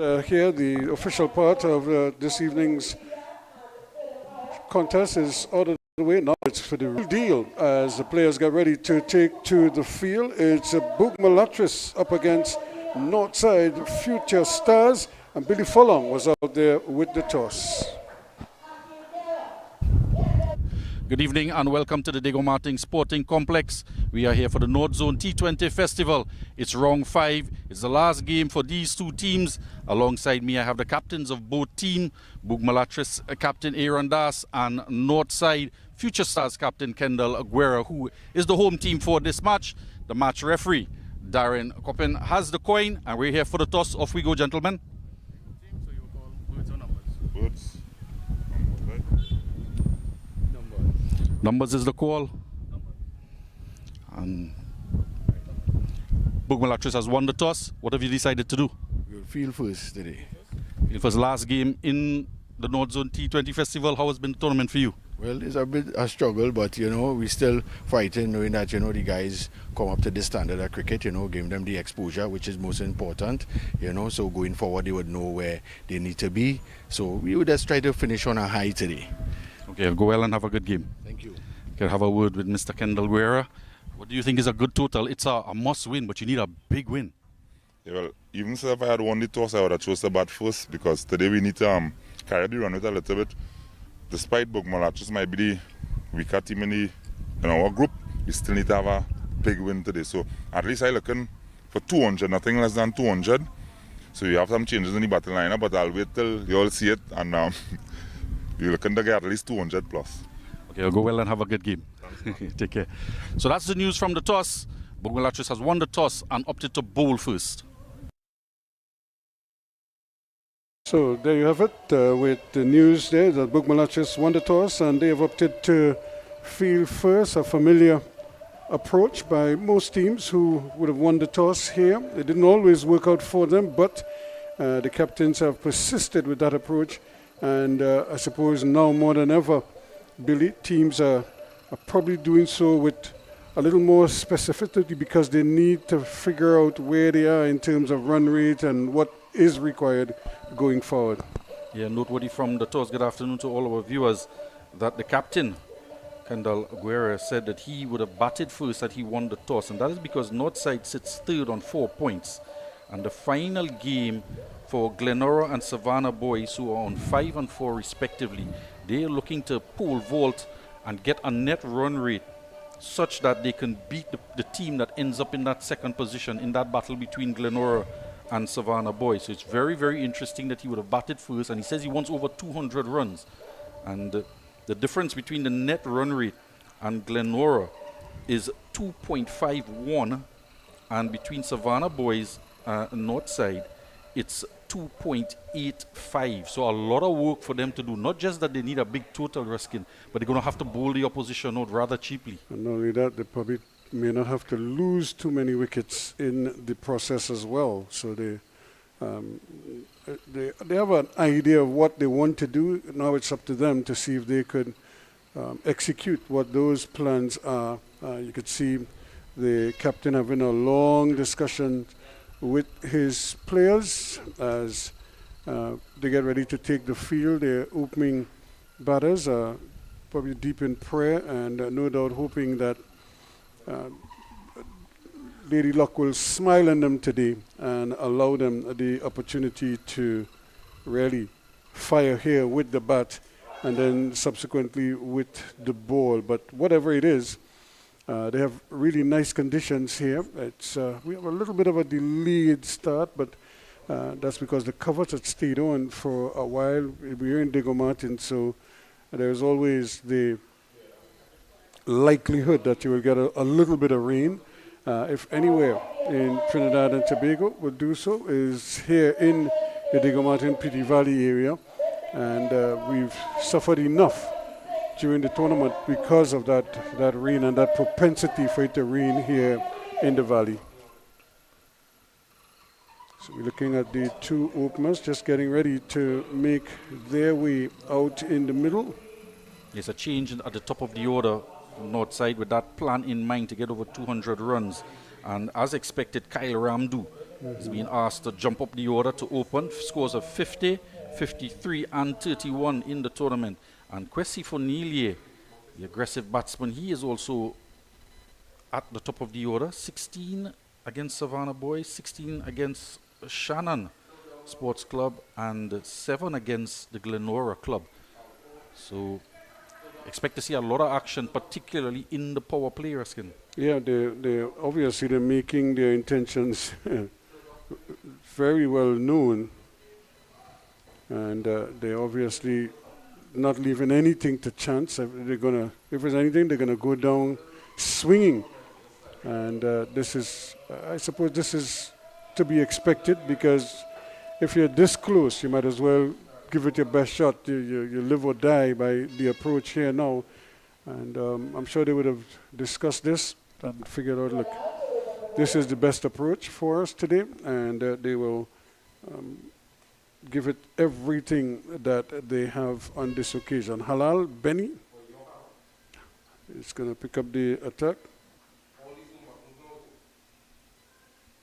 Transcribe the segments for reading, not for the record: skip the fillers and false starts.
Here, the official part of this evening's contest is out of the way. Now it's for the real deal as the players get ready to take to the field. It's BOURG MULATRESSE up against Northside Future Stars, and Billy Furlong was out there with the toss. Good evening and welcome to the Diego Martin Sporting Complex. We are here for the North Zone T20 Festival. It's round 5. It's the last game for these two teams. Alongside me I have the captains of both teams, BOURG MULATRESSE Captain Aaron Das and Northside Future Stars Captain Kendall Aguera, who is the home team for this match. The match referee, Darren Coppin, has the coin and we're here for the toss. Off we go, gentlemen. So you call birds or numbers? Birds. Numbers is the call. And BOURG MULATRESSE has won the toss. What have you decided to do? We'll field first today. It was last game in the North Zone T20 Festival. How has been the tournament for you? Well, it's a bit a struggle, but we still fighting, knowing that the guys come up to this standard of cricket, giving them the exposure, which is most important, so going forward they would know where they need to be. So we would just try to finish on a high today. Okay, go well and have a good game. Thank you. Can I have a word with Mr. Kendall Aguera? What do you think is a good total? It's a must win, but you need a big win. Yeah, well, even so if I had won the toss, I would have chose the bat first, because today we need to carry the run with a little bit. Despite BOURG MULATRESSE might be the weaker team in our group, we still need to have a big win today. So at least I'm looking for 200, nothing less than 200. So you have some changes in the battle lineup, but I'll wait till you all see it, and you're looking to get at least 200 plus. Okay, I'll go well and have a good game. Take care. So that's the news from the toss. BOURG MULATRESSE has won the toss and opted to bowl first. So there you have it, with the news there that BOURG MULATRESSE won the toss and they have opted to field first, a familiar approach by most teams who would have won the toss here. It didn't always work out for them, but the captains have persisted with that approach, and I suppose now more than ever, Billy, teams are probably doing so with a little more specificity because they need to figure out where they are in terms of run rate and what is required going forward. Yeah, noteworthy from the toss. Good afternoon to all our viewers that the captain, Kendall Aguera, said that he would have batted first had he won the toss, and that is because Northside sits third on 4 points. And the final game for Glenora and Savannah Boys, who are on 5 and 4 respectively, they are looking to pole vault and get a net run rate such that they can beat the team that ends up in that second position in that battle between Glenora and Savannah Boys. So it's very, very interesting that he would have batted first, and he says he wants over 200 runs. And the difference between the net run rate and Glenora is 2.51, and between Savannah Boys and Northside, it's 2.85. So a lot of work for them to do. Not just that they need a big total, Ruskin, but they're going to have to bowl the opposition out rather cheaply. And not only that, they probably may not have to lose too many wickets in the process as well. So they have an idea of what they want to do. Now it's up to them to see if they could execute what those plans are. You could see the captain having a long discussion with his players as they get ready to take the field. Their opening batters are probably deep in prayer and no doubt hoping that Lady Luck will smile on them today and allow them the opportunity to really fire here with the bat and then subsequently with the ball. But whatever it is, they have really nice conditions here. It's we have a little bit of a delayed start, but that's because the covers had stayed on for a while. We're in Diego Martin, so there's always the likelihood that you will get a little bit of rain. If anywhere in Trinidad and Tobago will do so, is here in the Diego Martin Pity Valley area, and we've suffered enough during the tournament because of that rain and that propensity for it to rain here in the valley. So we're looking at the two openers just getting ready to make their way out in the middle. There's a change at the top of the order on Northside with that plan in mind to get over 200 runs. And as expected, Kyle Ramdu He's been asked to jump up the order to open. Scores of 50, 53 and 31 in the tournament. And Kwesi Fonilie, the aggressive batsman, he is also at the top of the order. 16 against Savannah Boys, 16 against Shannon Sports Club, and 7 against the Glenora Club. So expect to see a lot of action, particularly in the power play, Ruskin. Yeah, they obviously they're making their intentions very well known, and they're obviously not leaving anything to chance. If there's anything, they're gonna go down swinging, and this is, I suppose, this is to be expected, because if you're this close, you might as well give it your best shot. You live or die by the approach here now, and I'm sure they would have discussed this and figured out, look, this is the best approach for us today, and they will give it everything that they have on this occasion. Halal Benny is going to pick up the attack.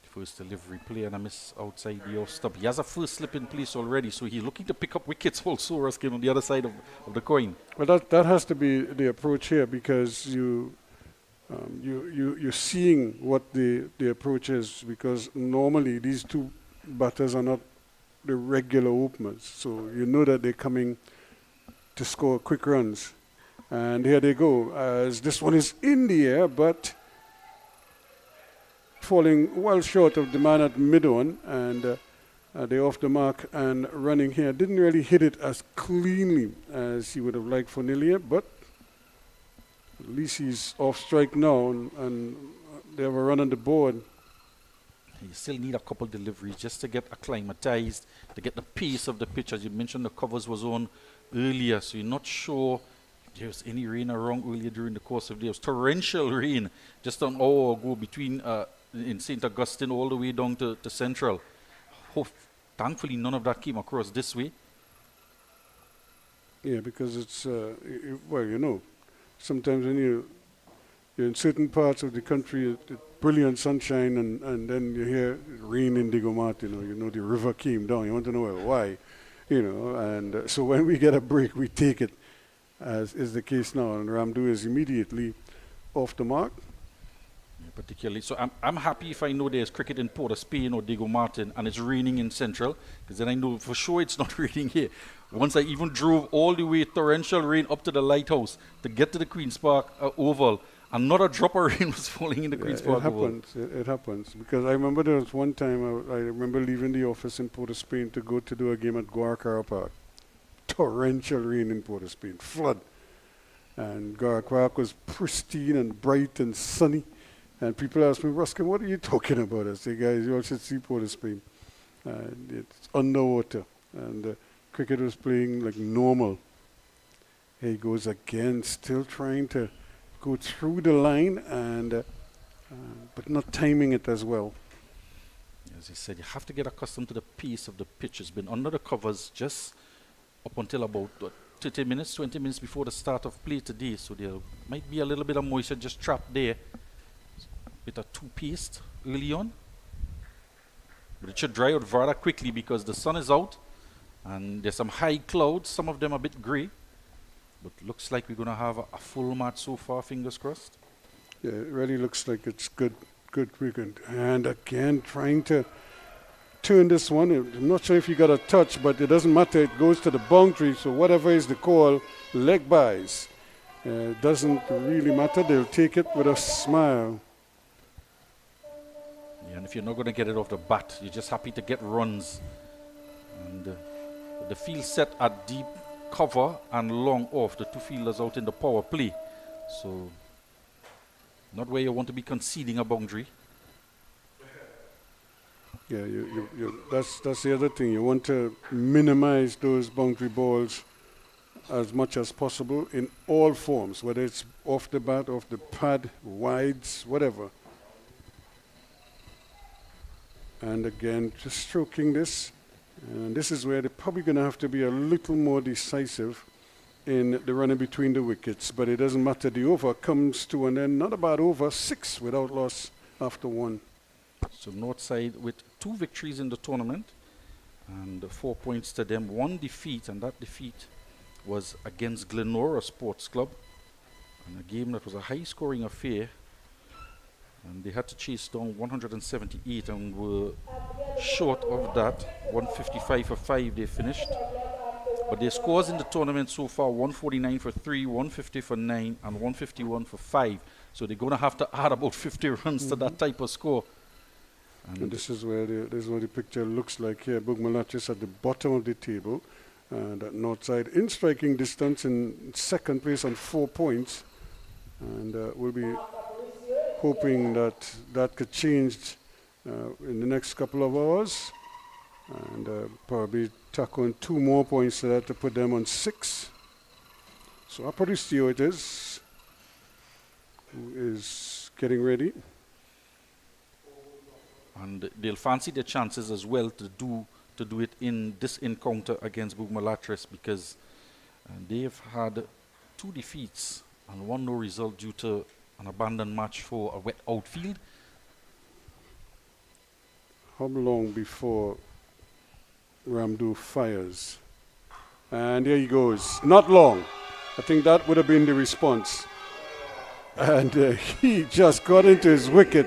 First delivery play and a miss outside the off stop. He has a first slip in place already, so he's looking to pick up wickets also, Ruskin, on the other side of the coin. Well, that has to be the approach here, because you're seeing what the approach is, because normally these two batters are not the regular openers, so you know that they're coming to score quick runs. And here they go, as this one is in the air, but falling well short of the man at mid-on, and they're off the mark and running here. Didn't really hit it as cleanly as he would have liked for Nilia, but at least he's off strike now, and they have a run on the board. You still need a couple deliveries just to get acclimatized, to get the pace of the pitch. As you mentioned, the covers was on earlier, so you're not sure if there was any rain around earlier during the course of the day. It was torrential rain just an hour ago between in St. Augustine all the way down to Central. Thankfully, none of that came across this way. Yeah, because it's, well, you know, sometimes when you're in certain parts of the country, brilliant sunshine, and then you hear rain in Digomart, you know the river came down. You want to know why, and so when we get a break, we take it, as is the case now, and Ramdu is immediately off the mark. Yeah, particularly, so I'm happy if I know there's cricket in Port of Spain or Diego Martin and it's raining in Central, because then I know for sure it's not raining here. Once I even drove all the way torrential rain up to the lighthouse to get to the Queen's Park Oval, and not a drop of rain was falling in the Queen's Park Oval. It happens, because I remember there was one time I remember leaving the office in Port of Spain to go to do a game at Guaracara Park. Torrential rain in Port of Spain, flood, and Guaracara was pristine and bright and sunny. And people ask me, Ruskin, what are you talking about? I say, guys, you all should see Port of Spain. It's underwater, and cricket was playing like normal. Here he goes again, still trying to go through the line, and but not timing it as well. As I said, you have to get accustomed to the pace of the pitch. It's been under the covers just up until about 20 minutes before the start of play today, so there might be a little bit of moisture just trapped there. Bit of toothpaste early on, but it should dry out rather quickly because the sun is out and there's some high clouds, some of them a bit grey, but looks like we're going to have a full match so far, fingers crossed. Yeah, it really looks like it's good weekend. And again, trying to turn this one. I'm not sure if you got a touch, but it doesn't matter. It goes to the boundary, so whatever is the call, leg buys. Doesn't really matter. They'll take it with a smile. And if you're not going to get it off the bat, you're just happy to get runs. And the field set at deep cover and long off, the two fielders out in the power play. So, not where you want to be conceding a boundary. Yeah, that's the other thing. You want to minimize those boundary balls as much as possible in all forms, whether it's off the bat, off the pad, wides, whatever. And again, just stroking this. And this is where they're probably going to have to be a little more decisive in the running between the wickets. But it doesn't matter. The over comes to an end. Not a bad over. 6 without loss after 1. So Northside with 2 victories in the tournament and 4 points to them, 1 defeat, and that defeat was against Glenora Sports Club, and a game that was a high-scoring affair, and they had to chase down 178 and were short of that. 155 for 5 they finished, but their scores in the tournament so far: 149 for 3, 150 for 9, and 151 for 5. So they're going to have to add about 50 runs to that type of score. And this is where this is what the picture looks like here. BOURG MULATRESSE at the bottom of the table, and at Northside in striking distance in second place on 4 points, and we'll be hoping that that could change in the next couple of hours, and probably tack on 2 more points to that to put them on 6. So Aparicio it is, who is getting ready. And they'll fancy their chances as well to do it in this encounter against BOURG MULATRESSE, because they've had 2 defeats and 1 no result due to an abandoned match for a wet outfield. How long before Ramdu fires? And there he goes. Not long. I think that would have been the response. And he just got into his wicket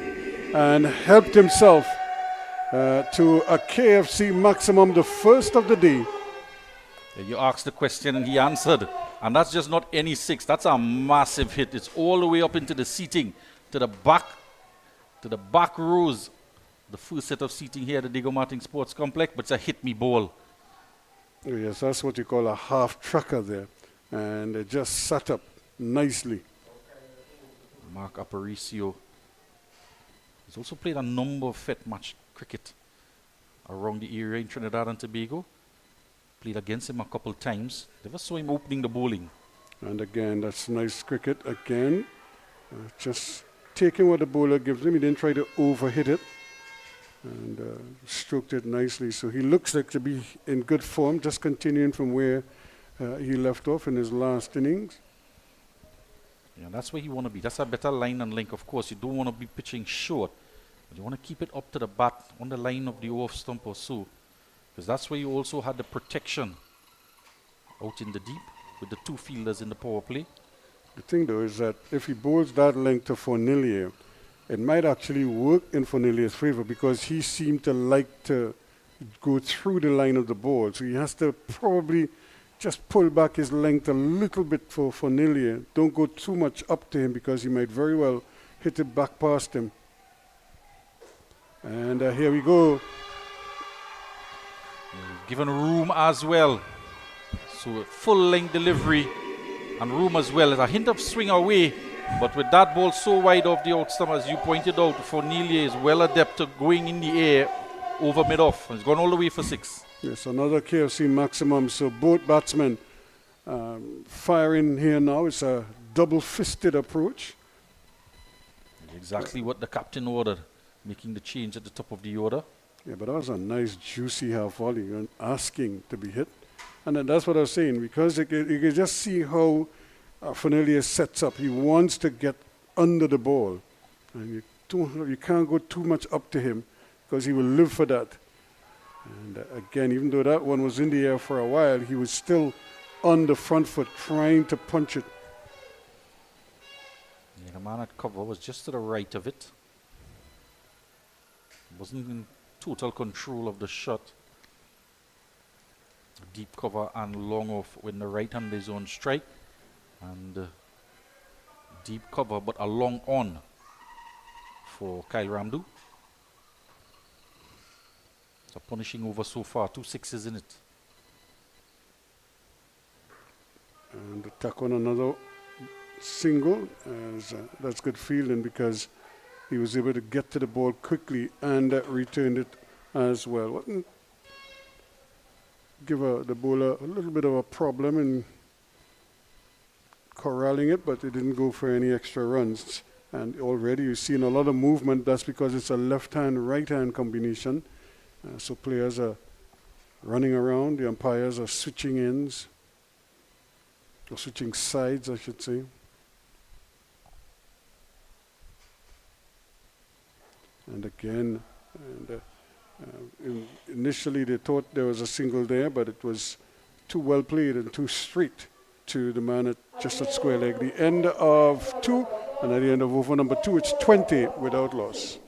and helped himself to a KFC maximum, the first of the day. You asked the question and he answered. And that's just not any 6. That's a massive hit. It's all the way up into the seating, to the back rows. The first set of seating here at the Diego Martin Sports Complex, but it's a hit me ball. Oh, yes, that's what you call a half tracker there. And it just sat up nicely. Mark Aparicio. He's also played a number of Fed match cricket around the area in Trinidad and Tobago. Played against him a couple times. Never saw him opening the bowling. And again, that's nice cricket again. Just taking what the bowler gives him. He didn't try to overhit it. And stroked it nicely. So he looks like to be in good form, just continuing from where he left off in his last innings. Yeah, that's where you want to be. That's a better line and length. Of course, you don't want to be pitching short, but you want to keep it up to the bat on the line of the off stump or so, because that's where you also had the protection out in the deep with the 2 fielders in the power play. The thing though is that if he bowls that length to Fornillier, it might actually work in Fornillier's favor, because he seemed to like to go through the line of the ball. So he has to probably just pull back his length a little bit for Fornillier. Don't go too much up to him, because he might very well hit it back past him. And here we go. Given room as well. So full length delivery and room as well. There's a hint of swing away, but with that ball so wide off the out stump, as you pointed out, Fornillier is well adept at going in the air over mid-off. He's gone all the way for 6. Yes, another KFC maximum. So both batsmen firing here now. It's a double-fisted approach. Exactly what the captain ordered, making the change at the top of the order. Yeah, but that was a nice, juicy half volley and asking to be hit. And then that's what I was saying, because you can just see how Fornillier sets up. He wants to get under the ball. And you can't go too much up to him, because he will live for that. And again, even though that one was in the air for a while, he was still on the front foot trying to punch it. Yeah, the man at cover was just to the right of it. Wasn't in total control of the shot. Deep cover and long off when the right hand is on strike. And deep cover but a long on for Kyle Ramdu. It's a punishing over so far, 2 6s in it. And attack on another single. That's good fielding, because he was able to get to the ball quickly and returned it as well. Give the bowler a little bit of a problem in corralling it, but it didn't go for any extra runs. And already you've seen a lot of movement. That's because it's a left-hand, right-hand combination. So players are running around. The umpires are switching ends, or switching sides, I should say. And And again, initially they thought there was a single there, but it was too well played and too straight to the man just at square leg. The end of 2, and at the end of over number 2, it's 20 without loss.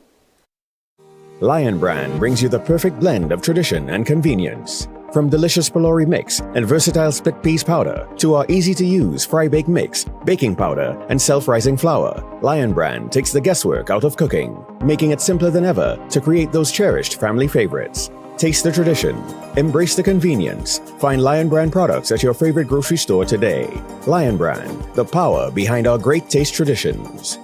Lion Brand brings you the perfect blend of tradition and convenience. From delicious pylori mix and versatile split peas powder to our easy-to-use fry-bake mix, baking powder, and self-rising flour, Lion Brand takes the guesswork out of cooking, making it simpler than ever to create those cherished family favorites. Taste the tradition, embrace the convenience. Find Lion Brand products at your favorite grocery store today. Lion Brand, the power behind our great taste traditions.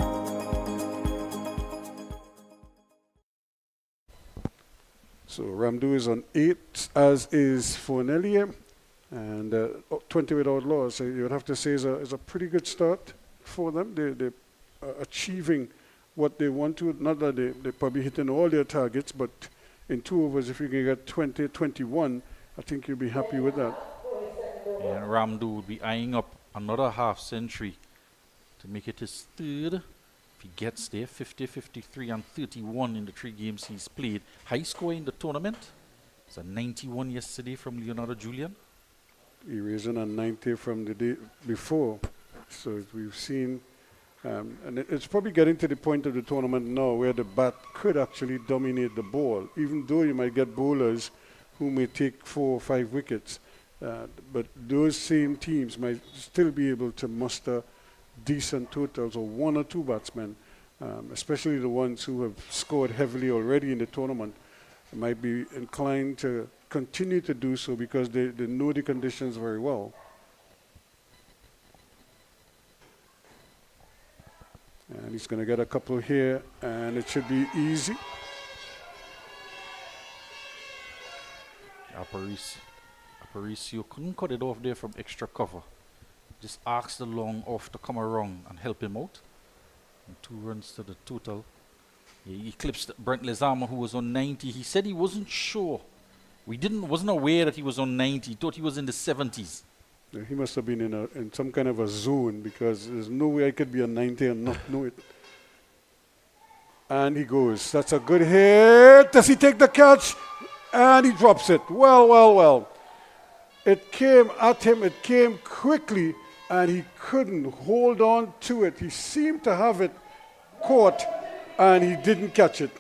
So Ramdu is on 8, as is Fornelia, and 20 without loss. So you would have to say is a pretty good start for them. They're achieving what they want to. Not that they're probably hitting all their targets, but in 2 overs, if you can get 20, 21, I think you'll be happy with that. Yeah, and Ramdu would be eyeing up another half century to make it his 3rd. If he gets there, 50, 53, and 31 in the 3 games he's played. High score in the tournament. It's a 91 yesterday from Leonardo Julian. Erasing a 90 from the day before. So we've seen, and it's probably getting to the point of the tournament now where the bat could actually dominate the ball, even though you might get bowlers who may take 4 or 5 wickets. But those same teams might still be able to muster decent totals, or 1 or 2 batsmen, especially the ones who have scored heavily already in the tournament, might be inclined to continue to do so because they know the conditions very well. And he's going to get a couple here, and it should be easy. Aparicio couldn't cut it off there from extra cover. Just asked the long off to come around and help him out. And 2 runs to the total. He eclipsed Brent Lezama, who was on 90. He said he wasn't sure. Wasn't aware that he was on 90. He thought he was in the 70s. Yeah, he must have been in some kind of a zone, because there's no way I could be on 90 and not know it. And he goes. That's a good hit. Does he take the catch? And he drops it. Well. It came at him. It came quickly, and he couldn't hold on to it. He seemed to have it caught, and he didn't catch it.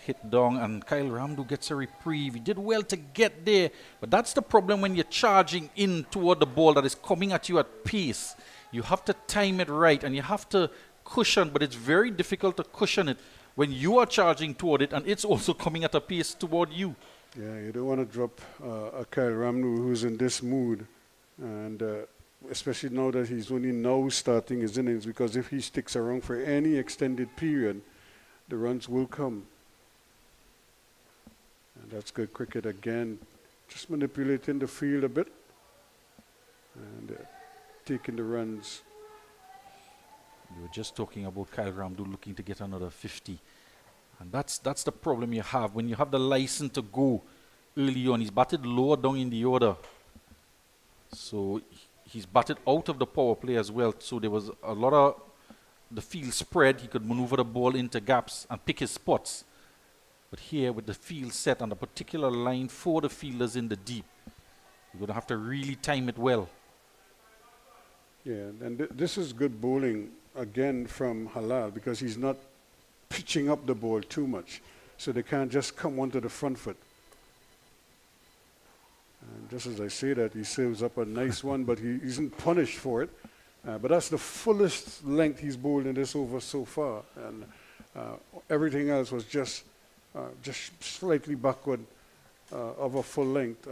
Hit down, and Kyle Ramdu gets a reprieve. He did well to get there, but that's the problem when you're charging in toward the ball that is coming at you at pace. You have to time it right, and you have to cushion, but it's very difficult to cushion it when you are charging toward it, and it's also coming at a pace toward you. Yeah, you don't want to drop a Kyle Ramnu who's in this mood, and especially now that he's only now starting his innings, because if he sticks around for any extended period, the runs will come. And that's good cricket again, just manipulating the field a bit and taking the runs. We were just talking about Kyle Ramdu looking to get another 50. And that's the problem you have. When you have the license to go early on, he's batted lower down in the order. So he's batted out of the power play as well. So there was a lot of the field spread. He could maneuver the ball into gaps and pick his spots. But here with the field set on a particular line for the fielders in the deep, you're going to have to really time it well. Yeah, and this is good bowling again from Halal, because he's not pitching up the ball too much, so they can't just come onto the front foot. And just as I say that, he saves up a nice one, but he isn't punished for it. But that's the fullest length he's bowled in this over so far, and everything else was just slightly backward of a full length,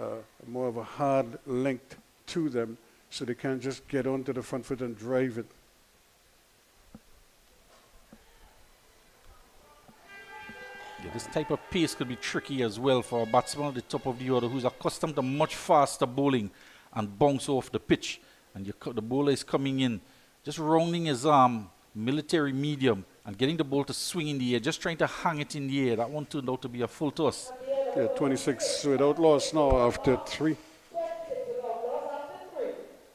more of a hard length to them, so they can't just get onto the front foot and drive it. Yeah, this type of pace could be tricky as well for a batsman at the top of the order who's accustomed to much faster bowling and bounce off the pitch. And the bowler is coming in, just rounding his arm, military medium, and getting the ball to swing in the air, just trying to hang it in the air. That one turned out to be a full toss. Yeah, 26 without loss now after 3.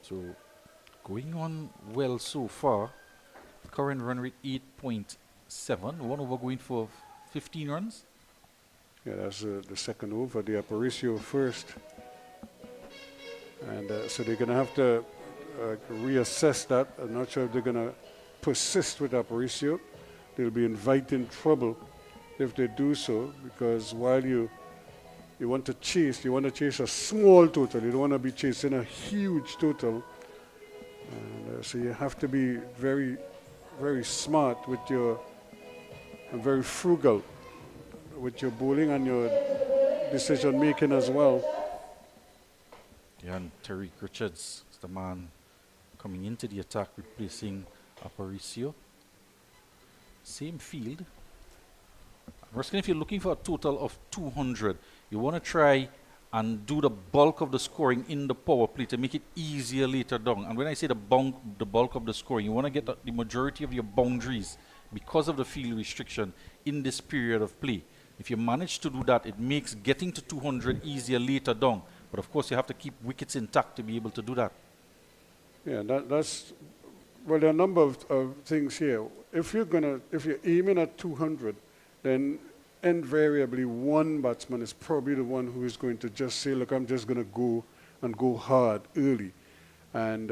So going on well so far. Current run rate 8.8. 7, one over going for 15 runs. Yeah, that's the second over, the Aparicio first. And so they're going to have to reassess that. I'm not sure if they're going to persist with Aparicio. They'll be inviting trouble if they do so, because while you want to chase a small total. You don't want to be chasing a huge total. And so you have to be very, very smart and very frugal with your bowling and your decision making as well. Yeah, and Tariq Richards is the man coming into the attack, replacing Aparicio. Same field. Ruskin, if you're looking for a total of 200, you want to try and do the bulk of the scoring in the power play to make it easier later down. And when I say the bulk of the scoring, you want to get the majority of your boundaries because of the field restriction in this period of play. If you manage to do that, it makes getting to 200 easier later down. But of course, you have to keep wickets intact to be able to do that. Yeah, that's well. There are a number of things here. If you're aiming at 200, then invariably one batsman is probably the one who is going to just say, "Look, I'm just going to go hard early," and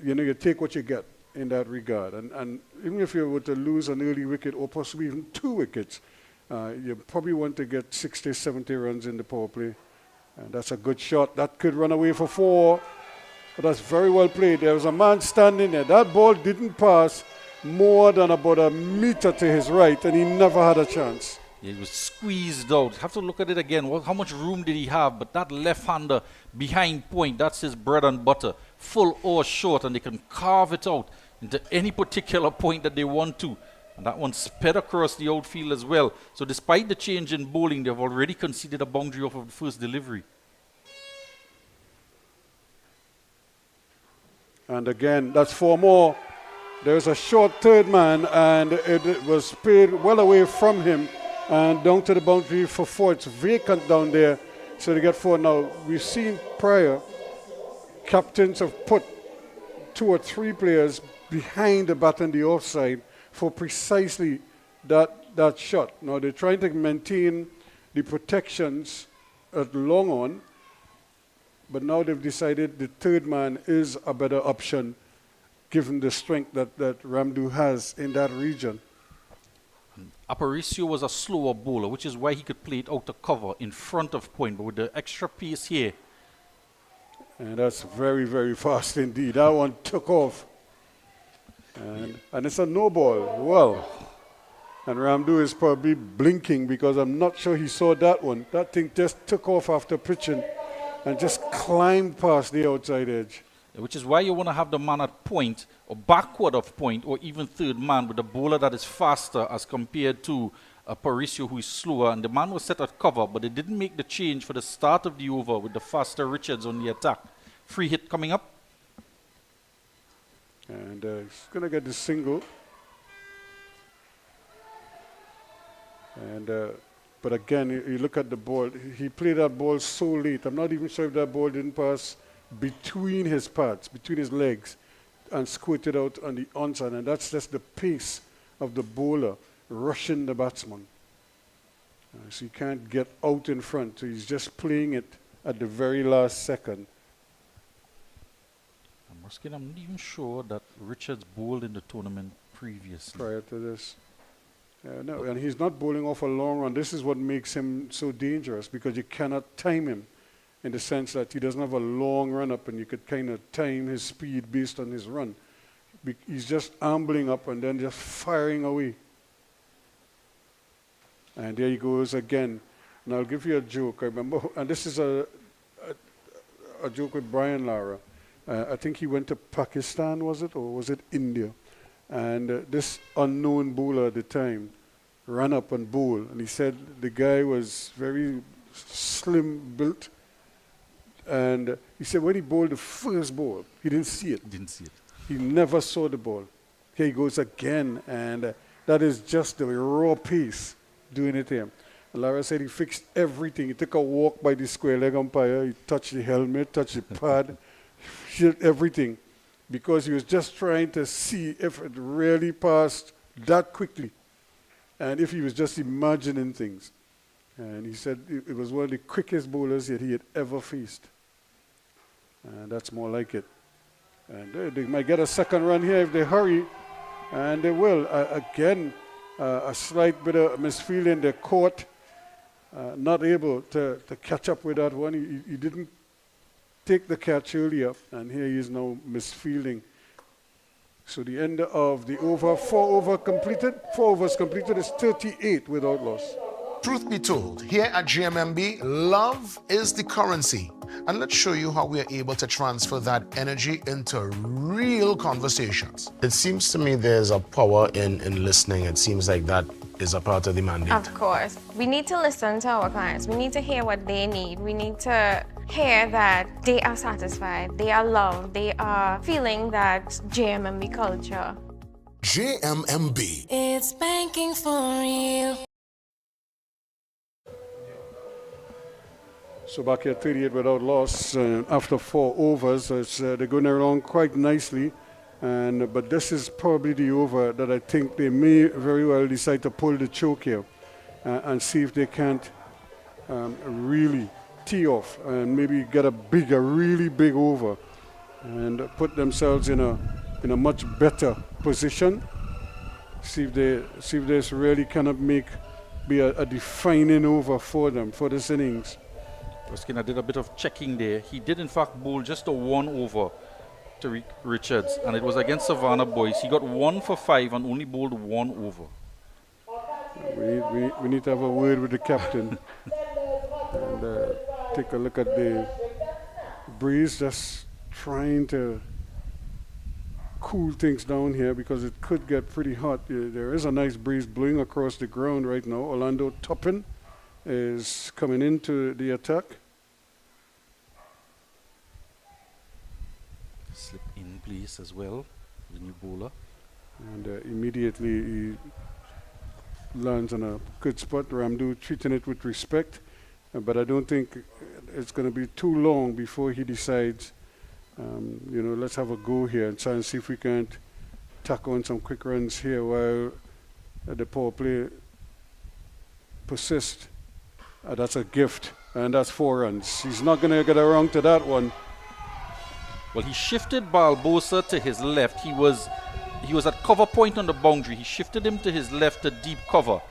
you take what you get in that regard. And even if you were to lose an early wicket or possibly even 2 wickets, you probably want to get 60, 70 runs in the power play. And that's a good shot. That could run away for 4. But that's very well played. There was a man standing there. That ball didn't pass more than about a meter to his right, and he never had a chance. Yeah, he was squeezed out. Have to look at it again. How much room did he have? But that left-hander behind point, that's his bread and butter. Full or short, and they can carve it out into any particular point that they want to. And that one sped across the outfield as well. So despite the change in bowling, they've already conceded a boundary off of the first delivery. And again, that's 4 more. There's a short third man, and it was played well away from him and down to the boundary for 4. It's vacant down there, so they get 4. Now, we've seen prior, captains have put 2 or 3 players behind the bat and the offside for precisely that shot. Now, they're trying to maintain the protections at long on, but now they've decided the third man is a better option given the strength that Ramdu has in that region. Aparicio was a slower bowler, which is why he could play it out of cover in front of point, but with the extra pace here. And that's very, very fast indeed. That one took off. And it's a no ball. Well, and Ramdu is probably blinking because I'm not sure he saw that one. That thing just took off after pitching and just climbed past the outside edge. Which is why you want to have the man at point or backward of point or even third man with a bowler that is faster as compared to Aparicio, who is slower. And the man was set at cover, but they didn't make the change for the start of the over with the faster Richards on the attack. Free hit coming up. And he's going to get the single. And but again, you look at the ball. He played that ball so late. I'm not even sure if that ball didn't pass between his pads, between his legs, and squirted out on the onside. And that's just the pace of the bowler rushing the batsman. So he can't get out in front. So he's just playing it at the very last second. I'm not even sure that Richards bowled in the tournament previously. Prior to this. No, and he's not bowling off a long run. This is what makes him so dangerous, because you cannot time him in the sense that he doesn't have a long run up and you could kind of time his speed based on his run. He's just ambling up and then just firing away. And there he goes again. And I'll give you a joke. I remember, and this is a joke with Brian Lara. I think he went to Pakistan, was it? Or was it India? And this unknown bowler at the time ran up and bowled. And he said the guy was very slim built. And he said when he bowled the first ball, he didn't see it. He never saw the ball. Here he goes again. And that is just the raw pace doing it to him. And Lara said he fixed everything. He took a walk by the square leg umpire. He touched the helmet, touched the pad. Everything, because he was just trying to see if it really passed that quickly. and if he was just imagining things. And he said it was one of the quickest bowlers that he had ever faced. And that's more like it. And they might get a second run here if they hurry, and they will. Again, a slight bit of misfeeling. They're caught, not able to catch up with that one. He didn't take the catch earlier, and here he is now misfeeling. So the end of the over, 4 overs completed is 38 without loss. Truth be told, here at GMMB, love is the currency. And let's show you how we are able to transfer that energy into real conversations. It seems to me there's a power in listening. It seems like that is a part of the mandate. Of course. We need to listen to our clients. We need to hear what they need. We need to hear that they are satisfied, they are loved, they are feeling that JMMB culture. JMMB. It's banking for real. So back here, 38 without loss after 4 overs. They're going along quite nicely. But this is probably the over that I think they may very well decide to pull the choke here and see if they can't really tee off and maybe get a really big over and put themselves in a much better position. See if this really cannot be a defining over for them for this innings. Skinner did a bit of checking there. He did in fact bowl just a 1 over to Richards, and it was against Savannah Boys. He got 1 for 5 and only bowled 1 over. We need to have a word with the captain and take a look at the breeze, just trying to cool things down here because it could get pretty hot. There is a nice breeze blowing across the ground right now. Orlando Toppin is coming into the attack. Slip in place as well, the new bowler. And immediately he lands on a good spot. Ramdu treating it with respect, but I don't think it's going to be too long before he decides, let's have a go here and try and see if we can't tack on some quick runs here while the power play persists. That's a gift, and that's 4 runs. He's not going to get around to that one. Well, he shifted Barbosa to his left. He was at cover point on the boundary. He shifted him to his left to deep cover.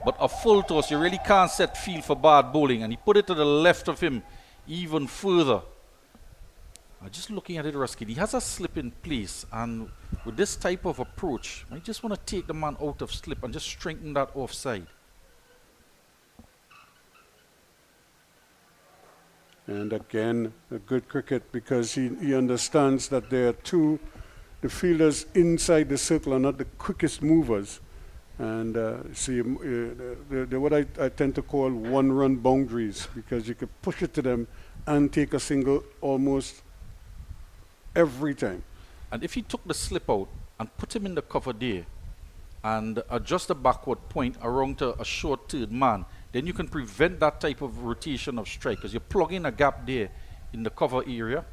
But a full toss, you really can't set field for bad bowling. And he put it to the left of him even further. Just looking at it, Ruskin, he has a slip in place. And with this type of approach, I just want to take the man out of slip and just strengthen that offside. And again, a good cricket because he understands that there are the fielders inside the circle are not the quickest movers. And they're what I tend to call 1-run boundaries because you could push it to them and take a single almost every time. And if he took the slip out and put him in the cover there and adjust the backward point around to a short third man, then you can prevent that type of rotation of strike because you're plugging a gap there in the cover area.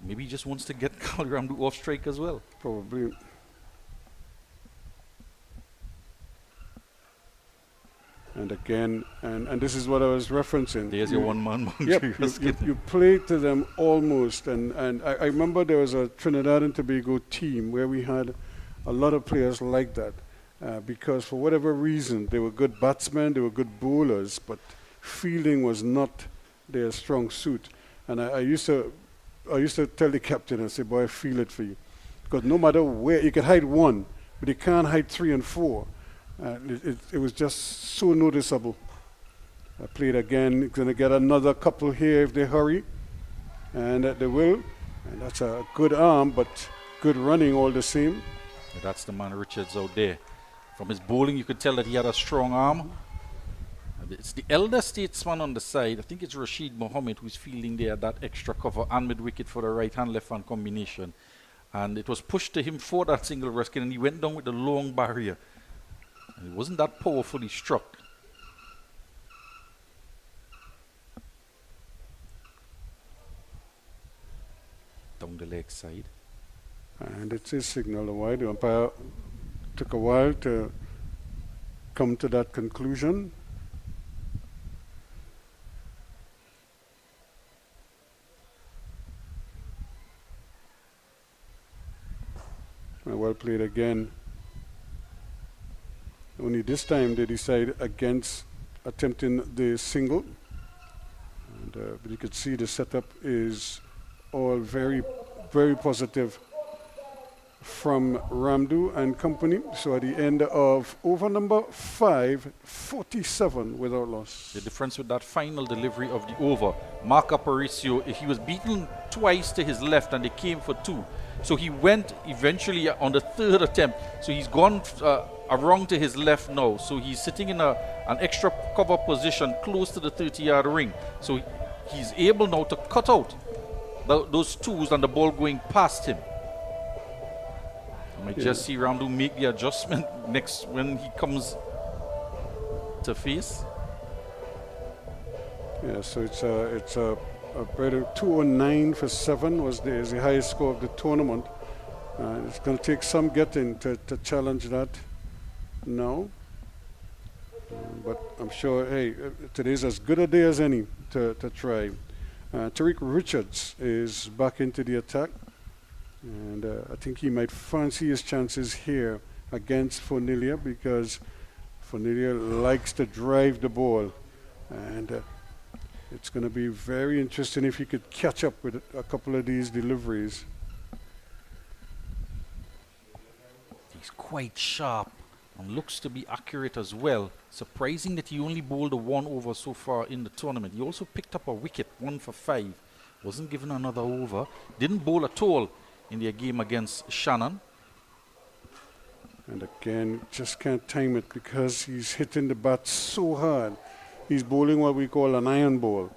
Maybe he just wants to get Kaliramdu off strike as well. Probably. And again, and this is what I was referencing. There's your one-man boundary. Yep, you play to them almost. And I remember there was a Trinidad and Tobago team where we had a lot of players like that. Because for whatever reason, they were good batsmen, they were good bowlers, but fielding was not their strong suit. And I used to tell the captain, I say, boy, I feel it for you. Because no matter where, you can hide 1, but you can't hide 3 and 4. It was just so noticeable. I played again, going to get another couple here if they hurry. And they will. And that's a good arm, but good running all the same. That's the man Richards out there. From his bowling, you could tell that he had a strong arm. It's the elder statesman on the side. I think it's Rashid Mohammed who's fielding there, that extra cover and mid-wicket for the right-hand, left-hand combination. And it was pushed to him for that single rescue, and he went down with the long barrier. And it wasn't that powerfully struck. Down the leg side. And it's his signal. The umpire took a while to come to that conclusion. Well played again. Only this time they decide against attempting the single. And, but you could see the setup is all very, very positive from Ramdu and company. So at the end of over number 5, 47 without loss. The difference with that final delivery of the over, Mark Aparicio, he was beaten twice to his left and they came for 2. So he went eventually on the 3rd attempt. So he's gone around to his left now. So he's sitting in an extra cover position close to the 30-yard ring. So he's able now to cut out those 2s and the ball going past him. I might just see Ramdu make the adjustment next when he comes to face. Yeah, so it's a better 209 for 7 was the highest score of the tournament. It's going to take some getting to challenge that now. But I'm sure, hey, today's as good a day as any to try. Tariq Richards is back into the attack. And I think he might fancy his chances here against Fornilia because Fornilia likes to drive the ball. And it's going to be very interesting if he could catch up with a couple of these deliveries. He's quite sharp and looks to be accurate as well. Surprising that he only bowled a 1 over so far in the tournament. He also picked up a wicket, 1 for 5. Wasn't given another over. Didn't bowl at all in their game against Shannon. And again, just can't time it because he's hitting the bat so hard. He's bowling what we call an iron ball.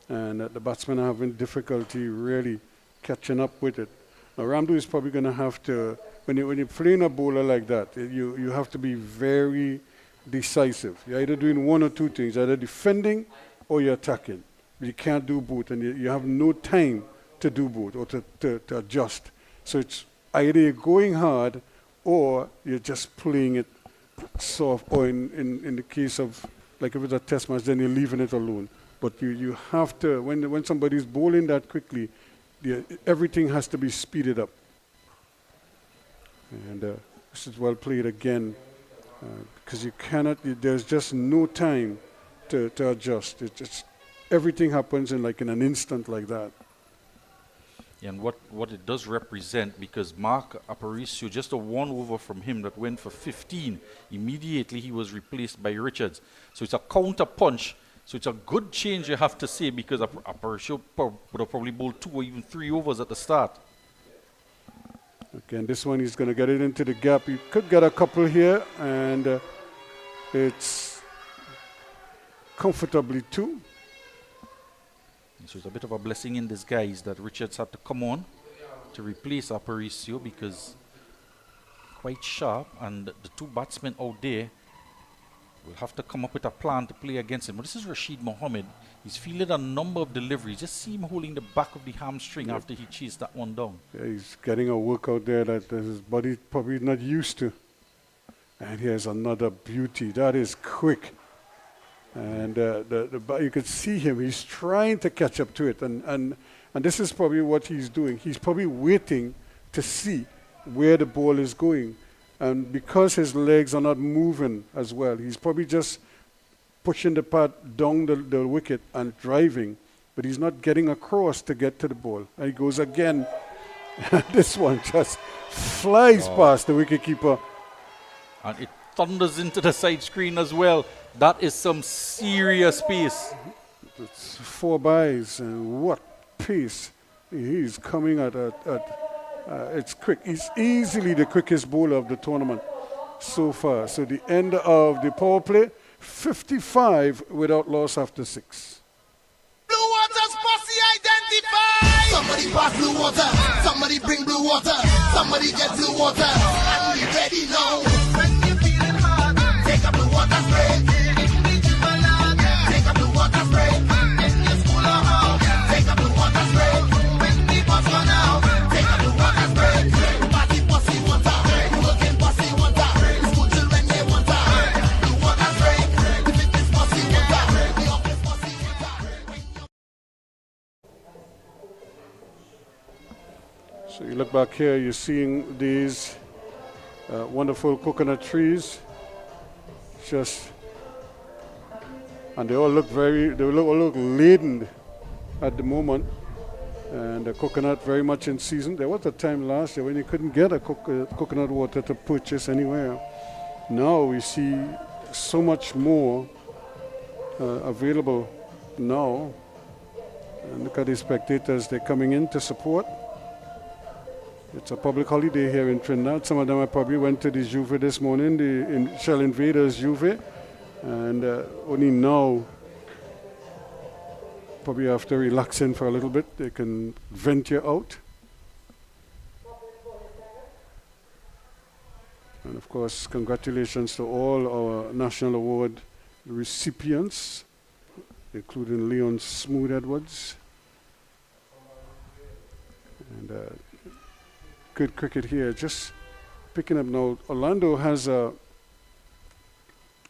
And the batsmen are having difficulty really catching up with it. Now, Ramdu is probably going to have to, when you're playing a bowler like that, you have to be very decisive. You're either doing one or two things, either defending or you're attacking. You can't do both, and you have no time to do both or to adjust. So it's either you're going hard or you're just playing it soft, or in the case of, like if it's a test match, then you're leaving it alone. But you have to, when somebody's bowling that quickly, everything has to be speeded up. And this is well played again, because you cannot, there's just no time to adjust. It's everything happens in an instant like that. And what it does represent, because Mark Aparicio, just a 1 over from him that went for 15, immediately he was replaced by Richards. So it's a counter punch. So it's a good change, you have to say, because Aparicio would have probably bowled 2 or even 3 overs at the start. Again, this one he's going to get it into the gap. He could get a couple here, and it's comfortably 2. So it's a bit of a blessing in disguise that Richards had to come on to replace Aparicio, because quite sharp, and the 2 batsmen out there will have to come up with a plan to play against him. But this is Rashid Mohammed. He's fielded a number of deliveries. Just see him holding the back of the hamstring after he chased that one down. Yeah, he's getting a workout there that his body probably not used to. And here's another beauty. That is quick. And you could see him. He's trying to catch up to it. And this is probably what he's doing. He's probably waiting to see where the ball is going. And because his legs are not moving as well, he's probably just pushing the pad down the wicket and driving. But he's not getting across to get to the ball. And he goes again. This one just flies past the wicketkeeper. And it thunders into the side screen as well. That is some serious pace. It's 4 byes, and what pace. He's coming at it's quick. He's easily the quickest bowler of the tournament so far. So the end of the power play, 55 without loss after 6. Blue Water's posse identified. Somebody pass blue water. Somebody bring blue water. Somebody get blue water. And we ready now. When you're feeling hard, take up the water spray. Take up the water spray. In your school or home, take up the water spray. When the bus run out, take up the water spray. Party posse water. Working posse water. School children they water. Blue water look back here, you're seeing these wonderful coconut trees. And they all look laden at the moment. And the coconut very much in season. There was a time last year when you couldn't get a coconut water to purchase anywhere. Now we see so much more available now. And look at the spectators, they're coming in to support. It's a public holiday here in Trinidad. Some of them I probably went to the Juve this morning, the Shell Invaders Juve. And only now, probably after relaxing for a little bit, they can venture out. And of course, congratulations to all our National Award recipients, including Leon Smooth Edwards. And good cricket here. Just picking up now. Orlando has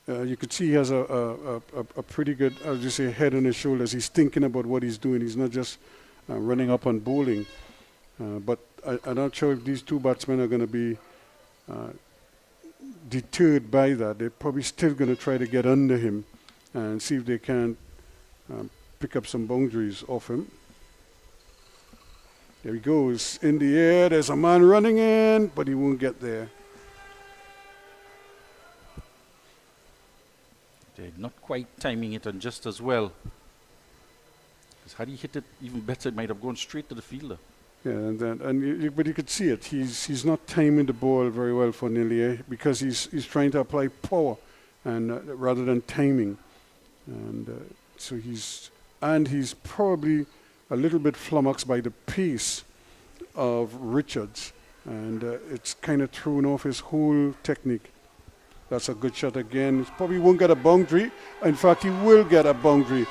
you could see he has a pretty good, I'll just say, head on his shoulders. He's thinking about what he's doing. He's not just running up and bowling. But I'm not sure if these two batsmen are going to be deterred by that. They're probably still going to try to get under him and see if they can pick up some boundaries off him. There he goes in the air. There's a man running in, but he won't get there. They're not quite timing it and just as well. Because had he hit it even better, it might have gone straight to the fielder. Yeah, but you could see it. He's not timing the ball very well for Nilier because he's trying to apply power and rather than timing, and so he's probably a little bit flummoxed by the pace of Richards, and it's kind of thrown off his whole technique. That's a good shot again. He probably won't get a boundary. In fact, he will get a boundary.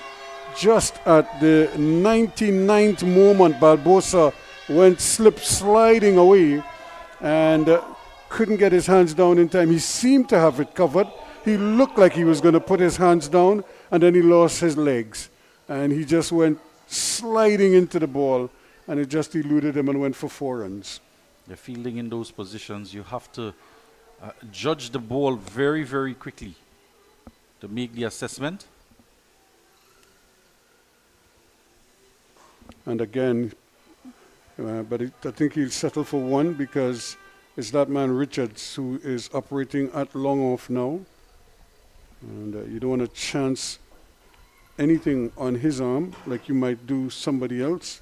Just at the 99th moment, Barbosa went sliding away and couldn't get his hands down in time. He seemed to have it covered. He looked like he was going to put his hands down, and then he lost his legs. And he just went sliding into the ball, and it just eluded him and went for 4 runs. The fielding in those positions, you have to judge the ball very, very quickly to make the assessment. And again, but I think he'll settle for 1 because it's that man Richards who is operating at long off now. And you don't want to chance anything on his arm like you might do somebody else,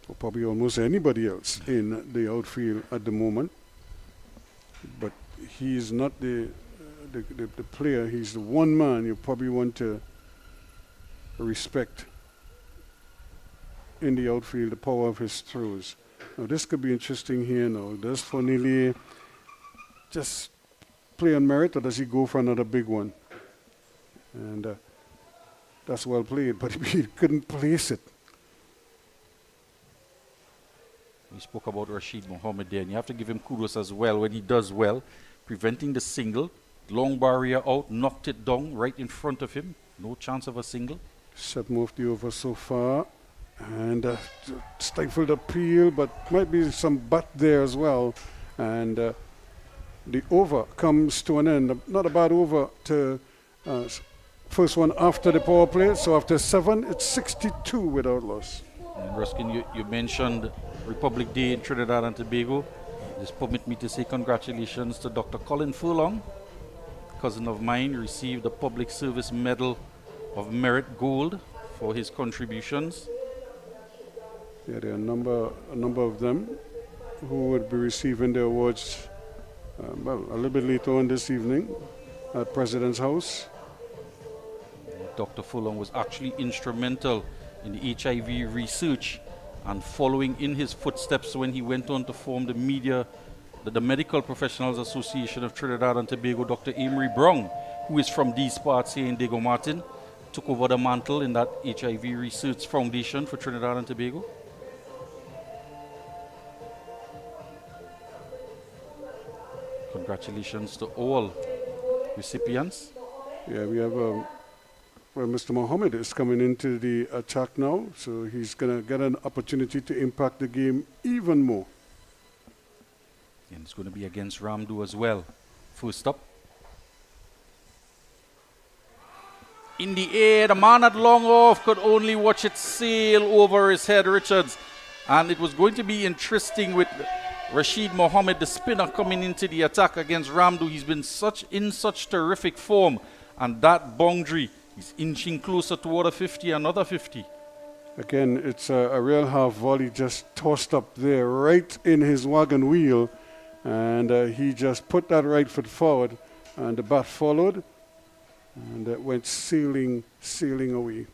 or probably almost anybody else in the outfield at the moment. But he's not the player. He's the one man you probably want to respect in the outfield, the power of his throws. Now this could be interesting here now. Does Fonili just play on merit, or does he go for another big one? And that's well played, but he couldn't place it. We spoke about Rashid Mohammed there, and you have to give him kudos as well when he does well, preventing the single, long barrier out, knocked it down right in front of him. No chance of a single. 7 off the over so far, and stifled appeal, but might be some bat there as well. And the over comes to an end. Not a bad over to first one after the power play. So after 7, it's 62 without loss. And Ruskin, you mentioned Republic Day in Trinidad and Tobago. Just permit me to say congratulations to Dr. Colin Furlong, cousin of mine, received the Public Service Medal of Merit Gold for his contributions. Yeah, there are a number of them who would be receiving their awards a little bit later on this evening at President's House. Dr. Furlong was actually instrumental in the HIV research and following in his footsteps when he went on to form the Medical Professionals Association of Trinidad and Tobago. Dr. Amory Brown, who is from these parts here in Diego Martin, took over the mantle in that HIV Research Foundation for Trinidad and Tobago. Congratulations to all recipients. Yeah, we have well, Mr. Mohammed is coming into the attack now, so he's going to get an opportunity to impact the game even more. And it's going to be against Ramdu as well. First up. In the air, the man at long off could only watch it sail over his head, Richards. And it was going to be interesting with Rashid Mohammed, the spinner, coming into the attack against Ramdu. He's been in such terrific form. And that boundary is inching closer toward a 50, another 50. Again, it's a real half volley just tossed up there right in his wagon wheel. And he just put that right foot forward, and the bat followed, and it went sailing away.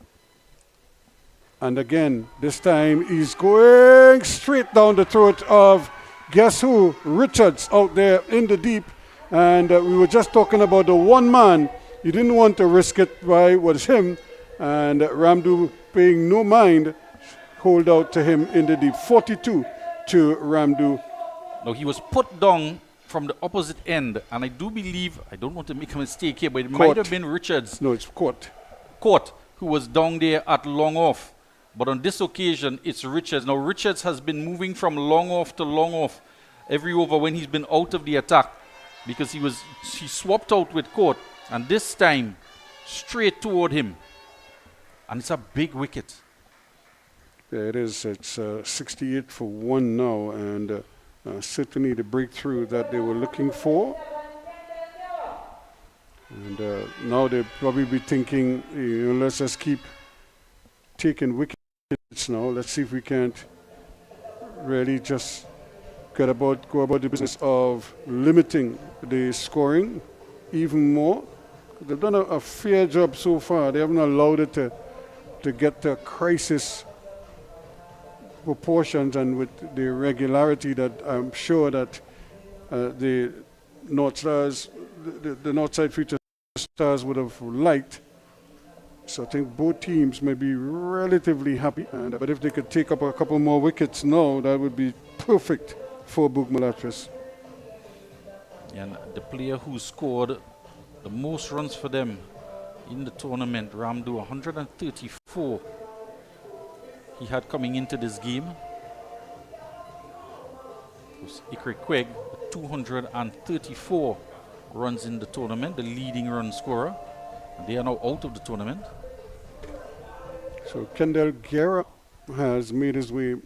And again, this time he's going straight down the throat of, guess who? Richards out there in the deep. And we were just talking about the one man. You didn't want to risk it by was him. And Ramdu, paying no mind, hold out to him in the deep. 42 to Ramdu. Now, he was put down from the opposite end, and I do believe, I don't want to make a mistake here, but it might have been Richards. No, it's Court. Court, who was down there at long off. But on this occasion, it's Richards. Now, Richards has been moving from long off to long off every over when he's been out of the attack, because he swapped out with Court, and this time, straight toward him. And it's a big wicket. Yeah, it is. It's 68 for 1 now, and certainly the breakthrough that they were looking for. And now they'll probably be thinking, let's just keep taking wickets now. Let's see if we can't really just go about the business of limiting the scoring even more. They've done a fair job so far. They haven't allowed it to get to crisis proportions and with the regularity that I'm sure that the North Stars, the Northside Future Stars would have liked. So I think both teams may be relatively happy. But if they could take up a couple more wickets now, that would be perfect for BOURG MULATRESSE. And the player who scored the most runs for them in the tournament, Ramdu, 134. He had coming into this game. It was Ikri Quegg, 234 runs in the tournament, the leading run scorer. And they are now out of the tournament. So Kendall Guerra has made his way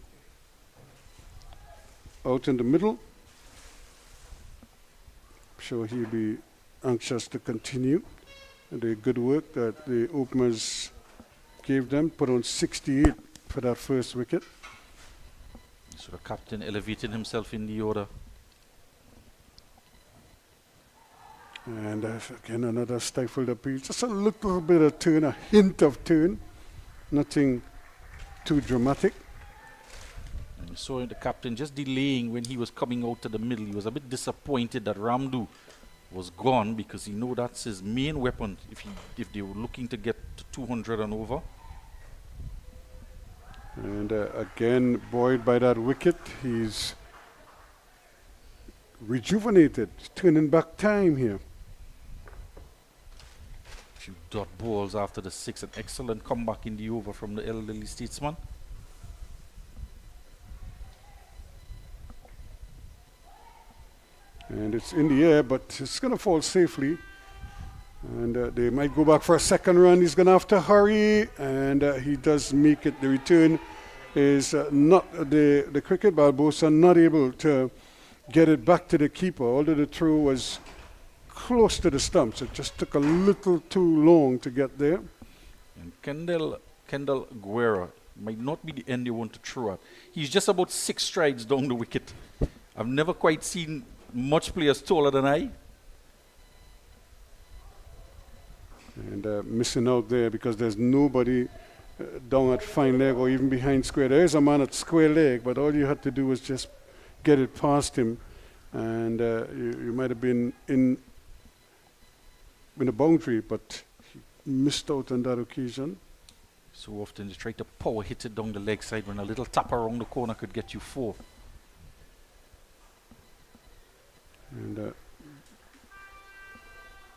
out in the middle. I'm sure he'll be anxious to continue the good work that the openers gave them, put on 68 for that first wicket. So the captain elevated himself in the order. And again, another stifled appeal. Just a little bit of turn, a hint of turn. Nothing too dramatic. And we saw the captain just delaying when he was coming out to the middle. He was a bit disappointed that Ramdu was gone because he know that's his main weapon if they were looking to get to 200 and over. And again, buoyed by that wicket, he's rejuvenated, turning back time here. Few dot balls after the 6, an excellent comeback in the over from the elderly statesman. And it's in the air, but it's going to fall safely. And they might go back for a second run. He's going to have to hurry, and he does make it. The return is not the cricket Barbosa not able to get it back to the keeper, although the throw was close to the stumps. It just took a little too long to get there. And Kendall Guerra might not be the end you want to throw at. He's just about 6 strides down the wicket. I've never quite seen much players taller than I. And missing out there because there's nobody down at fine leg or even behind square. There is a man at square leg, but all you had to do was just get it past him, and you might have been in a boundary, but he missed out on that occasion. So often they try to power hit it down the leg side when a little tap around the corner could get you 4. And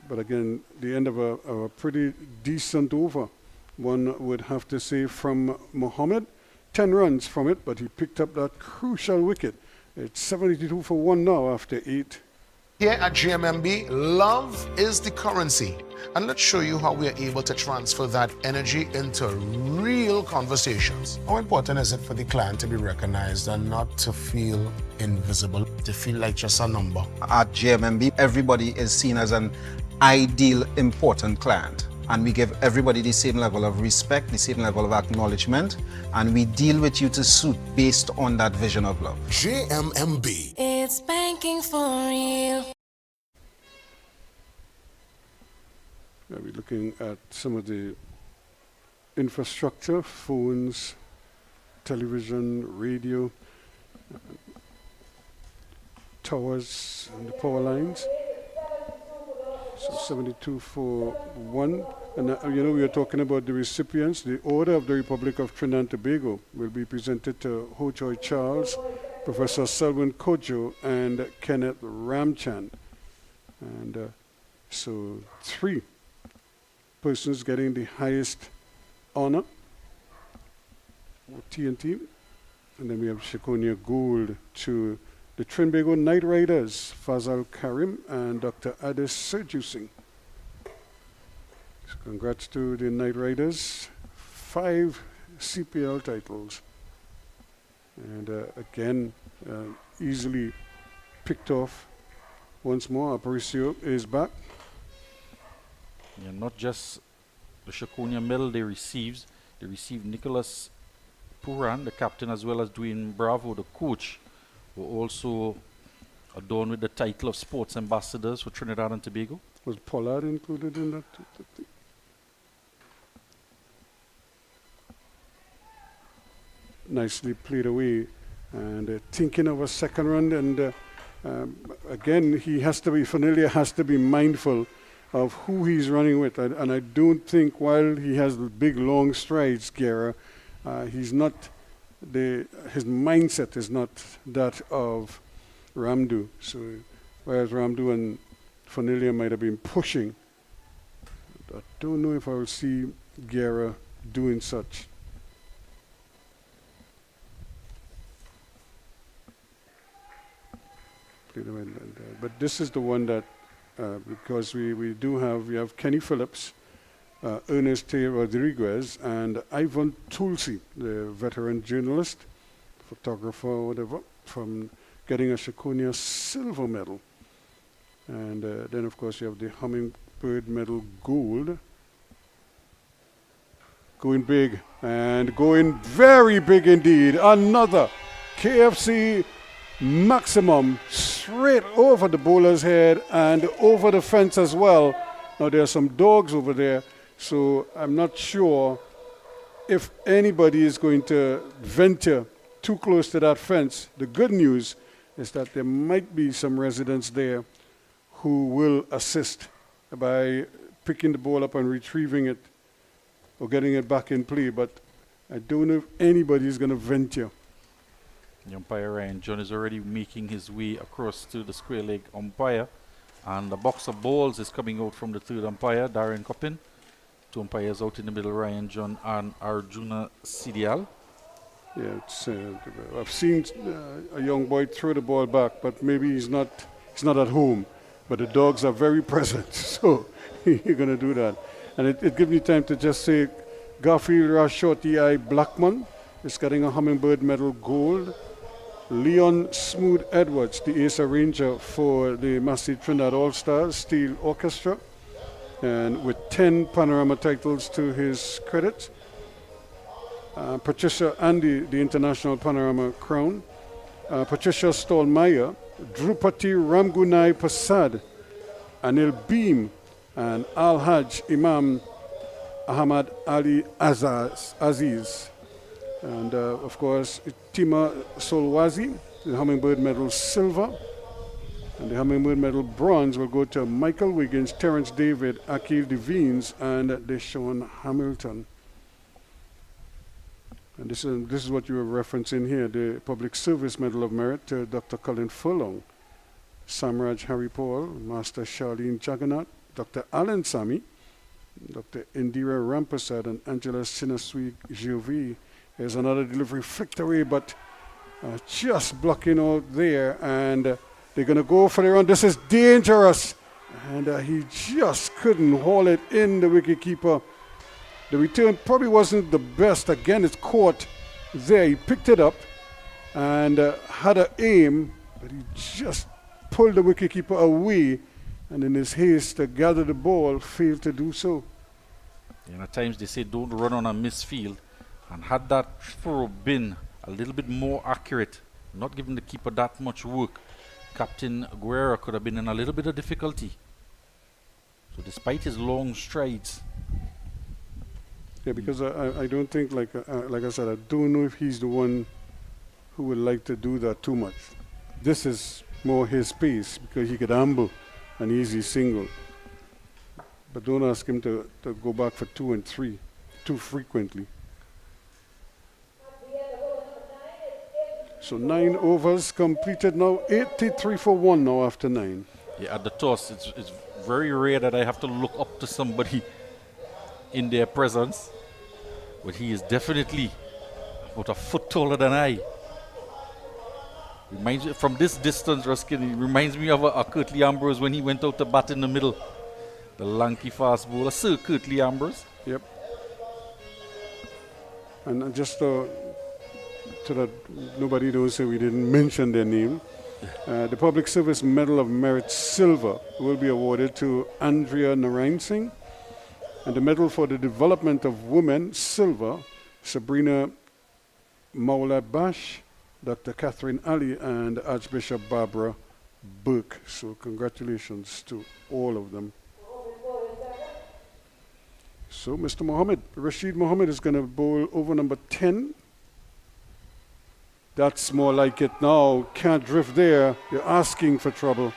But again, the end of a pretty decent over. One would have to say from Mohammed. 10 runs from it, but he picked up that crucial wicket. It's 72 for 1 now after 8. Here at GMMB, love is the currency. And let's show you how we are able to transfer that energy into real conversations. How important is it for the client to be recognized and not to feel invisible, to feel like just a number? At GMMB, everybody is seen as an ideal, important client. And we give everybody the same level of respect, the same level of acknowledgement, and we deal with you to suit based on that vision of love. JMMB. It's banking for real. We're looking at some of the infrastructure, phones, television, radio, towers, and the power lines. So 72 for 1. And we are talking about the recipients. The Order of the Republic of Trinidad and Tobago will be presented to Ho Choi Charles, Professor Selwyn Kojo, and Kenneth Ramchan. And so 3 persons getting the highest honor with TNT. And then we have Shakonia Gold to the Trinbago Night Riders, Fazal Karim and Dr. Adis Sirju. So congrats to the Night Riders. 5 CPL titles. And again, easily picked off. Once more, Aparicio is back. Yeah, not just the Shakonia medal they received Nicholas Puran, the captain, as well as Dwayne Bravo, the coach, were also adorned with the title of Sports Ambassadors for Trinidad and Tobago. Was Pollard included in that? Nicely played away. And thinking of a second run. And again, Fanilia has to be mindful of who he's running with. And I don't think while he has the big long strides, Guerra, he's not... his mindset is not that of Ramdu. So whereas Ramdu and Fanilia might have been pushing, I don't know if I will see Guerra doing such. But this is the one that, because we have Kenny Phillips, Ernest T. Rodriguez, and Ivan Tulsi, the veteran journalist, photographer, whatever, from getting a Shakonia silver medal. And then, of course, you have the Hummingbird Medal gold. Going big, and going very big indeed. Another KFC maximum straight over the bowler's head and over the fence as well. Now, there are some dogs over there. So I'm not sure if anybody is going to venture too close to that fence. The good news is that there might be some residents there who will assist by picking the ball up and retrieving it or getting it back in play. But I don't know if anybody is going to venture. The umpire Ryan John is already making his way across to the square leg umpire. And the box of balls is coming out from the third umpire, Darren Coppin. 2 umpires out in the middle, Ryan John and Arjuna Sidial. Yeah, I've seen a young boy throw the ball back, but maybe he's not at home. But the dogs are very present, so you're going to do that. And it gives me time to just say Garfield Rashorty I Blackman is getting a Hummingbird Medal gold. Leon Smooth Edwards, the ace arranger for the Massey Trinidad All-Stars Steel Orchestra, and with 10 Panorama titles to his credit. Patricia Andy, the International Panorama Crown. Patricia Stallmeyer, Drupati Ramgunai Pasad, Anil Beam, and Al-Hajj Imam Ahmad Ali Aziz. And of course, Tima Solwazi, the Hummingbird Medal silver. And the Hummingbird Medal bronze will go to Michael Wiggins, Terrence David, Akil Devines, and Deshaun Hamilton. And this is what you were referencing here, the Public Service Medal of Merit to Dr. Colin Furlong, Samraj Harry Paul, Master Charlene Jagannath, Dr. Alan Sami, Dr. Indira Rampasad, and Angela Sinasui Giovi. There's another delivery flicked away, but just blocking out there, and they're going to go for the run. This is dangerous, and he just couldn't haul it in, the wicketkeeper. The return probably wasn't the best. Again, it's caught there. He picked it up and had an aim, but he just pulled the wicketkeeper away, and in his haste to gather the ball, failed to do so. And at times they say don't run on a misfield, and had that throw been a little bit more accurate, not giving the keeper that much work, Captain Guerra could have been in a little bit of difficulty. So despite his long strides. Yeah, because I don't think, like I said, I don't know if he's the one who would like to do that too much. This is more his pace, because he could amble an easy single. But don't ask him to go back for 2 and 3 too frequently. So 9 overs completed now, 83 for 1 now after 9. Yeah, at the toss, it's very rare that I have to look up to somebody in their presence, but he is definitely about a foot taller than I. Reminds me, from this distance, Ruskin, he reminds me of a Curtly Ambrose when he went out to bat in the middle. The lanky fast bowler, Sir Curtly Ambrose. Yep. And just so that nobody knows that we didn't mention their name, the Public Service Medal of Merit Silver will be awarded to Andrea Narayan Singh, and the Medal for the Development of Women Silver, Sabrina Maula Bash, Dr. Catherine Ali, and Archbishop Barbara Burke. So congratulations to all of them. So Mr. Mohammed, Rashid Mohammed is going to bowl over number 10. That's more like it now. Can't drift there. You're asking for trouble.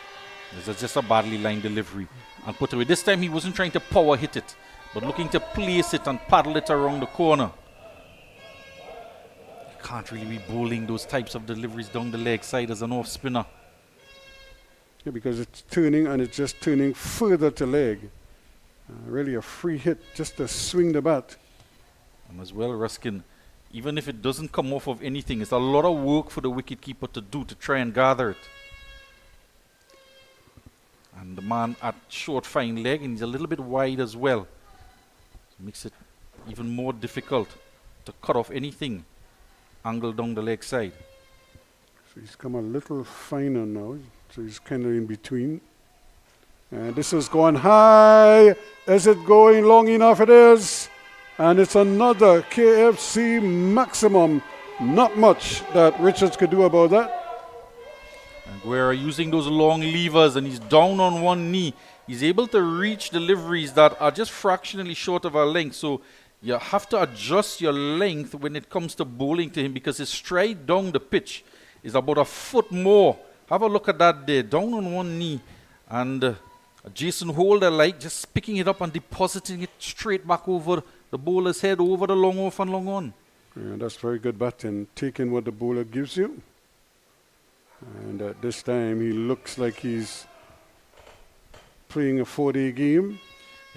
This is just a badly lined delivery and put away. This time he wasn't trying to power hit it, but looking to place it and paddle it around the corner. You can't really be bowling those types of deliveries down the leg side as an off spinner. Yeah, because it's turning, and it's just turning further to leg. Really a free hit just to swing the bat. And as well, Ruskin, even if it doesn't come off of anything, it's a lot of work for the wicketkeeper to do to try and gather it. And the man at short fine leg, and he's a little bit wide as well. So makes it even more difficult to cut off anything angled down the leg side. So he's come a little finer now, so he's kind of in between. And this is going high. Is it going long enough? It is. And it's another KFC maximum. Not much that Richards could do about that. And Guerra using those long levers, and he's down on one knee. He's able to reach deliveries that are just fractionally short of our length. So you have to adjust your length when it comes to bowling to him, because his stride down the pitch is about a foot more. Have a look at that there, down on one knee. And Jason Holder, like, just picking it up and depositing it straight back over the bowler's head, over the long off and long on. Yeah, that's very good batting, taking what the bowler gives you. And this time he looks like he's playing a 4-day game.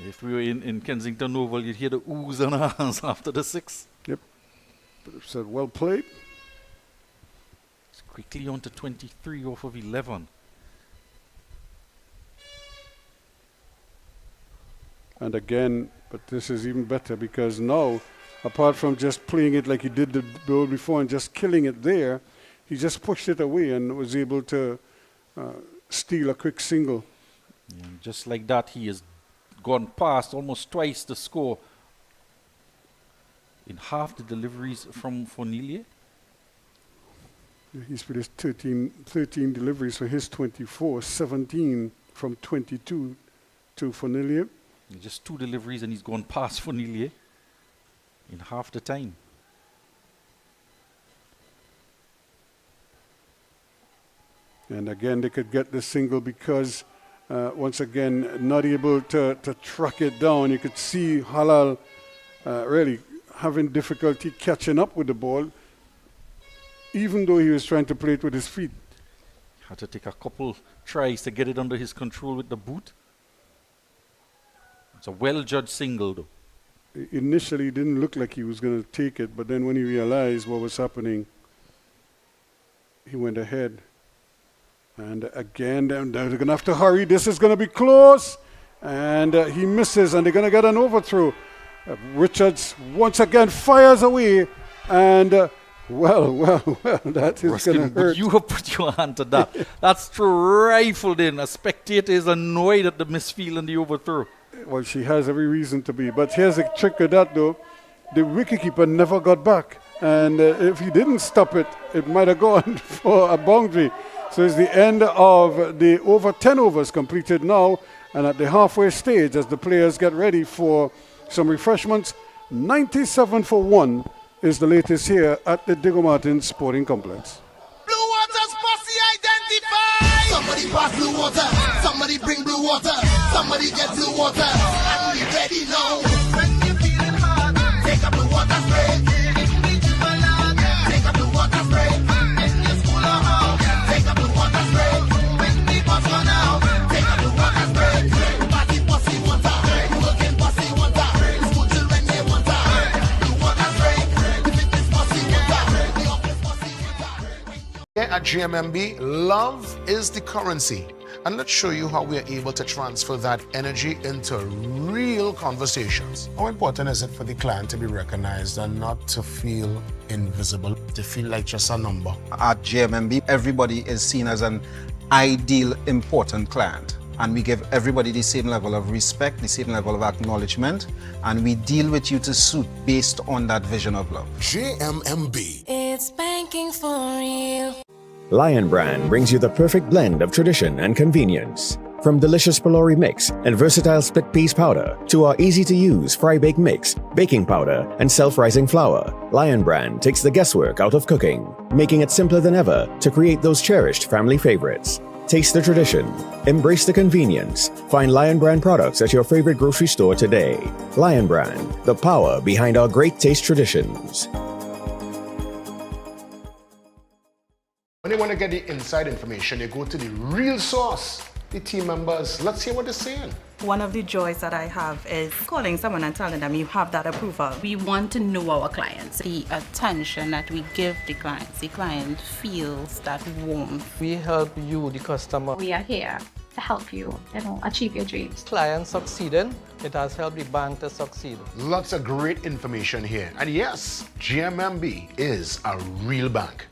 If we were in Kensington Oval, you'd hear the oohs and ahs after the 6. Yep. But it said, well played. It's quickly on to 23 off of 11. And again, but this is even better, because now, apart from just playing it like he did the ball before and just killing it there, he just pushed it away and was able to steal a quick single. Yeah, just like that, he has gone past almost twice the score in half the deliveries from Fornillier. He's finished 13 deliveries for his 24, 17 from 22 to Fornillier. Just 2 deliveries and he's gone past Fornillier in half the time. And again, they could get the single because, once again, not able to track it down. You could see Halal really having difficulty catching up with the ball, even though he was trying to play it with his feet. Had to take a couple tries to get it under his control with the boot. It's a well-judged single, though. Initially, it didn't look like he was going to take it, but then when he realized what was happening, he went ahead. And again, they're going to have to hurry. This is going to be close. And he misses, and they're going to get an overthrow. Richards once again fires away. And, well, that is going to hurt. But you have put your hand to that. That's rifled in. A spectator is annoyed at the misfield and the overthrow. Well, she has every reason to be. But here's the trick of that, though. The wicketkeeper never got back. And if he didn't stop it, it might have gone for a boundary. So it's the end of the over 10 overs completed now. And at the halfway stage, as the players get ready for some refreshments, 97 for 1 is the latest here at the Diego Martin Sporting Complex. Blue Water's posse identified. Somebody pass blue water. Somebody bring blue water. Somebody get blue water. And we ready now. When you feeling hard, take a blue water spray. Take a blue water spray. In your school or house, take a blue water spray. When the bus run out, take a blue water spray. Party posse water. Working posse water. School children they water. Blue water spray. The fitness posse water. The office posse water. Here at GMMB, love is the currency. And let's show you how we are able to transfer that energy into real conversations. How important is it for the client to be recognized and not to feel invisible, to feel like just a number? At GMMB, everybody is seen as an ideal, important client. And we give everybody the same level of respect, the same level of acknowledgement, and we deal with you to suit based on that vision of love. GMMB. It's banking for real. Lion Brand brings you the perfect blend of tradition and convenience. From delicious Pelori mix and versatile split peas powder to our easy-to-use fry-bake mix, baking powder, and self-rising flour, Lion Brand takes the guesswork out of cooking, making it simpler than ever to create those cherished family favorites. Taste the tradition, embrace the convenience. Find Lion Brand products at your favorite grocery store today. Lion Brand, the power behind our great taste traditions. When they want to get the inside information, they go to the real source, the team members. Let's hear what they're saying. One of the joys that I have is calling someone and telling them you have that approval. We want to know our clients. The attention that we give the client feels that warmth. We help you, the customer. We are here to help you, achieve your dreams. Clients succeeding, it has helped the bank to succeed. Lots of great information here. And yes, GMMB is a real bank.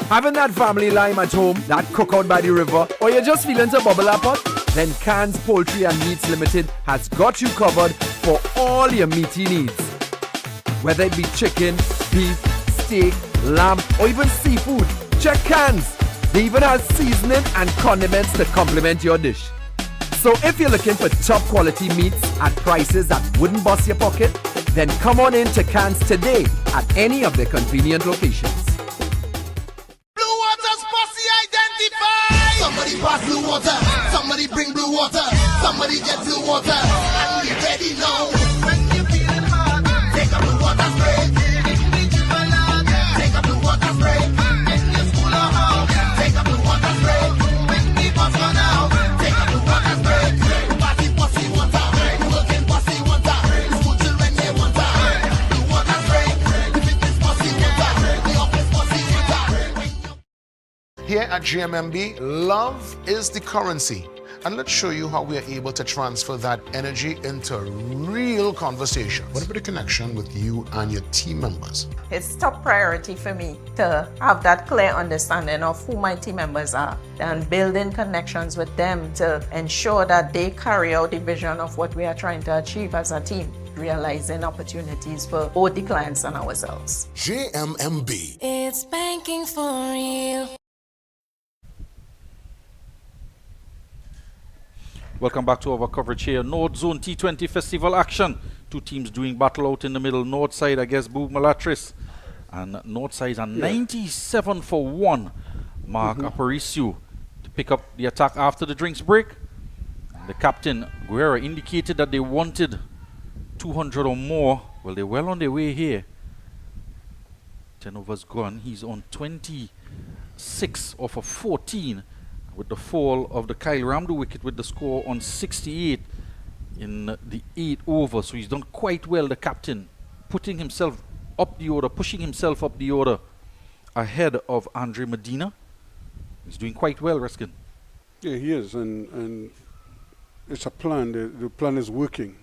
Having that family lime at home, that cookout by the river, or you're just feeling to bubble up pot? Then Cans Poultry and Meats Limited has got you covered for all your meaty needs. Whether it be chicken, beef, steak, lamb, or even seafood, check Cans. They even have seasoning and condiments to complement your dish. So if you're looking for top quality meats at prices that wouldn't bust your pocket, then come on in to Cans today at any of their convenient locations. Somebody pass blue water, somebody bring blue water, somebody get blue water, and we ready now. When you feeling hard, take a blue water spray. Take a blue water spray. In your school or house, take a blue water spray. When the bus run out, take a blue water spray. Party posse water, working posse water, school children they water. Blue water spray, the fitness posse water, the office posse water. Here at GMMB, love is the currency. And let's show you how we are able to transfer that energy into real conversations. What about the connection with you and your team members? It's top priority for me to have that clear understanding of who my team members are and building connections with them to ensure that they carry out the vision of what we are trying to achieve as a team, realizing opportunities for both the clients and ourselves. GMMB. It's banking for real. Welcome back to our coverage here. North Zone T20 Festival action. Two teams doing battle out in the middle. North side, I guess, BOURG MULATRESSE. And North side are 97 for 1. Mark Aparicio to pick up the attack after the drinks break. And the captain, Guerra, indicated that they wanted 200 or more. Well, they're well on their way here. 10 overs gone. He's on 26 off of 14. With the fall of the Kyle Ramdu wicket with the score on 68. in the 8th over, so he's done quite well, the captain, putting himself up the order, pushing himself up the order ahead of Andre Medina. He's doing quite well, Reskin. Yeah, he is, and it's a plan. The plan is working.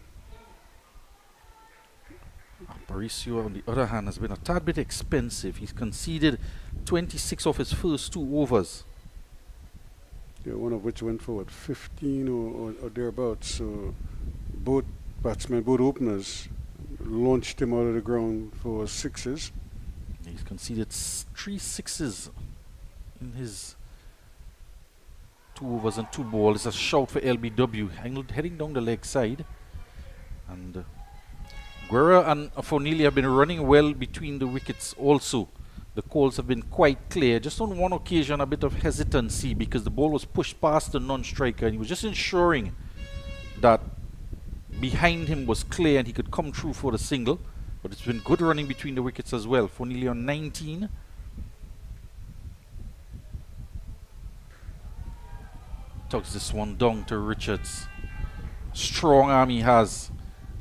Aparicio, on the other hand, has been a tad bit expensive. He's conceded 26 of his first 2 overs. Yeah, one of which went for what, 15 or thereabouts. So both batsmen, both openers, launched him out of the ground for 6s. He's conceded 3 6s in his 2 overs and 2 balls. It's a shout for LBW, heading down the leg side. And Guerra and Fonili have been running well between the wickets also. The calls have been quite clear. Just on one occasion, a bit of hesitancy because the ball was pushed past the non-striker, and he was just ensuring that behind him was clear and he could come through for the single. But it's been good running between the wickets as well. Fonili on 19. Tugs this one down to Richards. Strong arm he has.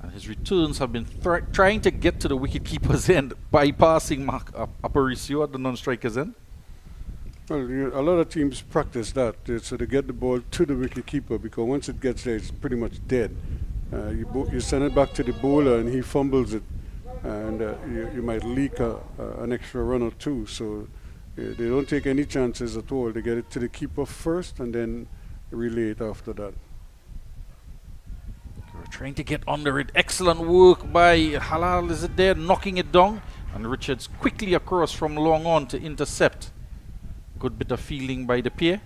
And his returns have been trying to get to the wicketkeeper's end, bypassing Mark Aparicio at the non-striker's end. Well, a lot of teams practice that, so they get the ball to the wicketkeeper, because once it gets there, it's pretty much dead. You send it back to the bowler and he fumbles it, and you might leak an extra run or 2. So they don't take any chances at all. They get it to the keeper first and then relay it after that. Trying to get under it. Excellent work by Halal, is it there? Knocking it down. And Richards quickly across from long on to intercept. Good bit of fielding by the pair.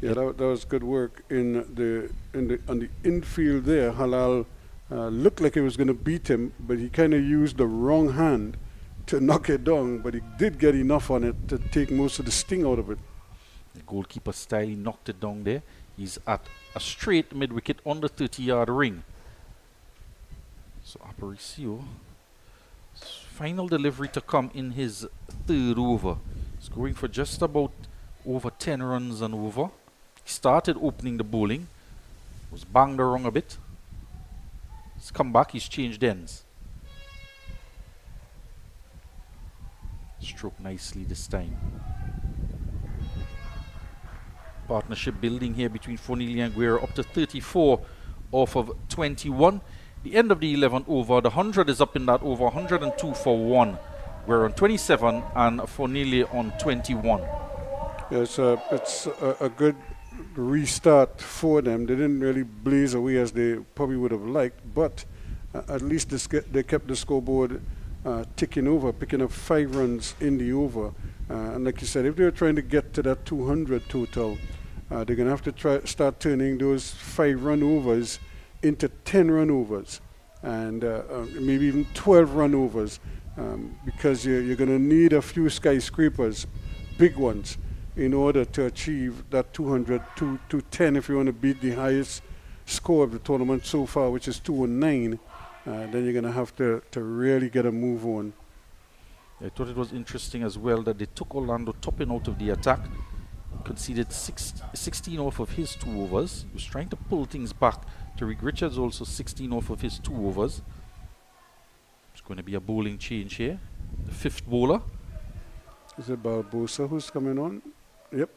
Yeah, that was good work on the infield there. Halal looked like he was going to beat him, but he kind of used the wrong hand to knock it down, but he did get enough on it to take most of the sting out of it. The goalkeeper style, he knocked it down there. He's at a straight mid-wicket on the 30-yard ring. So Aparicio, final delivery to come in his 3rd over. He's going for just about over 10 runs and over. He started opening the bowling, was banged around a bit. He's come back, he's changed ends. Stroke nicely this time. Partnership building here between Fonili and Guerra, up to 34 off of 21. The end of the 11th over, the 100 is up in that over, 102 for 1. We're on 27 and Fonili on 21. Yeah, it's a good restart for them. They didn't really blaze away as they probably would have liked, but at least they kept the scoreboard ticking over, picking up 5 runs in the over. And like you said, if they're trying to get to that 200 total, they're going to have to start turning those 5-run overs into 10-run overs, and maybe even 12-run overs, because you're going to need a few skyscrapers, big ones, in order to achieve that 200 to 10 if you want to beat the highest score of the tournament so far, which is 209. Then you're going to have to really get a move on. I thought it was interesting as well that they took Orlando Toppin out of the attack, conceded 16 off of his 2 overs. He was trying to pull things back. Tariq Richards also 16 off of his 2 overs. It's going to be a bowling change here. The 5th bowler. Is it Barbosa who's coming on? Yep.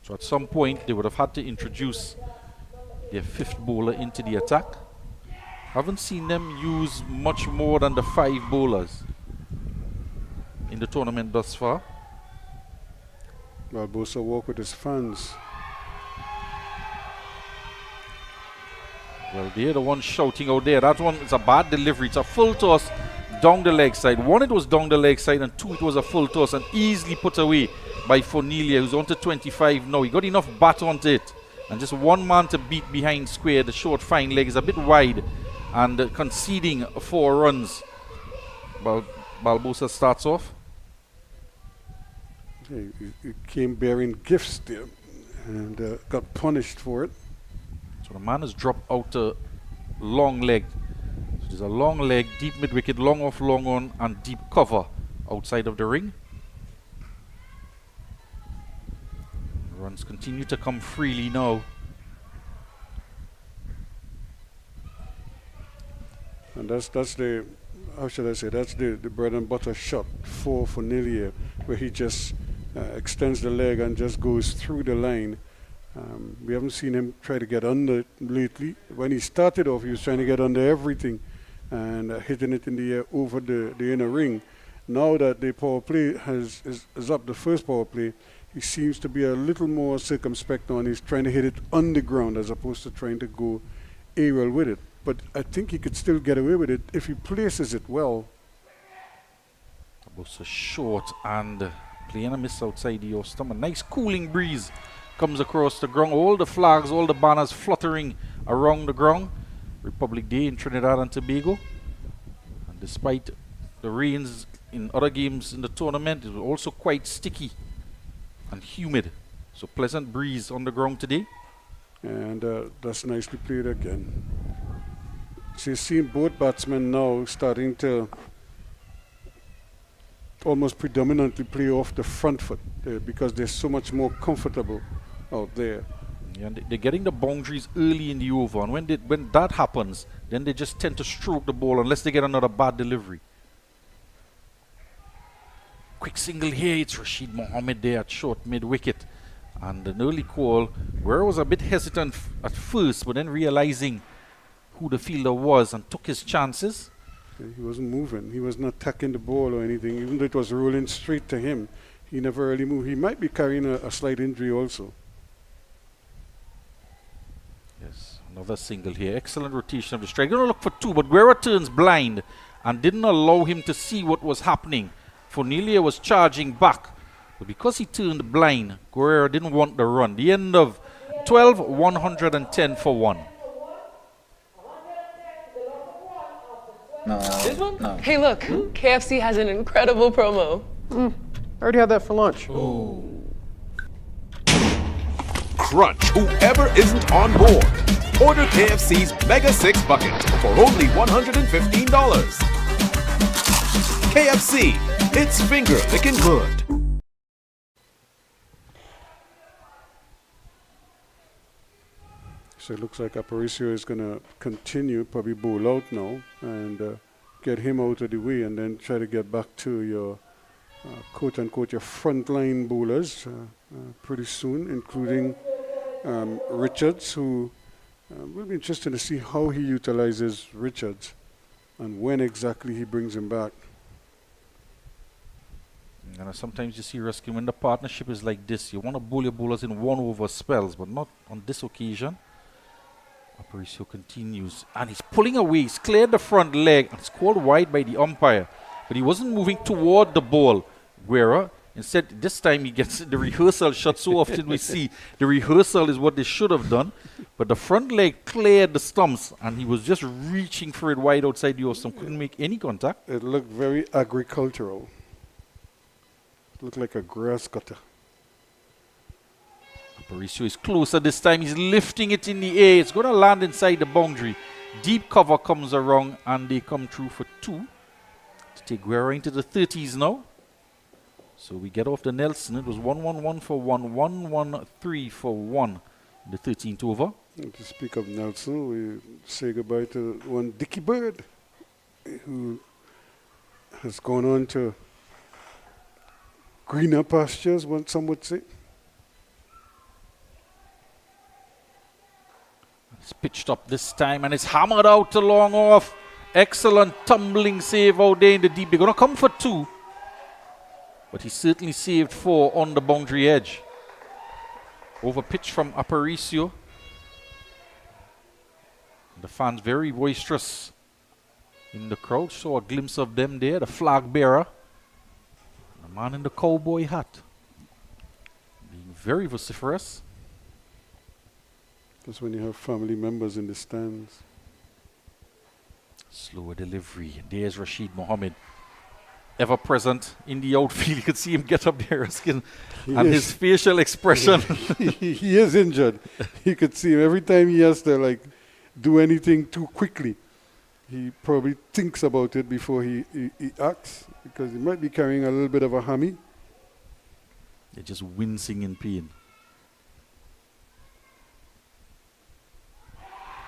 So at some point they would have had to introduce their 5th bowler into the attack. Haven't seen them use much more than the 5 bowlers in the tournament thus far. Barbosa walk with his fans. Well, they're the ones shouting out there. That one is a bad delivery. It's a full toss down the leg side. 1, it was down the leg side, and 2, it was a full toss and easily put away by Fonilia, who's on to 25 now. He got enough bat onto it, and just 1 man to beat behind square. The short fine leg is a bit wide, and conceding 4 runs. Barbosa starts off. He came bearing gifts there and got punished for it. So the man has dropped out a long leg. So there's a long leg, deep mid-wicket, long off, long on, and deep cover outside of the ring. Runs continue to come freely now. And that's the, how should I say, that's the bread and butter shot for Nelia, where he just extends the leg and just goes through the line. We haven't seen him try to get under it lately. When he started off, he was trying to get under everything and hitting it in the air over the inner ring. Now that the power play is up, the first power play, he seems to be a little more circumspect now, and he's trying to hit it on the ground as opposed to trying to go aerial with it. But I think he could still get away with it if he places it well. Both a short and playing a miss outside the Ostam. A nice cooling breeze comes across the ground. All the flags, all the banners fluttering around the ground. Republic Day in Trinidad and Tobago. And despite the rains in other games in the tournament, it was also quite sticky and humid. So pleasant breeze on the ground today. And that's nicely played again. So you're seeing both batsmen now starting to almost predominantly play off the front foot because they're so much more comfortable out there. Yeah, and they're getting the boundaries early in the over, and when that happens, then they just tend to stroke the ball unless they get another bad delivery. Quick single here, it's Rashid Mohammed there at short mid-wicket. And an early call, where was a bit hesitant at first, but then realizing who the fielder was and took his chances. He wasn't moving. He was not attacking the ball or anything. Even though it was rolling straight to him, he never really moved. He might be carrying a slight injury also. Yes, another single here. Excellent rotation of the strike. Going to look for two, but Guerra turns blind and didn't allow him to see what was happening. Fornelia was charging back, but because he turned blind, Guerra didn't want the run. The end of 12, 110 for 1. No. This one? No. Hey, look, KFC has an incredible promo. I already had that for lunch. Oh. Crunch whoever isn't on board. Order KFC's Mega 6 Bucket for only $115. KFC, it's finger licking good. So it looks like Aparicio is going to continue, probably bowl out now, and get him out of the way, and then try to get back to your quote-unquote your frontline bowlers pretty soon, including Richards, who will be interesting to see how he utilizes Richards and when exactly he brings him back. And sometimes you see, Ruskin, when the partnership is like this, you want to bowl your bowlers in one over spells, but not on this occasion. Aparicio continues, and he's pulling away. He's cleared the front leg, and it's called wide by the umpire. But he wasn't moving toward the ball, Guerra. Instead, this time he gets the rehearsal shot. So often we see the rehearsal is what they should have done. But the front leg cleared the stumps, and he was just reaching for it wide outside the Ostam. Couldn't make any contact. It looked very agricultural. It looked like a grass cutter. Aparicio is closer this time. He's lifting it in the air. It's going to land inside the boundary. Deep cover comes around, and they come through for 2. To take Guerra into the 30s now. So we get off the Nelson. It was 1-1-1 for 1, 1-1-3 for 1 in the 13th over. And to speak of Nelson, we say goodbye to one Dickie Bird, who has gone on to greener pastures, what some would say. It's pitched up this time, and it's hammered out to long off. Excellent tumbling save out there in the deep. They're going to come for 2. But he certainly saved 4 on the boundary edge. Over pitch from Aparicio. The fans very boisterous in the crowd. Saw a glimpse of them there. The flag bearer. The man in the cowboy hat. Being very vociferous. That's when you have family members in the stands. Slower delivery. There's Rashid Mohammed. Ever present in the outfield. You could see him get up there, Ruskin, and his facial expression. he is injured. You could see him every time he has to do anything too quickly. He probably thinks about it before he acts, because he might be carrying a little bit of a hammy. They're just wincing in pain.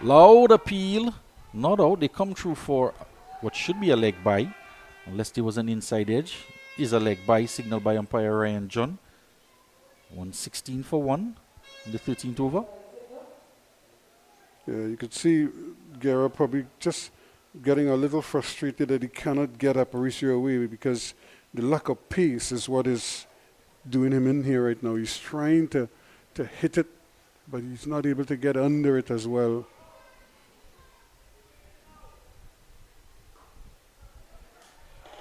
Loud appeal. Not out. They come through for what should be a leg by, unless there was an inside edge. Is a leg by, signaled by umpire Ryan John. 116 for 1 in the 13th over. Yeah, you could see Guerra probably just getting a little frustrated that he cannot get Aparicio away, because the lack of pace is what is doing him in here right now. He's trying to hit it, but he's not able to get under it as well.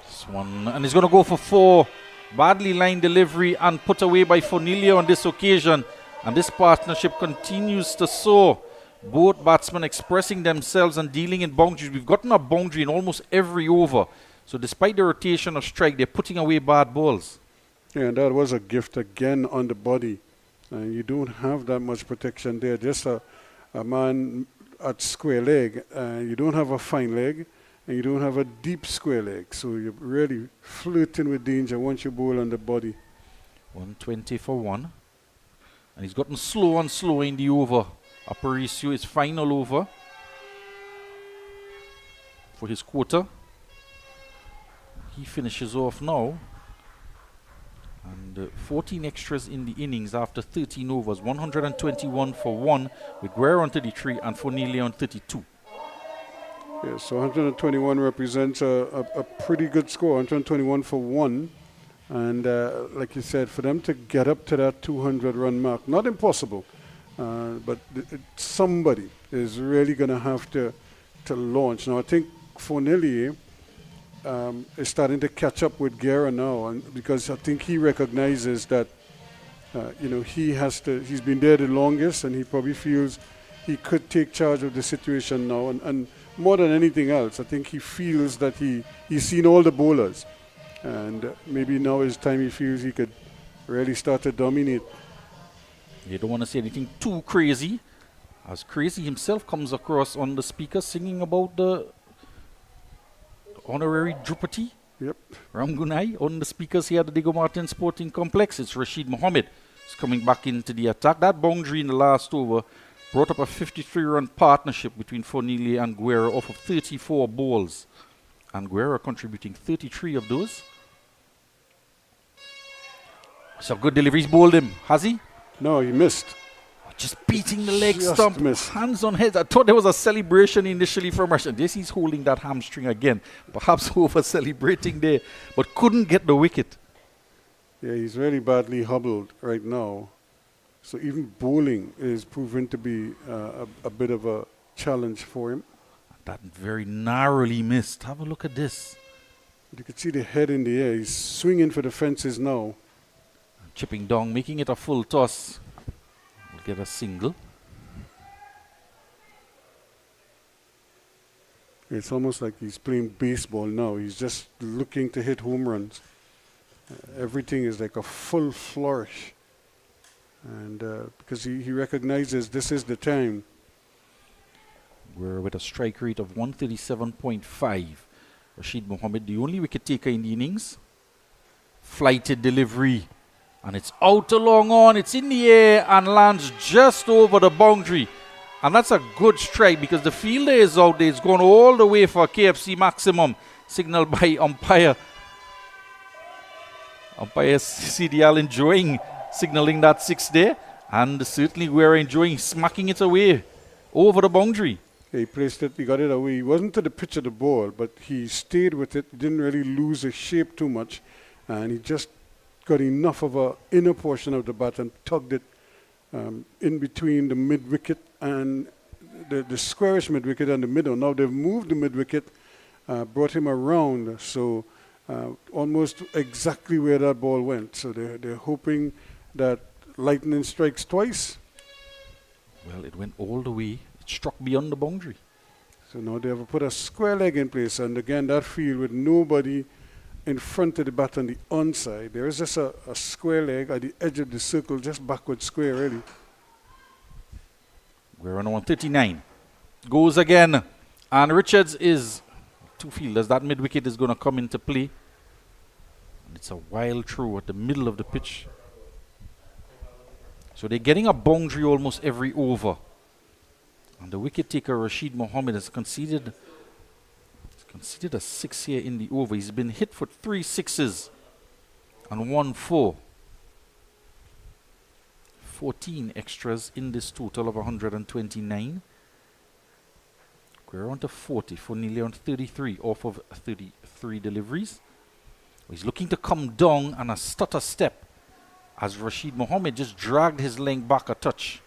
This one, and he's going to go for 4. Badly lined delivery and put away by Fornilio on this occasion. And this partnership continues to soar. Both batsmen expressing themselves and dealing in boundaries. We've gotten a boundary in almost every over. So despite the rotation of strike, they're putting away bad balls. Yeah, and that was a gift again on the body. You don't have that much protection there. Just a man at square leg. You don't have a fine leg, and you don't have a deep square leg. So you're really flirting with danger once you bowl on the body. 120 for 1. And he's gotten slower and slower in the over. Aparicio is final over for his quarter. He finishes off now. And 14 extras in the innings after 13 overs. 121 for 1 with Guerra on 33 and Fornilio on 32. Yeah, so 121 represents a pretty good score. 121 for 1. And like you said, for them to get up to that 200 run mark, not impossible. But somebody is really going to have to launch. Now, I think Fornilio is starting to catch up with Guerra now, and because I think he recognizes that, he's been there the longest, and he probably feels he could take charge of the situation now. And more than anything else, I think he feels that he's seen all the bowlers, and maybe now is time he feels he could really start to dominate. You don't want to say anything too crazy, as Crazy himself comes across on the speaker singing about the honorary Drupati. Yep. Ramgunai on the speakers here at the Diego Martin Sporting Complex. It's Rashid Mohammed is coming back into the attack. That boundary in the last over brought up a 53-run partnership between Fornilio and Guerra off of 34 balls. And Guerra contributing 33 of those. So good delivery. He's bowled him, has he? No, he missed. Just beating the leg Just stump, missed. hands on head. I thought there was a celebration initially from Russia. This he's holding that hamstring again, perhaps over celebrating there, but couldn't get the wicket. Yeah, he's really badly hobbled right now. So even bowling is proven to be a bit of a challenge for him. That very narrowly missed. Have a look at this. You can see the head in the air. He's swinging for the fences now. Chipping down, making it a full toss. We'll get a single. It's almost like he's playing baseball now. He's just looking to hit home runs. Everything is like a full flourish. And because he recognizes this is the time. We're with a strike rate of 137.5. Rashid Mohammed, the only wicket taker in the innings. Flighted delivery. And it's out a long on. It's in the air and lands just over the boundary. And that's a good strike because the fielder is out there. It's gone all the way for KFC maximum. Signaled by umpire. Umpire CDL enjoying signaling that 6 there. And certainly we're enjoying smacking it away over the boundary. Yeah, he placed it, he got it away. He wasn't to the pitch of the ball, but he stayed with it. He didn't really lose his shape too much. And he just got enough of a inner portion of the bat and tugged it in between the mid-wicket and the squarish mid-wicket and the middle. Now they've moved the mid-wicket, brought him around, so almost exactly where that ball went. So they're hoping that lightning strikes twice. Well, it went all the way. It struck beyond the boundary. So now they have put a square leg in place, and again that field with nobody in front of the bat on the onside. There is just a square leg at the edge of the circle, just backward square really. We're on 139. Goes again. And Richards is two fielders. That mid wicket is going to come into play. And it's a wild throw at the middle of the pitch. So they're getting a boundary almost every over. And the wicket taker Rashid Mohammed has conceded a 6 here in the over. He's been hit for 3 sixes and 1 4. 14 extras in this total of 129. We're on to 40 for nearly on 33 off of 33 deliveries. He's looking to come down and a stutter step as Rashid Mohammed just dragged his leg back a touch.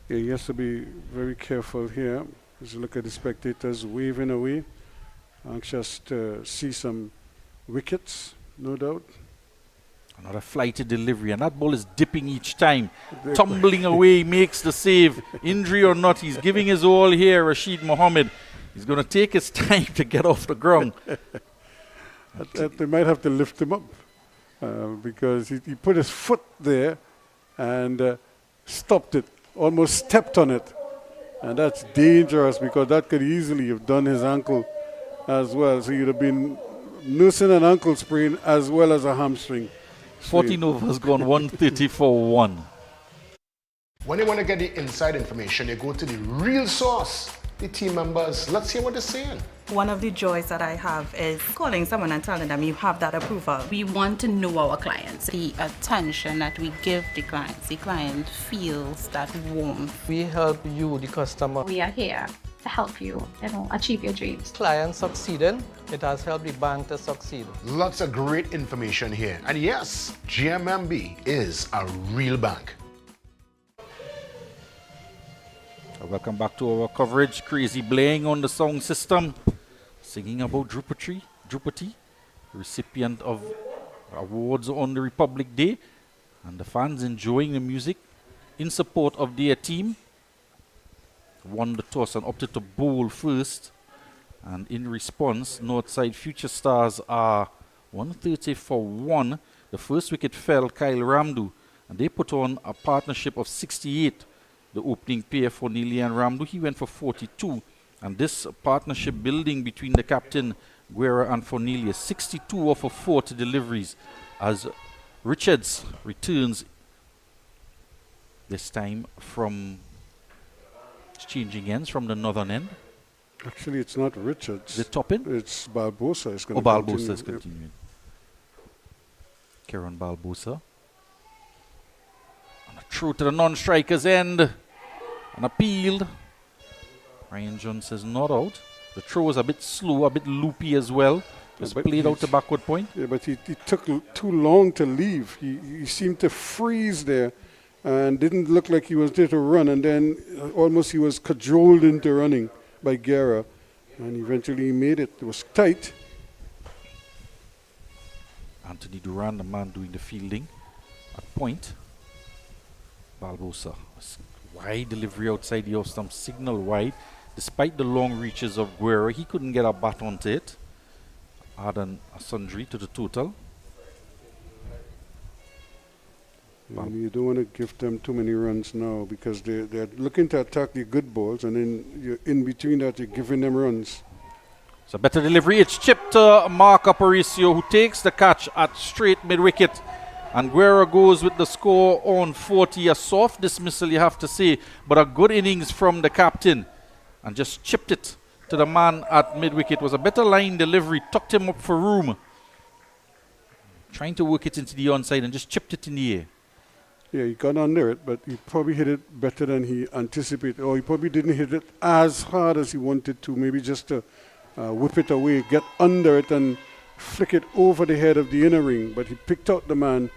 Yeah, he has to be very careful here. As you look at the spectators waving away, anxious to see some wickets, no doubt. Another flighted delivery, and that ball is dipping each time. Tumbling away, makes the save. Injury or not, he's giving his all here, Rashid Mohammed. He's going to take his time to get off the ground. They might have to lift him up because he put his foot there and stopped it, almost stepped on it. And that's dangerous because that could easily have done his ankle as well. So you'd have been nursing an ankle sprain as well as a hamstring. 14 overs gone, 130 for 1. When you want to get the inside information, you go to the real source, the team members. Let's hear what they're saying. One of the joys that I have is calling someone and telling them you have that approval. We want to know our clients. The attention that we give the client feels that warmth. We help you, the customer. We are here to help you, achieve your dreams. Clients succeeding, it has helped the bank to succeed. Lots of great information here. And yes, GMMB is a real bank. Welcome back to our coverage. Crazy Blaying on the sound system. Singing about Drupati, recipient of awards on the Republic Day. And the fans enjoying the music in support of their team. Won the toss and opted to bowl first. And in response, Northside Future Stars are 130 for 1. The first wicket fell Kyle Ramdu. And they put on a partnership of 68. The opening pair for Neely and Ramdu, he went for 42. And this partnership building between the captain, Guerra, and Fornelia, 62 off of 40 deliveries as Richards returns this time from changing ends from the northern end. Actually, it's not Richards. The top end? It's Barbosa. It's going Barbosa is continuing. Kieran Barbosa. And a throw to the non-striker's end. And appealed. Ryan John says not out. The throw was a bit slow, a bit loopy as well. Just played out the backward point. Yeah, but he took too long to leave. He seemed to freeze there and didn't look like he was there to run. And then almost he was cajoled into running by Guerra. And eventually he made it. It was tight. Anthony Duran, the man doing the fielding. At point. Barbosa. Wide delivery outside the off stump. Signal wide. Despite the long reaches of Guerra, he couldn't get a bat onto it. Add a sundry to the total. And you don't want to give them too many runs now because they're looking to attack the good balls, and then you're in between that you're giving them runs. It's a better delivery. It's chipped to Mark Aparicio, who takes the catch at straight mid-wicket. And Guerra goes with the score on 40. A soft dismissal, you have to say, but a good innings from the captain. And just chipped it to the man at mid-wicket. Was a better line delivery, tucked him up for room. Trying to work it into the onside and just chipped it in the air. Yeah, he got under it, but he probably hit it better than he anticipated. Or he probably didn't hit it as hard as he wanted to. Maybe just to whip it away, get under it and flick it over the head of the inner ring. But he picked out the man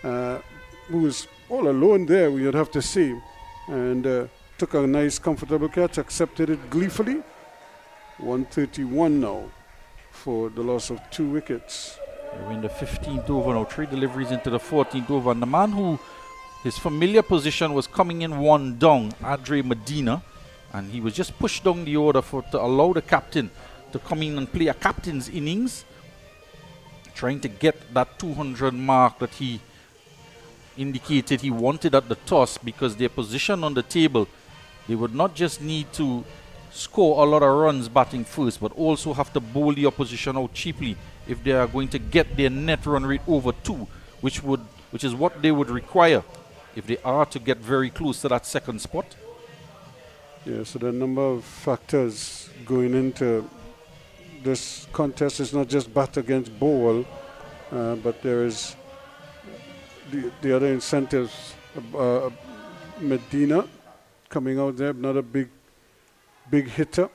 who was all alone there, we would have to say. And took a nice, comfortable catch, accepted it gleefully. 131 now for the loss of 2 wickets. We're in the 15th over now, 3 deliveries into the 14th over. And the man who his familiar position was coming in 1 down, Andre Medina. And he was just pushed down the order to allow the captain to come in and play a captain's innings. Trying to get that 200 mark that he indicated he wanted at the toss, because their position on the table, they would not just need to score a lot of runs batting first, but also have to bowl the opposition out cheaply if they are going to get their net run rate over 2, which is what they would require if they are to get very close to that second spot. Yeah, so there are a number of factors going into this contest. It's not just bat against ball, but there is the other incentives. Medina coming out there, another big hitter.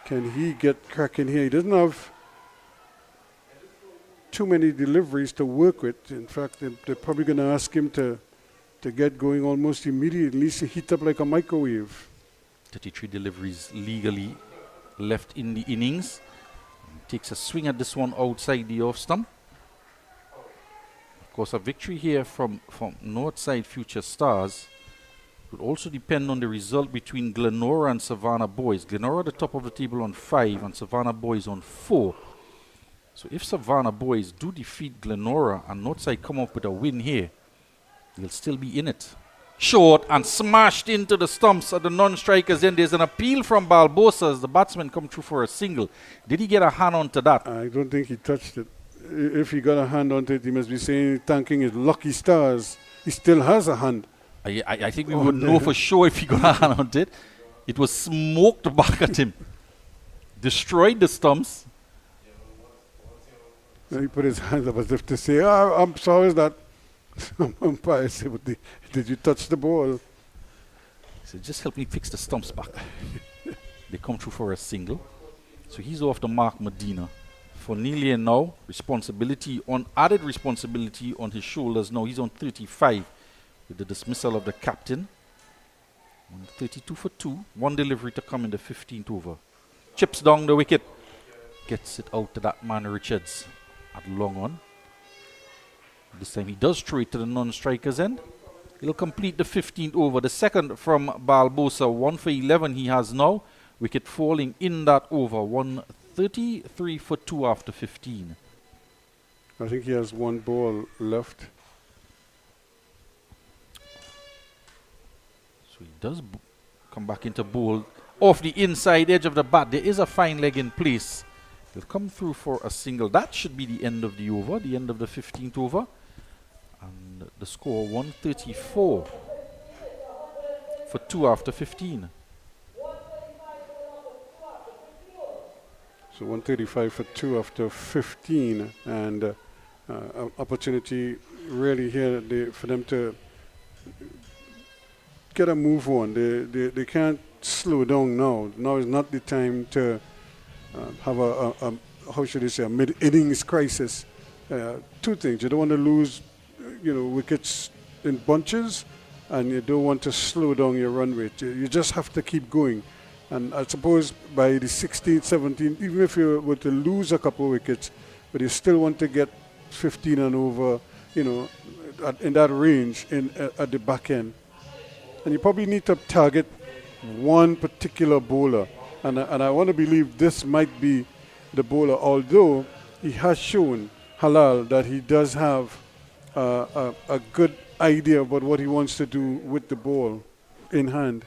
Can he get cracking here? He doesn't have too many deliveries to work with. In fact, they're probably going to ask him to get going almost immediately, at least heat up like a microwave. 33 deliveries legally left in the innings. Takes a swing at this one outside the off stump. Of course, a victory here from Northside Future Stars would also depend on the result between Glenora and Savannah Boys. Glenora at the top of the table on 5 and Savannah Boys on 4. So if Savannah Boys do defeat Glenora and Northside come up with a win here, they'll still be in it. Short and smashed into the stumps at the non-strikers. Then there's an appeal from Barbosa as the batsman come through for a single. Did he get a hand onto that? I don't think he touched it. If he got a hand onto it, he must be saying, thanking his lucky stars. He still has a hand. I think we would know for sure if he got a hand on it. It was smoked back at him. Destroyed the stumps. And he put his hands up as if to say, I'm sorry that umpire said, did you touch the ball? He said, just help me fix the stumps back. They come through for a single. So he's off the mark, Medina. For Nelia now, added responsibility on his shoulders now. He's on 35 with the dismissal of the captain. 32 for 2. One delivery to come in the 15th over. Chips down the wicket. Gets it out to that man Richards at long on. This time he does throw it to the non-striker's end. He'll complete the 15th over. The second from Barbosa. 1 for 11 he has now. Wicket falling in that over. 133 for 2 after 15. I think he has one ball left. So he does come back into bowl. Off the inside edge of the bat. There is a fine leg in place. He'll come through for a single. That should be the end of the over. The end of the 15th over. And the score 134 for 2 after 15. So 135 for 2 after 15, and opportunity really here for them to get a move on. They can't slow down now. Now is not the time to have a how should I say, a mid-innings crisis. Two things: you don't want to lose, wickets in bunches, and you don't want to slow down your run rate. You just have to keep going. And I suppose by the 16th, 17th, even if you were to lose a couple of wickets, but you still want to get 15 and over, in that range at the back end. And you probably need to target one particular bowler. And I want to believe this might be the bowler, although he has shown, Halal, that he does have a good idea about what he wants to do with the ball in hand.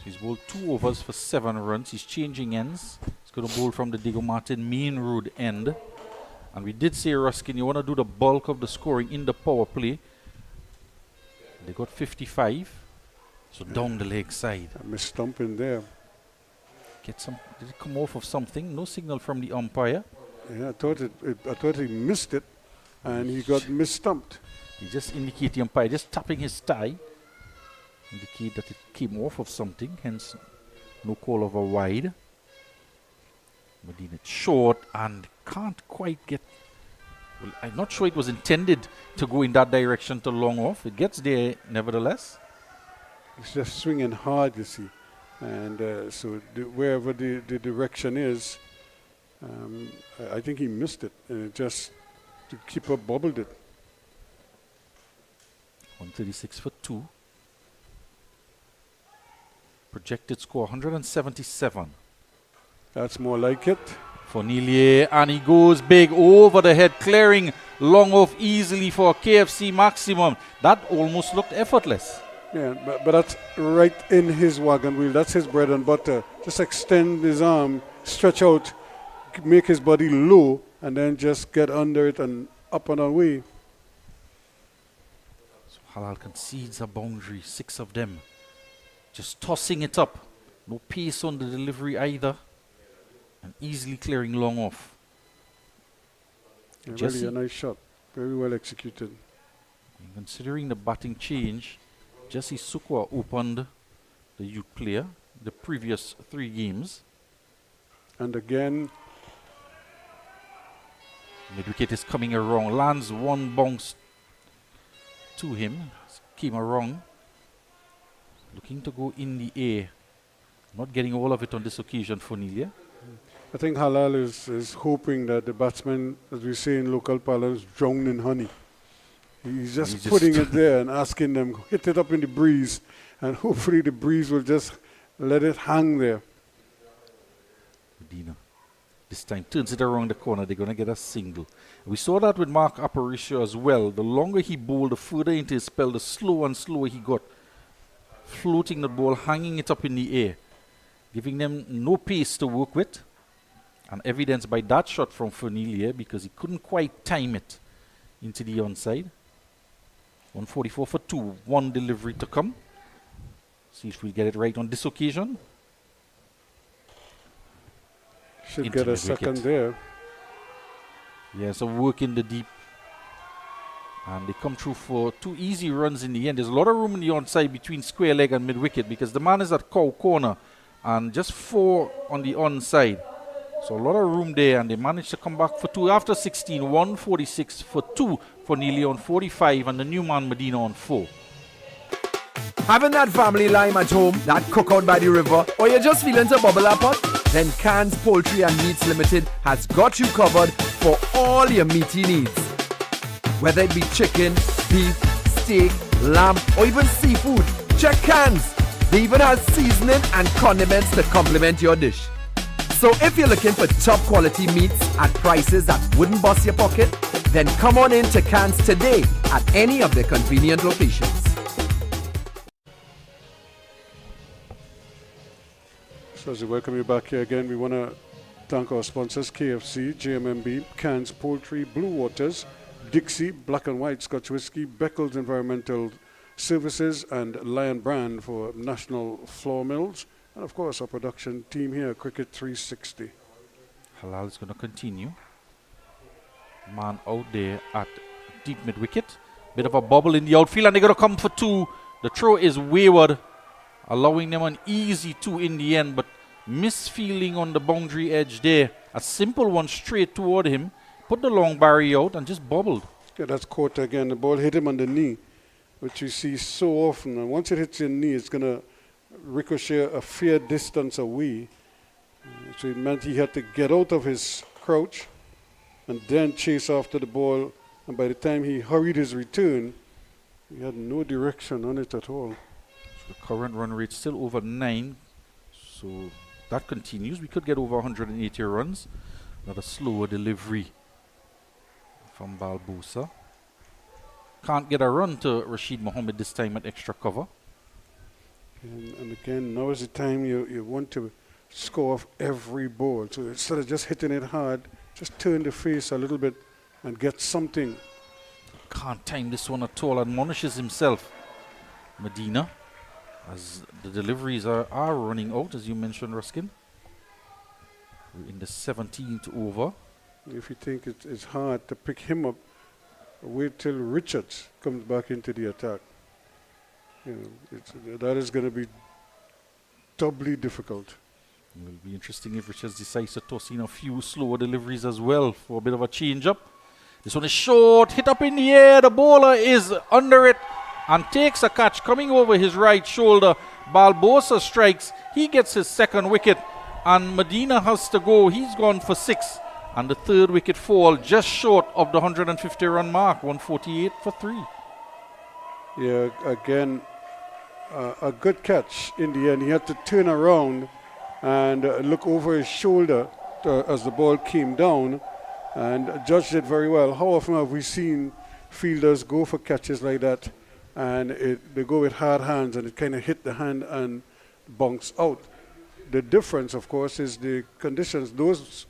He's bowled 2 overs for 7 runs. He's changing ends. He's going to bowl from the Diego Martin main road end. And we did say, Ruskin, you want to do the bulk of the scoring in the power play. They got 55. So down the leg side. I missed stump in there. Did it come off of something? No signal from the umpire. Yeah, I thought he missed it, and he got misstumped. He just indicated the umpire, just tapping his thigh. Indicate that it came off of something, hence no call of a wide. Medina short and can't quite get. Well, I'm not sure it was intended to go in that direction to long off. It gets there nevertheless. It's just swinging hard, you see, and so wherever the direction is, I think he missed it, and it just to keep up bobbled it. 136 for 2. Projected score 177. That's more like it. For Nilier, and he goes big over the head, clearing long off easily for KFC maximum. That almost looked effortless. Yeah, but that's right in his wagon wheel. That's his bread and butter. Just extend his arm, stretch out, make his body low, and then just get under it and up and away. Halal concedes a boundary, 6 of them. Just tossing it up. No pace on the delivery either. And easily clearing long off. Yeah, really a nice shot. Very well executed. And considering the batting change, Jesse Sukwa opened the youth player the previous 3 games. And again, mid-wicket is coming around. Lands one bounce to him. Came around. Looking to go in the air. Not getting all of it on this occasion for Nelia. I think Halal is hoping that the batsman, as we say in local parlance, drowned in honey. He's just putting it there and asking them, hit it up in the breeze, and hopefully the breeze will just let it hang there. Medina this time turns it around the corner. They're going to get a single. We saw that with Mark Aparicio as well. The longer he bowled, the further into his spell, the slower and slower he got. Floating the ball, hanging it up in the air, giving them no pace to work with. And evidenced by that shot from Fernelia because he couldn't quite time it into the onside. 144 for 2, 1 delivery to come. See if we get it right on this occasion. Should Into get a the second wicket. there. Yeah, so work in the deep. And they come through for 2 easy runs in the end. There's a lot of room in the onside between square leg and mid-wicket because the man is at cow corner and just 4 on the onside. So a lot of room there, and they managed to come back for 2 after 16. 146 for 2 for Neely on 45, and the new man Medina on 4. Having that family lime at home, that cookout by the river, or you're just feeling to bubble up pot? Then Cans Poultry and Meats Limited has got you covered for all your meaty needs. Whether it be chicken, beef, steak, lamb, or even seafood, check Cans. They even have seasoning and condiments to complement your dish. So if you're looking for top quality meats at prices that wouldn't bust your pocket, then come on in to Cans today at any of their convenient locations. So as we welcome you back here again, we want to thank our sponsors, KFC, JMMB, Cans Poultry, Blue Waters, Dixie, Black and White Scotch Whisky, Beckles Environmental Services, and Lion Brand for National Flour Mills. And of course, our production team here, Cricket 360. Halal is going to continue. Man out there at deep mid-wicket. Bit of a bubble in the outfield, and they're going to come for 2. The throw is wayward, allowing them an easy 2 in the end, but misfeeling on the boundary edge there. A simple one straight toward him. Put the long barrier out and just bobbled. Yeah, that's caught again. The ball hit him on the knee, which you see so often. And once it hits your knee, it's going to ricochet a fair distance away. So it meant he had to get out of his crouch and then chase after the ball. And by the time he hurried his return, he had no direction on it at all. So the current run rate still over 9. So that continues. We could get over 180 runs. Another slower delivery from Balbusa. Can't get a run to Rashid Mohammed this time at extra cover. And again, now is the time you want to score off every ball. So instead of just hitting it hard, just turn the face a little bit and get something. Can't time this one at all. Admonishes himself. Medina, as the deliveries are running out, as you mentioned, Ruskin. We're in the 17th over. If you think it's hard to pick him up, wait till Richards comes back into the attack. You know, that is going to be doubly difficult. It will be interesting if Richards decides to toss in a few slower deliveries as well for a bit of a change-up. This one is short, hit up in the air. The bowler is under it and takes a catch coming over his right shoulder. Balbosa strikes. He gets his second wicket, and Medina has to go. He's gone for 6. And the third wicket fall just short of the 150-run mark, 148 for 3. Yeah, again, a good catch in the end. He had to turn around and look over his shoulder as the ball came down and judged it very well. How often have we seen fielders go for catches like that and they go with hard hands and it kind of hit the hand and bounce out? The difference, of course, is the conditions. Those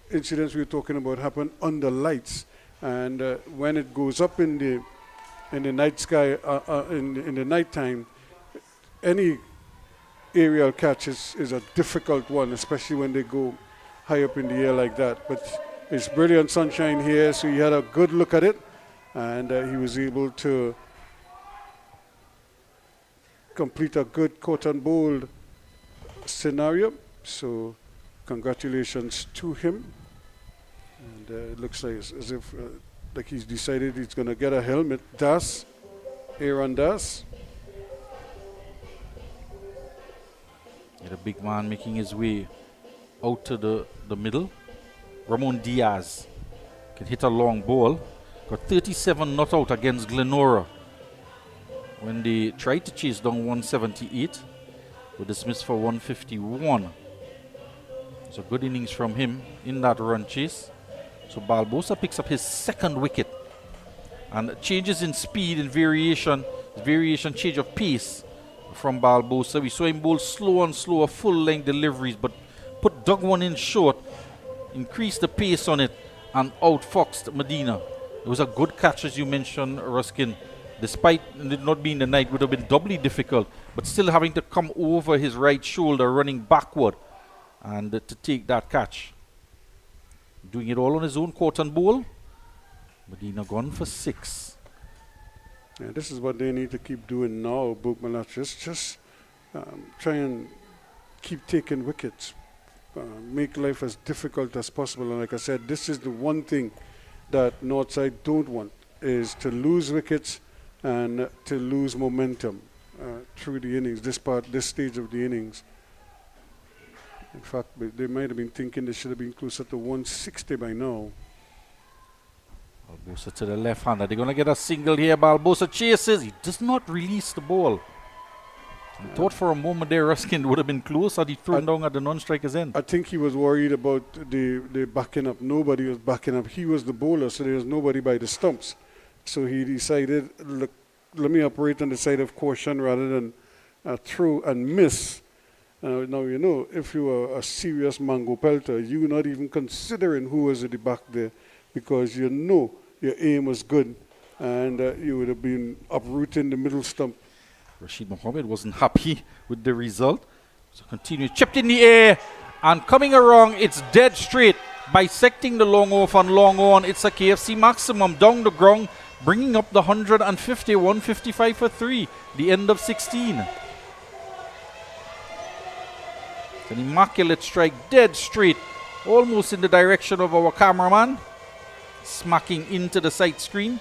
incidents we were talking about happen under lights, and when it goes up in the in the night sky, in the nighttime, any aerial catch is a difficult one, especially when they go high up in the air like that. But it's brilliant sunshine here, so he had a good look at it, and he was able to complete a good cotton bowl scenario. So congratulations to him. And it looks like as if like he's decided he's going to get a helmet. Aaron Das. Yeah, the big man making his way out to the middle. Ramon Diaz can hit a long ball. Got 37 not out against Glenora when they tried to chase down 178. Were dismissed for 151. It's a good innings from him in that run chase. So Barbosa picks up his second wicket. And changes in speed and variation, change of pace from Barbosa. We saw him bowl slow and slower, full length deliveries, but dug one in short, increased the pace on it, and outfoxed Medina. It was a good catch, as you mentioned, Ruskin. Despite it not being the night, would have been doubly difficult, but still having to come over his right shoulder, running backward, and to take that catch. Doing it all on his own cotton bowl. Medina gone for 6. Yeah, this is what they need to keep doing now, BOURG MULATRESSE. Just try and keep taking wickets. Make life as difficult as possible. And like I said, this is the one thing that Northside don't want, is to lose wickets and to lose momentum through the innings, this stage of the innings. In fact, they might have been thinking they should have been closer to 160 by now. Barbosa to the left-hander. They're going to get a single here. Barbosa chases. He does not release the ball. I thought for a moment there Ruskin would have been close had he thrown down at the non-striker's end. I think he was worried about the backing up. Nobody was backing up. He was the bowler, so there was nobody by the stumps. So he decided, look, let me operate on the side of caution rather than throw and miss. Now, you know, if you were a serious mango pelter, you were not even considering who was at the back there, because you know your aim was good and you would have been uprooting the middle stump. Rashid Mohammed wasn't happy with the result. So continues, chipped in the air and coming around, it's dead straight. Bisecting the long off and long on, it's a KFC maximum down the ground, bringing up the 150, 155 for 3, the end of 16. It's an immaculate strike, dead straight, almost in the direction of our cameraman, smacking into the sight screen.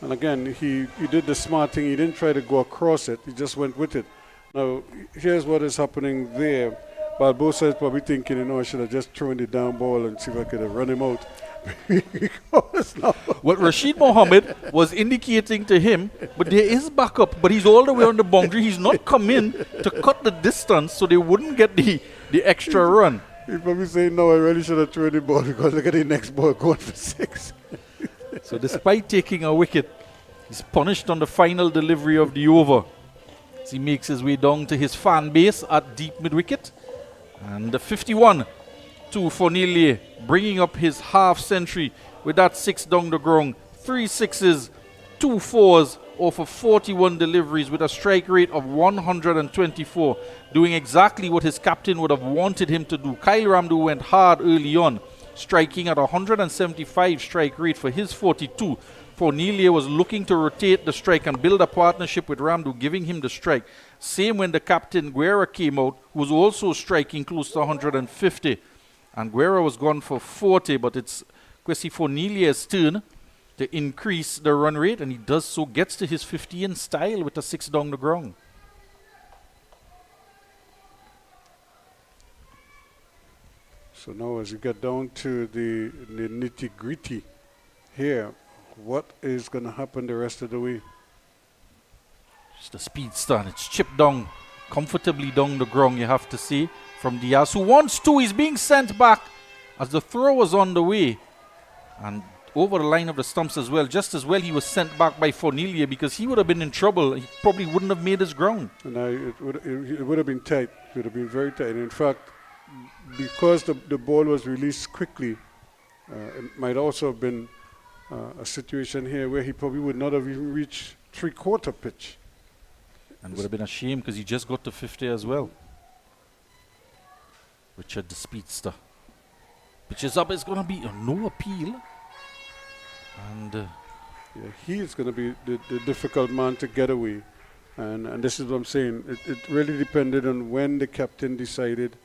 And again, he did the smart thing. He didn't try to go across it. He just went with it. Now, here's what is happening there. Barbosa is probably thinking, you know, I should have just thrown the down ball and see if I could have run him out. What Rashid Mohammed was indicating to him, but there is backup, but he's all the way on the boundary. He's not come in to cut the distance so they wouldn't get the extra run. He's probably saying, no, I really should have thrown the ball because look at the next ball going for 6. So despite taking a wicket, he's punished on the final delivery of the over. As he makes his way down to his fan base at deep mid-wicket. And the 51 to Fornelli, bringing up his half century with that 6 down the ground. 3 6s, 2 4s off of 41 deliveries with a strike rate of 124. Doing exactly what his captain would have wanted him to do. Kyle Ramdu went hard early on, striking at 175 strike rate for his 42. Fornelli was looking to rotate the strike and build a partnership with Ramdu, giving him the strike. Same when the captain Guerra came out, who was also striking close to 150. And Guerra was gone for 40, but it's Kwesi Fornelli's turn to increase the run rate, and he does so, gets to his 50 in style with a 6 down the ground. So now as you get down to the nitty-gritty here, what is going to happen the rest of the way? Just a speed stun. It's chipped down, comfortably down the ground, you have to see, from Diaz, who wants to. He's being sent back as the throw was on the way. And over the line of the stumps as well. Just as well he was sent back by Fornelli, because he would have been in trouble. He probably wouldn't have made his ground. And it would have been tight. It would have been very tight. In fact, because the ball was released quickly, it might also have been a situation here where he probably would not have even reached three-quarter pitch. And would have been a shame because he just got to 50 as well. Richard the speedster. Pitch is up, it's going to be a no appeal. And yeah, he is going to be the difficult man to get away. And this is what I'm saying. It really depended on when the captain decided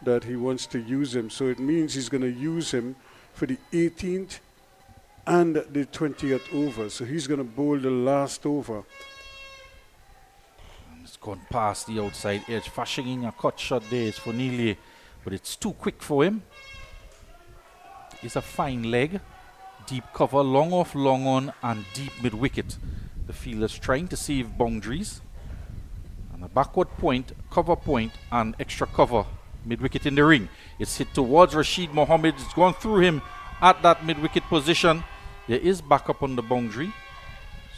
that he wants to use him. So it means he's going to use him for the 18th and the 20th over. So he's going to bowl the last over. And it's gone past the outside edge. Fashioning a cut shot there is for Neely, but it's too quick for him. It's a fine leg. Deep cover, long off, long on, and deep mid-wicket. The fielders trying to save boundaries. And a backward point, cover point, and extra cover. Mid-wicket in the ring. It's hit towards Rashid Mohammed. It's gone through him at that mid-wicket position. There is backup on the boundary.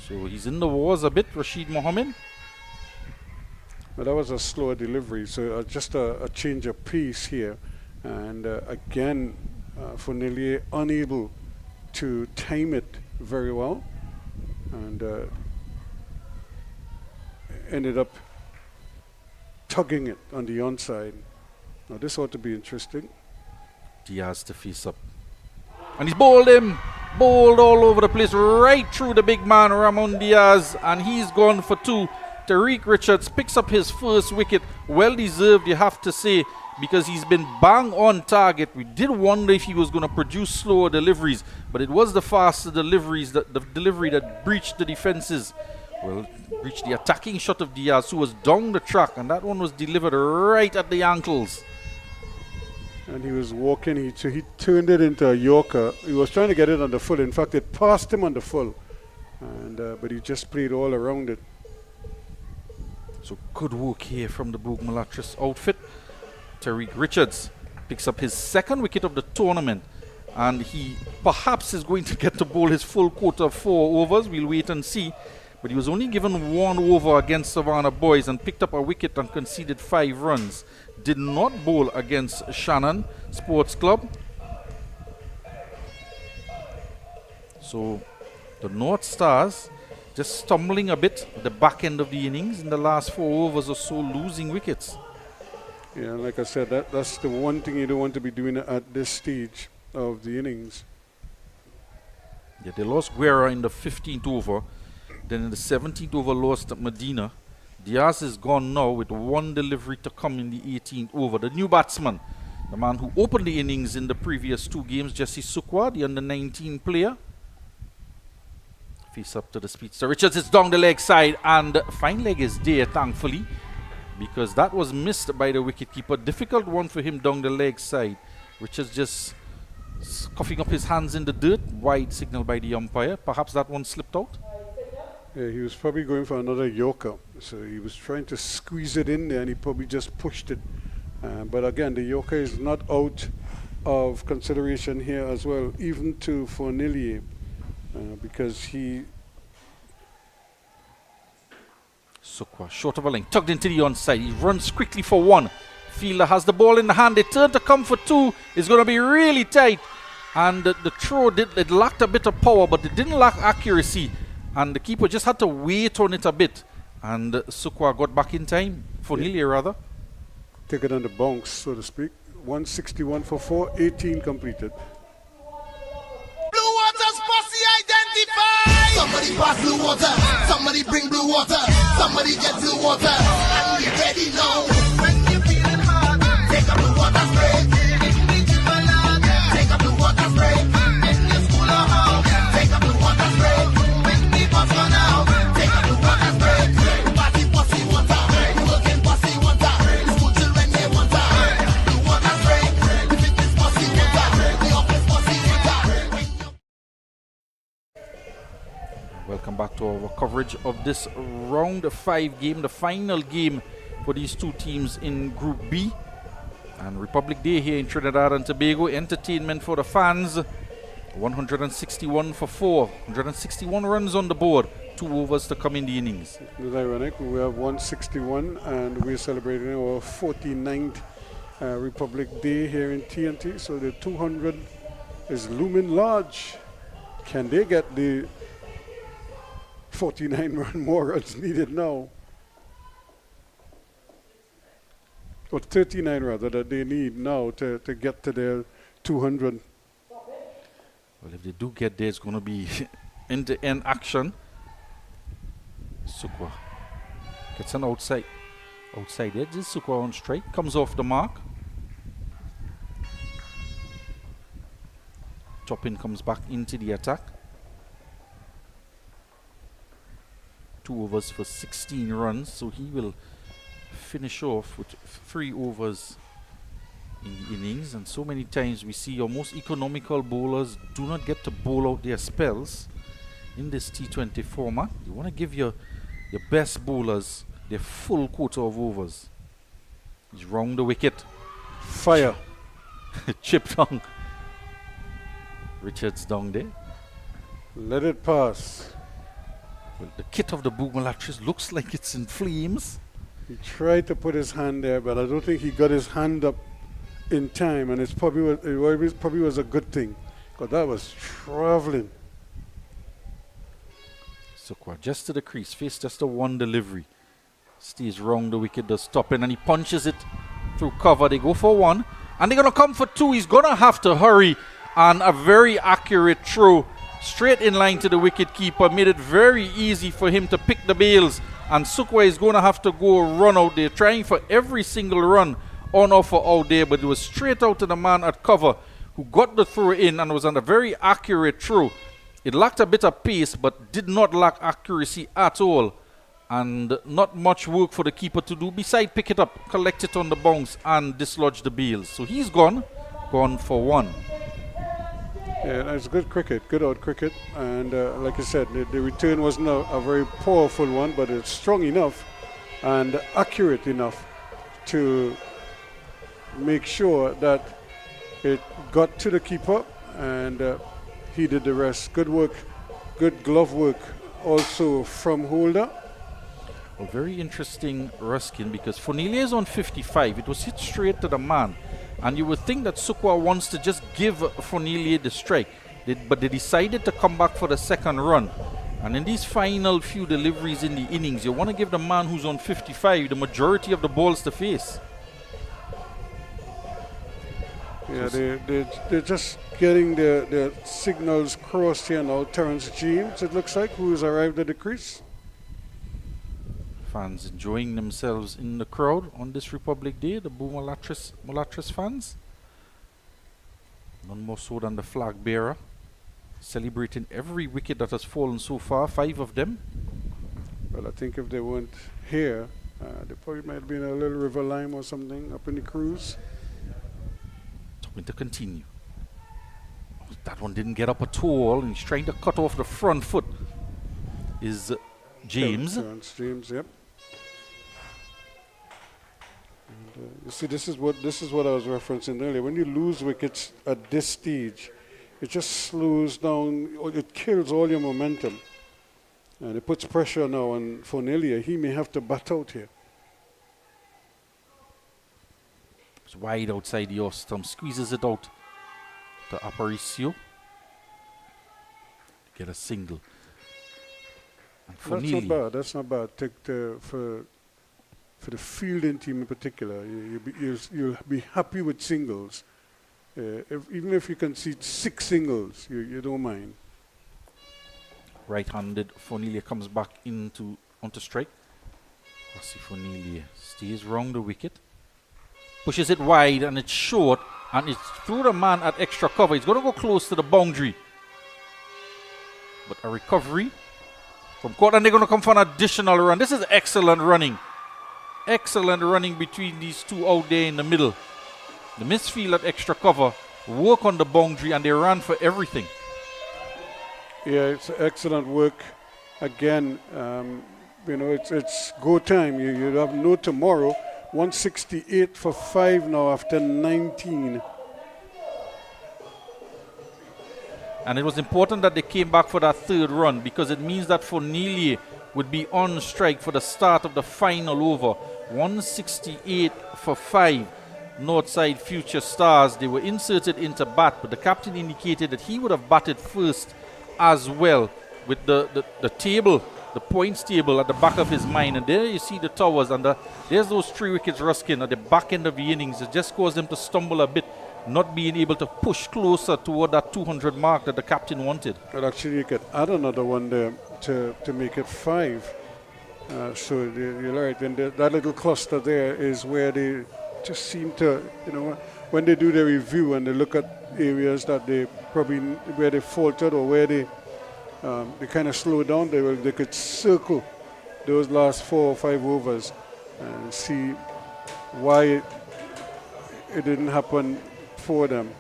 So he's in the wars a bit, Rashid Mohammed. But that was a slower delivery, so just a change of pace here. And again, Fonelier unable to time it very well. And ended up tugging it on the onside. Now this ought to be interesting. Diaz to face up. And he's bowled him. Bowled all over the place, right through the big man, Ramon Diaz. And he's gone for two. Tariq Richards picks up his first wicket. Well deserved, you have to say, because he's been bang on target. We did wonder if he was going to produce slower deliveries, but it was the faster deliveries, the delivery that breached the defenses. Well, breached the attacking shot of Diaz, who was down the track, and that one was delivered right at the ankles. And he was walking, he turned it into a Yorker. He was trying to get it on the full. In fact, it passed him on the full. And but he just played all around it. So good work here from the BOURG MULATRESSE outfit. Tariq Richards picks up his second wicket of the tournament. And he perhaps is going to get to bowl his full quota of 4 overs. We'll wait and see. But he was only given 1 over against Savannah Boys and picked up a wicket and conceded 5 runs. Did not bowl against Shannon Sports Club. So the North Stars just stumbling a bit at the back end of the innings in the last 4 overs or so, losing wickets. Yeah, like I said, that's the one thing you don't want to be doing at this stage of the innings. Yeah, they lost Guerra in the 15th over. Then in the 17th over lost at Medina. Diaz is gone now with 1 delivery to come in the 18th over. The new batsman, the man who opened the innings in the previous 2 games, Jesse Sukwa, the under-19 player. Face up to the speedster. Richards is down the leg side, and fine leg is there, thankfully, because that was missed by the wicketkeeper. Difficult one for him down the leg side. Richards just coughing up his hands in the dirt. Wide signal by the umpire. Perhaps that one slipped out. Yeah, he was probably going for another Yorker. So he was trying to squeeze it in there, and he probably just pushed it. But again, the Yorker is not out of consideration here as well, even to Fournillier, because he... Sukwa, short of a length, tugged into the onside. He runs quickly for 1. Fielder has the ball in the hand. They turn to come for 2. It's going to be really tight. And the throw, it lacked a bit of power, but it didn't lack accuracy. And the keeper just had to wait on it a bit. And Sukwa got back in time. Fournillier, rather. Take it on the bounce, so to speak. 161 for 4, 18 completed. Blue Water's posse identified! Somebody pass blue water. Somebody bring blue water. Somebody get blue water. And we ready now. When you're feeling hard, take a blue water spray. Take a blue water spray. In your school or home, take a blue water spray. When the bus run out, take a blue water spray. Party posse water. Working posse water. School children they water. Blue water spray. The fitness posse water. The office posse water. Welcome back to our coverage of this round 5 game, the final game for these 2 teams in Group B. And Republic Day here in Trinidad and Tobago. Entertainment for the fans. 161 for 4. 161 runs on the board. 2 overs to come in the innings. It's ironic. We have 161 and we're celebrating our 49th Republic Day here in TNT. So the 200 is looming large. Can they get the 49 more runs needed now? Or 39 rather, that they need now to get to their 200. Well, if they do get there, it's going to be end-to-end action. Sukwa gets an outside edge. Sukwa on strike, comes off the mark. Chopin comes back into the attack. 2 overs for 16 runs, so he will finish off with 3 overs in the innings. And so many times we see your most economical bowlers do not get to bowl out their spells in this T20 format. You want to give your best bowlers their full quota of overs. He's round the wicket. Fire. Chipped on. Richards down there. Let it pass. Well, the kit of the BOURG MULATRESSE looks like it's in flames. He tried to put his hand there, but I don't think he got his hand up in time, and it probably was a good thing, because that was traveling. Sukwa just to the crease, face just a one delivery. Stays round the wicket, does stop in, and he punches it through cover. They go for 1, and they're going to come for 2. He's going to have to hurry, and a very accurate throw straight in line to the wicket keeper made it very easy for him to pick the bails. And Sukwa is going to have to go run out there, trying for every single run on offer out there, but it was straight out to the man at cover who got the throw in and was on a very accurate throw. It lacked a bit of pace, but did not lack accuracy at all. And not much work for the keeper to do beside pick it up, collect it on the bounce, and dislodge the bails. So he's gone for 1. Yeah, that's good cricket, good out cricket. And like I said, the return wasn't a very powerful one, but it's strong enough and accurate enough to make sure that it got to the keeper, and he did the rest. Good work, good glove work also from Holder. A very interesting Ruskin, because Fonelia is on 55. It was hit straight to the man. And you would think that Sukwa wants to just give Fonelia the strike. But they decided to come back for the second run. And in these final few deliveries in the innings, you want to give the man who's on 55 the majority of the balls to face. Yeah, they're just getting the signals crossed here now. Terrence James, it looks like, who has arrived at the crease. Fans enjoying themselves in the crowd on this Republic Day, the BOURG MULATRESSE fans. None more so than the flag bearer, celebrating every wicket that has fallen so far, 5 of them. Well, I think if they weren't here, they probably might have been a little river lime or something up in the cruise. To continue. That one didn't get up at all, and he's trying to cut off the front foot. Is James. Terrence James, yep. And, you see, this is what I was referencing earlier. When you lose wickets at this stage, it just slows down, it kills all your momentum. And it puts pressure now on Fonelia. He may have to bat out here. It's wide outside the off stump, squeezes it out to Aparicio. Get a single. That's not bad. That's not bad. For the fielding team in particular, you'll be happy with singles. Even if you concede 6 singles, you don't mind. Right-handed, Fonelia comes back onto strike. Rossi Fonelia stays round the wicket, pushes it wide, and it's short, and it's through the man at extra cover. He's going to go close to the boundary, but a recovery from court, and they're going to come for an additional run. This is excellent running. Excellent running between these two out there in the middle. The misfield at extra cover, work on the boundary, and they ran for everything. Yeah, it's excellent work. Again, it's go time. You have no tomorrow. 168 for 5 now after 19. And it was important that they came back for that 3rd run, because it means that Fonelia would be on strike for the start of the final over. 168 for 5. Northside Future Stars. They were inserted into bat, but the captain indicated that he would have batted first as well with the table, the points table at the back of his mind. And there you see the Towers, and there's those 3 wickets rusking at the back end of the innings. It just caused them to stumble a bit, not being able to push closer toward that 200 mark that the captain wanted. But actually, you could add another one there to make it 5. So you're right. And that little cluster there is where they just seem to, when they do their review and they look at areas that they probably where they faltered or where they kind of slowed down, they could circle those last 4 or 5 overs and see why it didn't happen for them.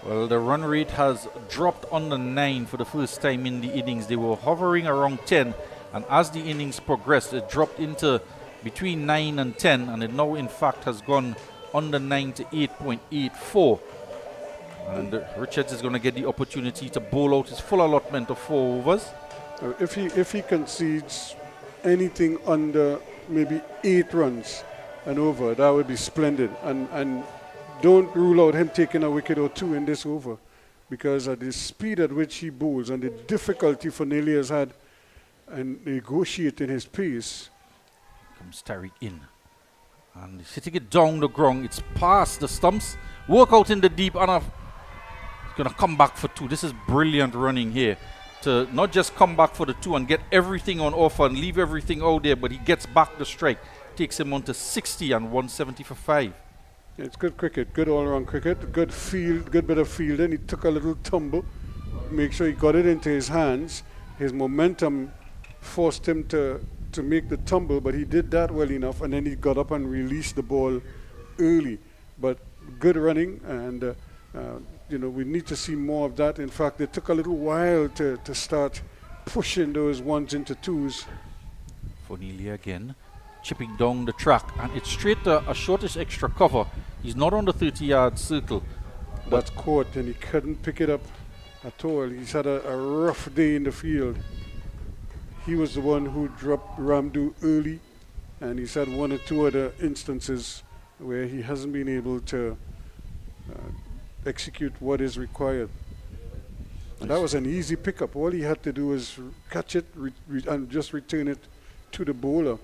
Well, the run rate has dropped under 9 for the first time in the innings. They were hovering around 10, and as the innings progressed, it dropped into between 9 and 10, and it now in fact has gone under 9 to 8.84. And Richards is going to get the opportunity to bowl out his full allotment of 4 overs. If he concedes anything under maybe 8 runs and over, that would be splendid. And don't rule out him taking a wicket or 2 in this over, because at the speed at which he bowls and the difficulty Fornelli has had in negotiating his pace. Comes Tariq in. And he's hitting it down the ground. It's past the stumps. Work out in the deep, and going to come back for 2. This is brilliant running here to not just come back for the 2 and get everything on offer and leave everything out there, but he gets back the strike, takes him on to 60 and 170 for 5. Yeah, it's good cricket, good all-round cricket, good field, good bit of fielding. He took a little tumble, make sure he got it into his hands. His momentum forced him to make the tumble, but he did that well enough, and then he got up and released the ball early. But good running, and we need to see more of that. In fact, it took a little while to start pushing those 1s into 2s. Fornelli again, chipping down the track, and it's straight to a shortish extra cover. He's not on the 30-yard circle. That's caught, and he couldn't pick it up at all. He's had a rough day in the field. He was the one who dropped Ramdu early, and he's had 1 or 2 other instances where he hasn't been able to execute what is required. And that was an easy pickup. All he had to do was catch it and just return it to the bowler.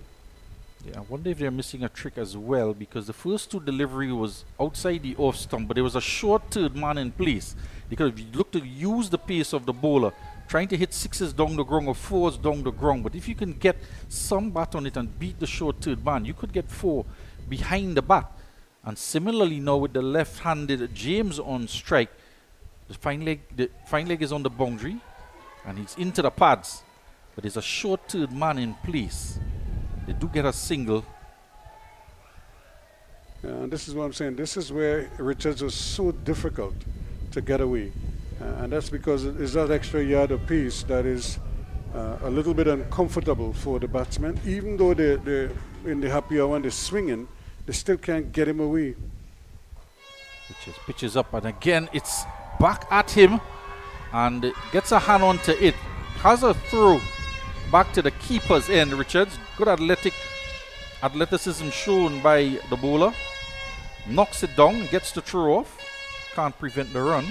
Yeah, I wonder if they're missing a trick as well, because the first 2 delivery was outside the off stump, but there was a short third man in place. They could have looked to use the pace of the bowler, trying to hit 6s down the ground or 4s down the ground. But if you can get some bat on it and beat the short third man, you could get 4 behind the bat. And similarly now with the left-handed James on strike, the fine leg is on the boundary, and he's into the pads, but there's a short third man in place. They do get a single. And this is what I'm saying. This is where Richards was so difficult to get away. And that's because it's that extra yard of pace that is a little bit uncomfortable for the batsmen. Even though they're in the happy hour and they're swinging, they still can't get him away. Pitches up, and again it's back at him, and gets a hand onto it. Has a throw back to the keeper's end. Richards, good athleticism shown by the bowler. Knocks it down, gets the throw off. Can't prevent the run.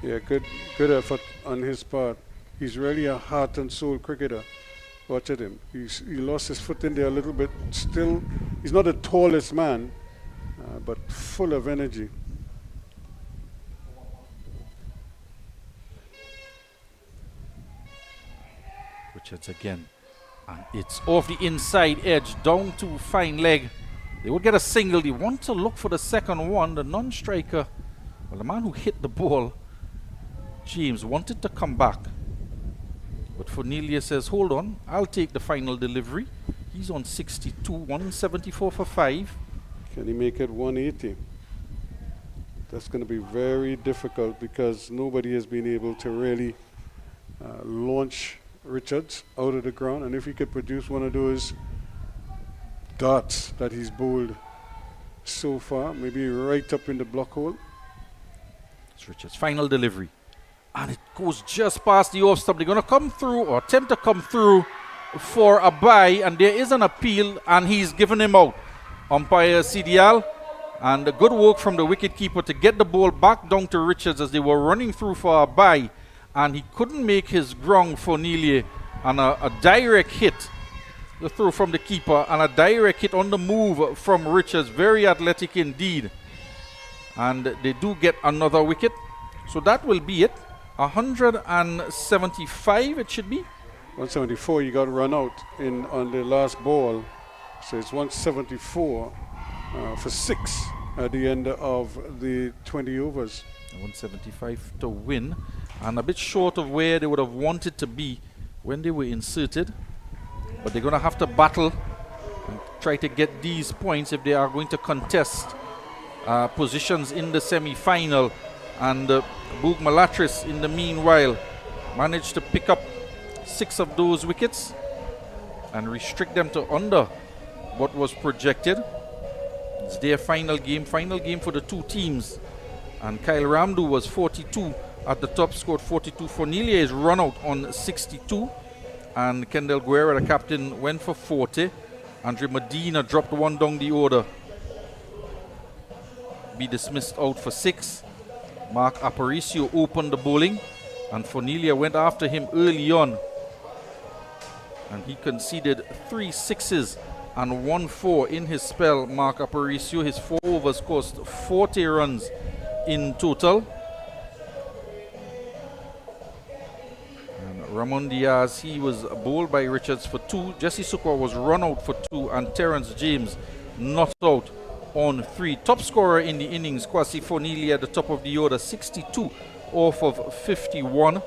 Yeah, good effort on his part. He's really a heart and soul cricketer. Watch at him. He lost his foot in there a little bit. Still, he's not the tallest man, but full of energy. Richards again. And it's off the inside edge, down to fine leg. They would get a single. They want to look for the second one. The non-striker, well, the man who hit the ball, James, wanted to come back. But Fornelli says, hold on, I'll take the final delivery. He's on 62, 174 for 5. Can he make it 180? That's going to be very difficult because nobody has been able to really launch Richards out of the ground. And if he could produce one of those darts that he's bowled so far, maybe right up in the block hole. It's Richards' final delivery. And it goes just past the off stump. They're going to come through or attempt to come through for a bye. And there is an appeal, and he's given him out. Umpire CDL And good work from the wicketkeeper to get the ball back down to Richards as they were running through for a bye. And he couldn't make his ground for Nelia. And a direct hit, the throw from the keeper, and a direct hit on the move from Richards. Very athletic indeed. And they do get another wicket. So that will be it. 175 it should be. 174, you got run out on the last ball. So it's 174 for 6 at the end of the 20 overs. 175 to win, and a bit short of where they would have wanted to be when they were inserted. But they're going to have to battle and try to get these points if they are going to contest positions in the semi-final. And BOURG MULATRESSE, in the meanwhile, managed to pick up 6 of those wickets and restrict them to under what was projected. It's their final game for the two teams. And Kyle Ramdu was 42 at the top, scored 42. Fornelia is run out on 62. And Kendall Guerra, the captain, went for 40. Andre Medina dropped one down the order. Be dismissed out for 6. Mark Aparicio opened the bowling. And Fornelia went after him early on. And he conceded 3 sixes and 1 4 in his spell. Mark Aparicio, his 4 overs cost 40 runs in total. And Ramon Diaz, he was bowled by Richards for 2. Jesse Sukwa was run out for 2, and Terrence James not out on 3. Top scorer in the innings, Kwasi Fornelia at the top of the order, 62 off of 51.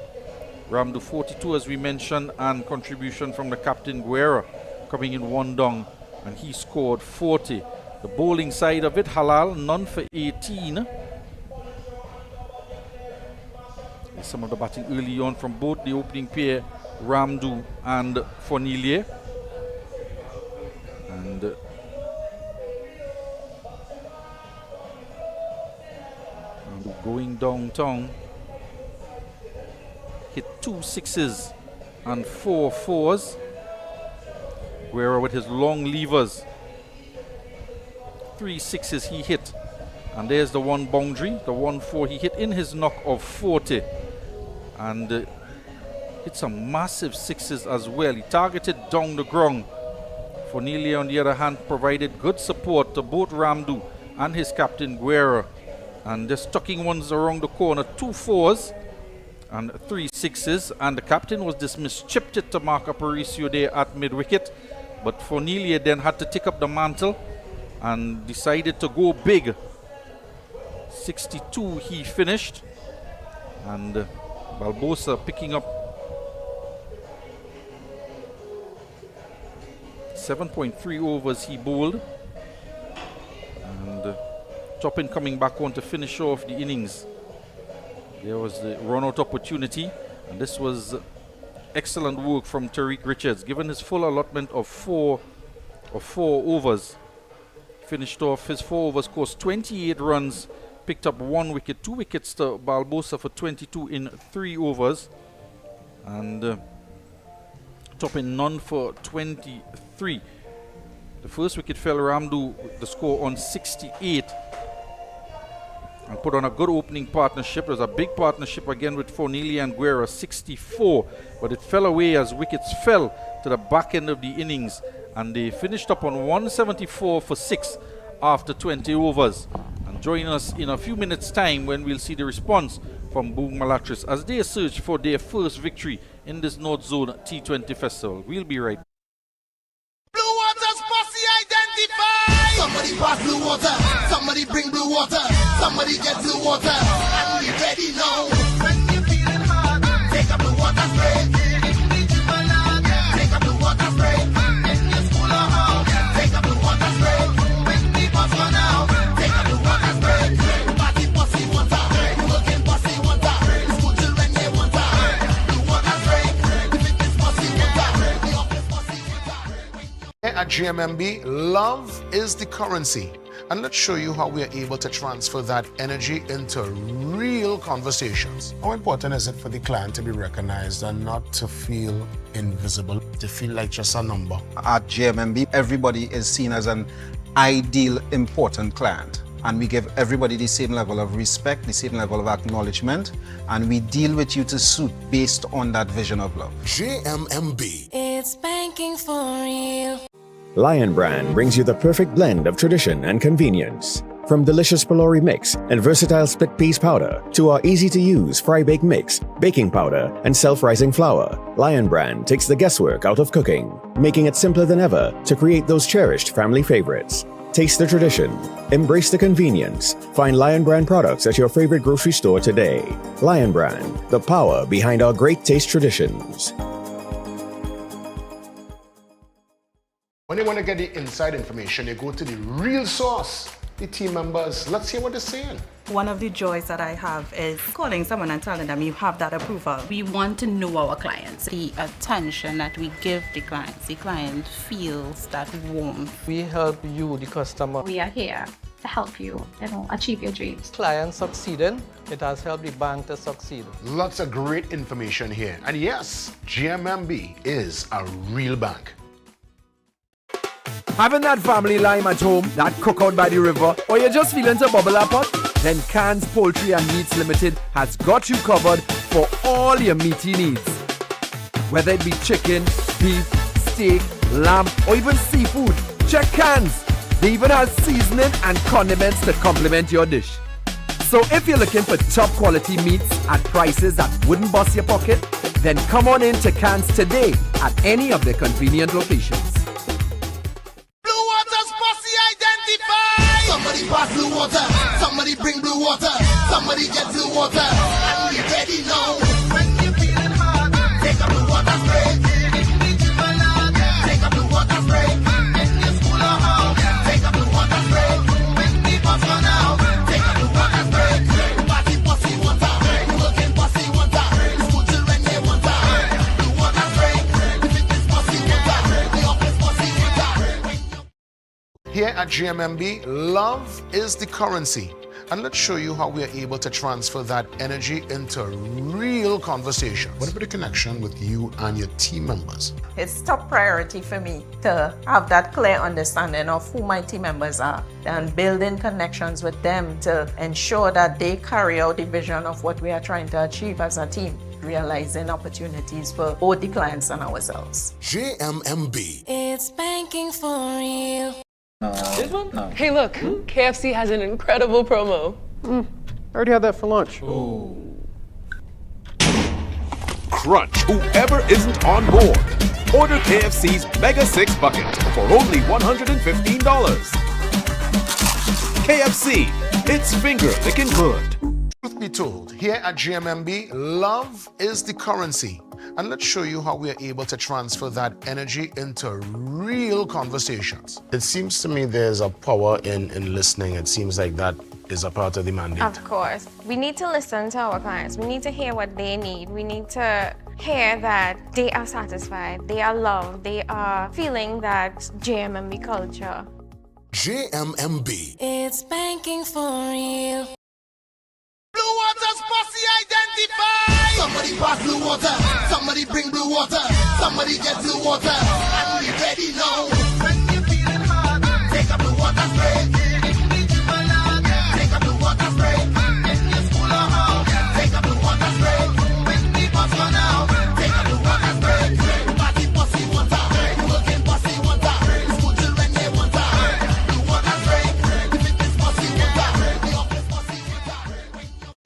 Ramdu 42 as we mentioned, and contribution from the captain Guerra coming in 1 down, and he scored 40. The bowling side of it, Halal, none for 18. There's some of the batting early on from both the opening pair, Ramdu and Fornelia. And Ramdu going downtown, hit 2 sixes and 4 fours. Guerra with his long levers, 3 sixes he hit, and there's the 1 boundary, the 1 4 he hit in his knock of 40, and hit some massive sixes as well. He targeted down the ground. Fornelia on the other hand provided good support to both Ramdu and his captain Guerra, and they're stucking ones around the corner, 2 fours and 3 sixes, and the captain was dismissed, chipped it to Mark Aparicio there at mid-wicket. But Fornelia then had to take up the mantle and decided to go big. 62 he finished, and Barbosa picking up 7.3 overs he bowled, and Toppin coming back on to finish off the innings. There was the run-out opportunity, and this was excellent work from Tariq Richards, given his full allotment of 4 overs. Finished off his 4 overs, cost 28 runs, picked up 1 wicket, 2 wickets to Barbosa for 22 in 3 overs, and Toppin none for 23. The first wicket fell Ramdu with the score on 68. And put on a good opening partnership. There's a big partnership again with Fornelia and Guerra, 64. But it fell away as wickets fell to the back end of the innings. And they finished up on 174 for 6 after 20 overs. And join us in a few minutes' time when we'll see the response from BOURG MULATRESSE as they search for their first victory in this North Zone T20 Festival. We'll be right back. Blue Water's posse identified. Somebody pass blue water. Somebody bring blue water. Somebody get blue water. And we ready now. When you're feeling hard, take up the water spray. Take up the water spray. In your school or house, take up the water spray. When the bus run out, take up the water spray. Party posse water. Working posse water. School children they water. Blue water spray. The fitness posse water. The office posse water. Here at GMMB, love is the currency. And let's show you how we are able to transfer that energy into real conversations. How important is it for the client to be recognized and not to feel invisible, to feel like just a number? At GMMB, everybody is seen as an ideal, important client. and we give everybody the same level of respect, the same level of acknowledgement, and we deal with you to suit based on that vision of love. JMMB. It's banking for real. Lion Brand brings you the perfect blend of tradition and convenience. From delicious pylori mix and versatile split peas powder to our easy-to-use fry-bake mix, baking powder, and self-rising flour, Lion Brand takes the guesswork out of cooking, making it simpler than ever to create those cherished family favorites. Taste the tradition, embrace the convenience. Find Lion Brand products at your favorite grocery store today. Lion Brand, the power behind our great taste traditions. When you want to get the inside information, you go to the real source, the team members. Let's hear what they're saying. One of the joys that I have is calling someone and telling them you have that approval. We want to know our clients. The attention that we give the client feels that warmth. We help you, the customer. We are here to help you, achieve your dreams. Client succeeding, it has helped the bank to succeed. Lots of great information here. And yes, GMMB is a real bank. Having that family lime at home, that cookout by the river, or you're just feeling to bubble up pot? Then Cans Poultry and Meats Limited has got you covered for all your meaty needs. Whether it be chicken, beef, steak, lamb, or even seafood, check Cans. They even have seasoning and condiments to complement your dish. So if you're looking for top quality meats at prices that wouldn't bust your pocket, then come on in to Cans today at any of their convenient locations. Somebody pass blue water, somebody bring blue water, somebody get blue water, and we ready now. When you're feeling hard, take a blue water spray. Take a blue water spray. In your school or home, take a blue water spray. When the bus run out, take a blue water spray. Party pussy water, working pussy water, school children they water. Blue water spray, fitness pussy water, the office pussy water. Here at GMMB, love is the currency. And let's show you how we are able to transfer that energy into real conversations. What about the connection with you and your team members? It's top priority for me to have that clear understanding of who my team members are and building connections with them to ensure that they carry out the vision of what we are trying to achieve as a team, realizing opportunities for both the clients and ourselves. JMMB. It's banking for real. This one? No. Hey, look, KFC has an incredible promo. I already had that for lunch. Crunch whoever isn't on board. Order KFC's Mega 6 Bucket for only $115. KFC, it's finger licking good. Truth be told, here at GMMB, love is the currency. And let's show you how we are able to transfer that energy into real conversations. It seems to me there's a power in listening. It seems like that is a part of the mandate. Of course. We need to listen to our clients. We need to hear what they need. We need to hear that they are satisfied, they are loved, they are feeling that JMMB culture. JMMB. It's banking for real. Blue water's pussy identified. Somebody pass blue water, somebody bring blue water, somebody get blue water, and we ready now. When you're feeling hard, take a blue water spray. Take a blue water spray. In your school or home, take a blue water spray. When the bus run out, take a blue water spray. Party pussy water, working pussy water, school children they water. Blue water spray, fitness pussy water, the office pussy water.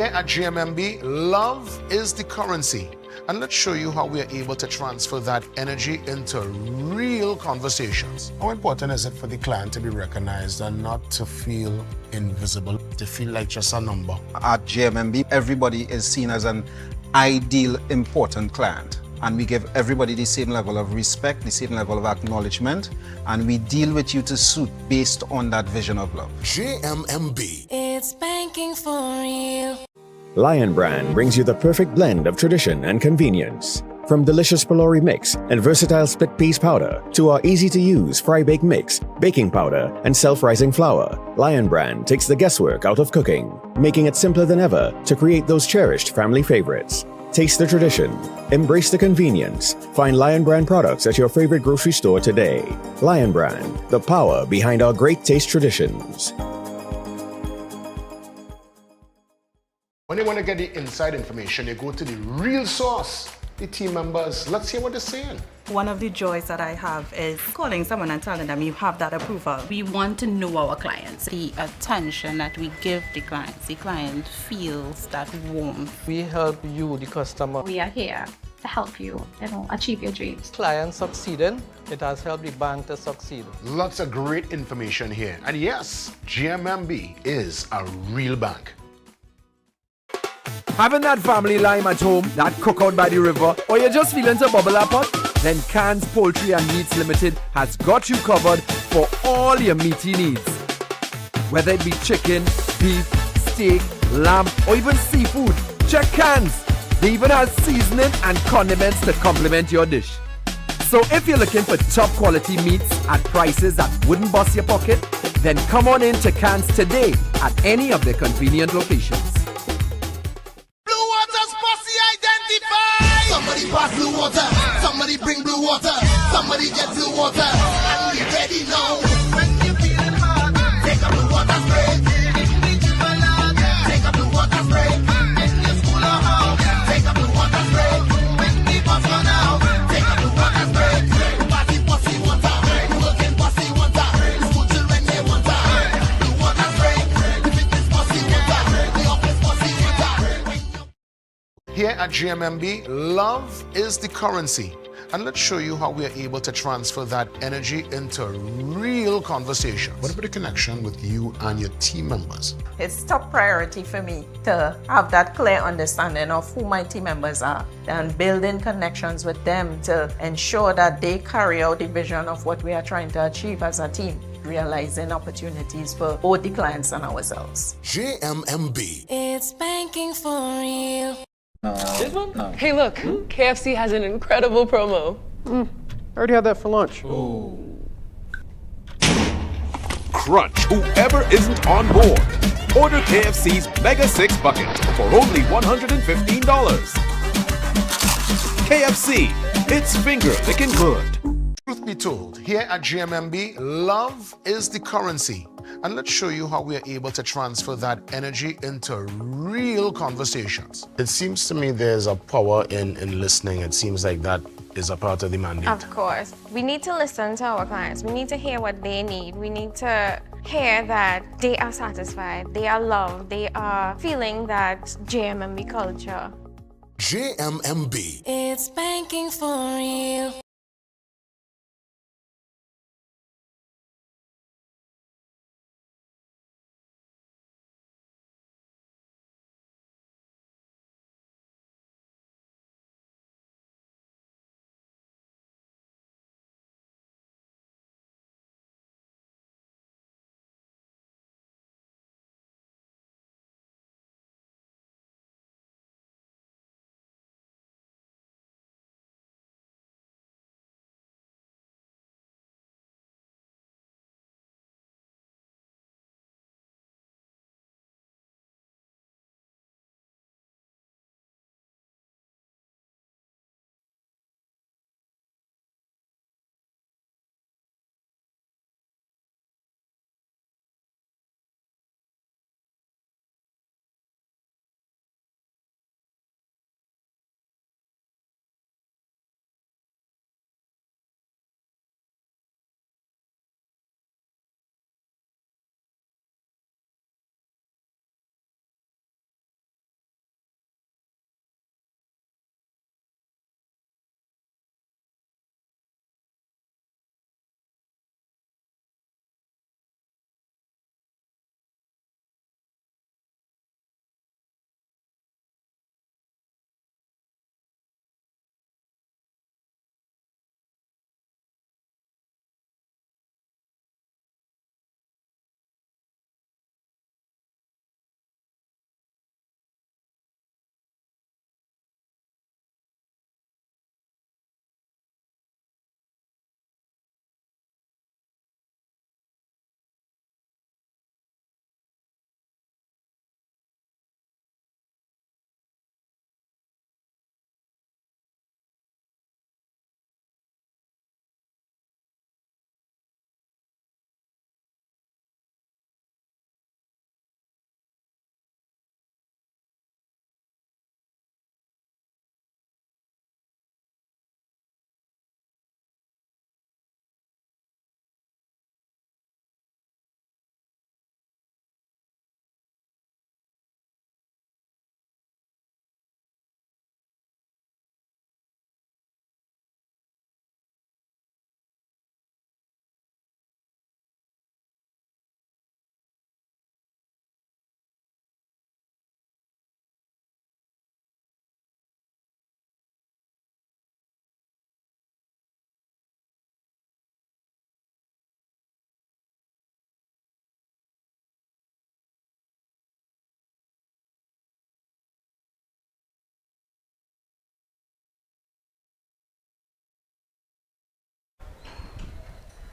Here at GMMB, love is the currency. And let's show you how we are able to transfer that energy into real conversations. How important is it for the client to be recognized and not to feel invisible, to feel like just a number? At GMMB, everybody is seen as an ideal, important client. And we give everybody the same level of respect, the same level of acknowledgement, and we deal with you to suit based on that vision of love. JMMB. It's banking for real. Lion Brand brings you the perfect blend of tradition and convenience. From delicious pylori mix and versatile split peas powder to our easy-to-use fry-bake mix, baking powder, and self-rising flour, Lion Brand takes the guesswork out of cooking, making it simpler than ever to create those cherished family favorites. Taste the tradition, embrace the convenience. Find Lion Brand products at your favorite grocery store today. Lion Brand, the power behind our great taste traditions. When you want to get the inside information, you go to the real source, the team members. Let's hear what they're saying. One of the joys that I have is calling someone and telling them you have that approval. We want to know our clients. The attention that we give the client feels that warmth. We help you, the customer. We are here to help you, achieve your dreams. Client succeeding, it has helped the bank to succeed. Lots of great information here. And yes, GMMB is a real bank. Having that family lime at home, that cookout by the river, or you're just feeling to bubble up pot? Then Cans Poultry and Meats Limited has got you covered for all your meaty needs. Whether it be chicken, beef, steak, lamb, or even seafood, check Cans. They even have seasoning and condiments to complement your dish. So if you're looking for top quality meats at prices that wouldn't bust your pocket, then come on in to Cans today at any of their convenient locations. Somebody pass blue water, somebody bring blue water, somebody get blue water, and we ready now. When you feeling hard, take a blue water spray. Take a blue water spray. In your school or house, take a blue water spray. When the bus run out, take a blue water spray. Party pussy water, working pussy water, school children they water. Blue water spray, if it is pussy water, the office pussy water. Here at GMMB, love is the currency. And let's show you how we are able to transfer that energy into real conversations. What about the connection with you and your team members? It's top priority for me to have that clear understanding of who my team members are and building connections with them to ensure that they carry out the vision of what we are trying to achieve as a team, realizing opportunities for both the clients and ourselves. GMMB. It's banking for real. This one? Hey, look, KFC has an incredible promo. I already had that for lunch. Crunch whoever isn't on board. Order KFC's Mega 6 Bucket for only $115. KFC, it's finger licking good. Truth be told, here at GMMB, love is the currency. And let's show you how we are able to transfer that energy into real conversations. It seems to me there's a power in listening. It seems like that is a part of the mandate. Of course. We need to listen to our clients. We need to hear what they need. We need to hear that they are satisfied, they are loved, they are feeling that GMMB culture. GMMB. It's banking for real.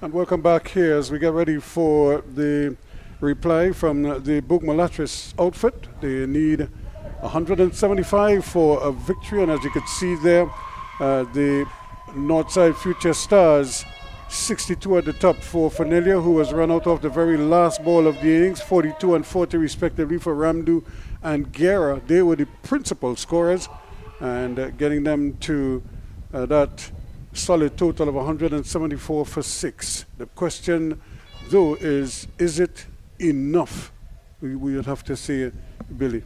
And welcome back here as we get ready for the reply from the BOURG MULATRESSE outfit. They need 175 for a victory, and as you can see there, the Northside Future Stars 62 at the top for Fanelia, who was run out of the very last ball of the innings, 42 and 40 respectively for Ramdu and Guerra. They were the principal scorers, and getting them to that solid total of 174 for 6. The question, though, is it enough? We would have to say, Billy.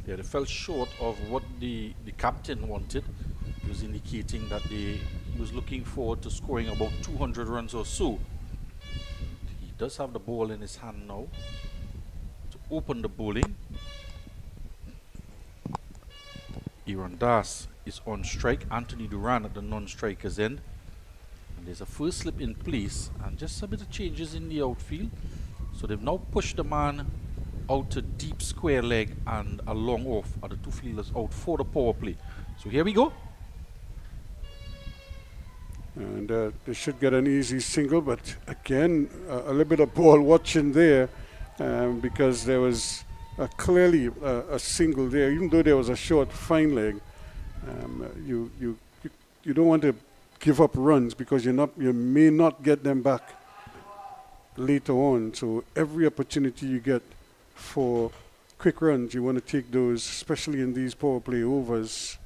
Yeah, they fell short of what the captain wanted. He was indicating that he was looking forward to scoring about 200 runs or so. He does have the ball in his hand now to open the bowling. Aaron Das is on strike. Anthony Duran at the non-striker's end. And there's a first slip in place and just a bit of changes in the outfield. So they've now pushed the man out to deep square leg and a long off. Are the two fielders out for the power play. So here we go. And they should get an easy single, but again, a little bit of ball watching there, because there was clearly a single there, even though there was a short fine leg. You don't want to give up runs because you may not get them back later on. So every opportunity you get for quick runs, you want to take those, especially in these power play overs.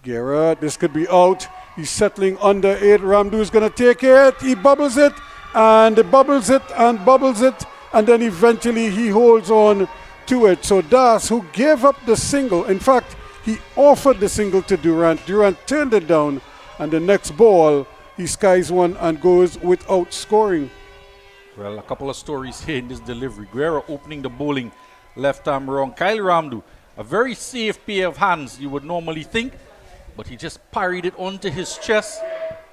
Guerra, this could be out. He's settling under 8. Ramdu is going to take it. He bubbles it and bubbles it and bubbles it, and then eventually he holds on to it. So Das, who gave up the single, in fact, he offered the single to Durant. Durant turned it down, and the next ball, he skies one and goes without scoring. Well, a couple of stories here in this delivery. Guerra opening the bowling left arm wrong. Kyle Ramdu, a very safe pair of hands, you would normally think, but he just parried it onto his chest,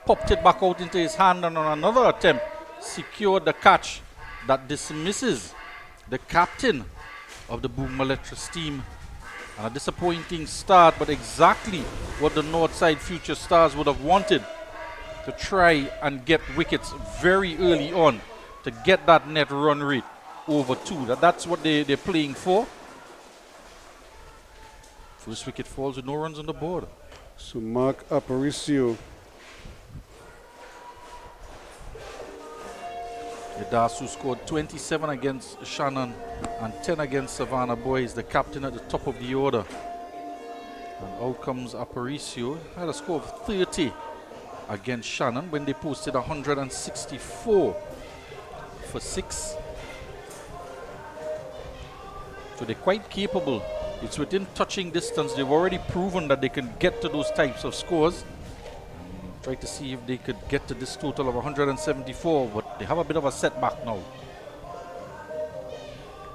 popped it back out into his hand, and on another attempt, secured the catch that dismisses the captain of the BOURG MULATRESSE team. And a disappointing start, but exactly what the Northside Future Stars would have wanted, to try and get wickets very early on to get that net run rate over 2. That's what they're playing for. First wicket falls with no runs on the board. So Mark Aparicio. Yadasu scored 27 against Shannon and 10 against Savannah Boys, the captain at the top of the order. And out comes Aparicio, had a score of 30 against Shannon when they posted 164 for 6. So they're quite capable. It's within touching distance. They've already proven that they can get to those types of scores. Try to see if they could get to this total of 174, but they have a bit of a setback now.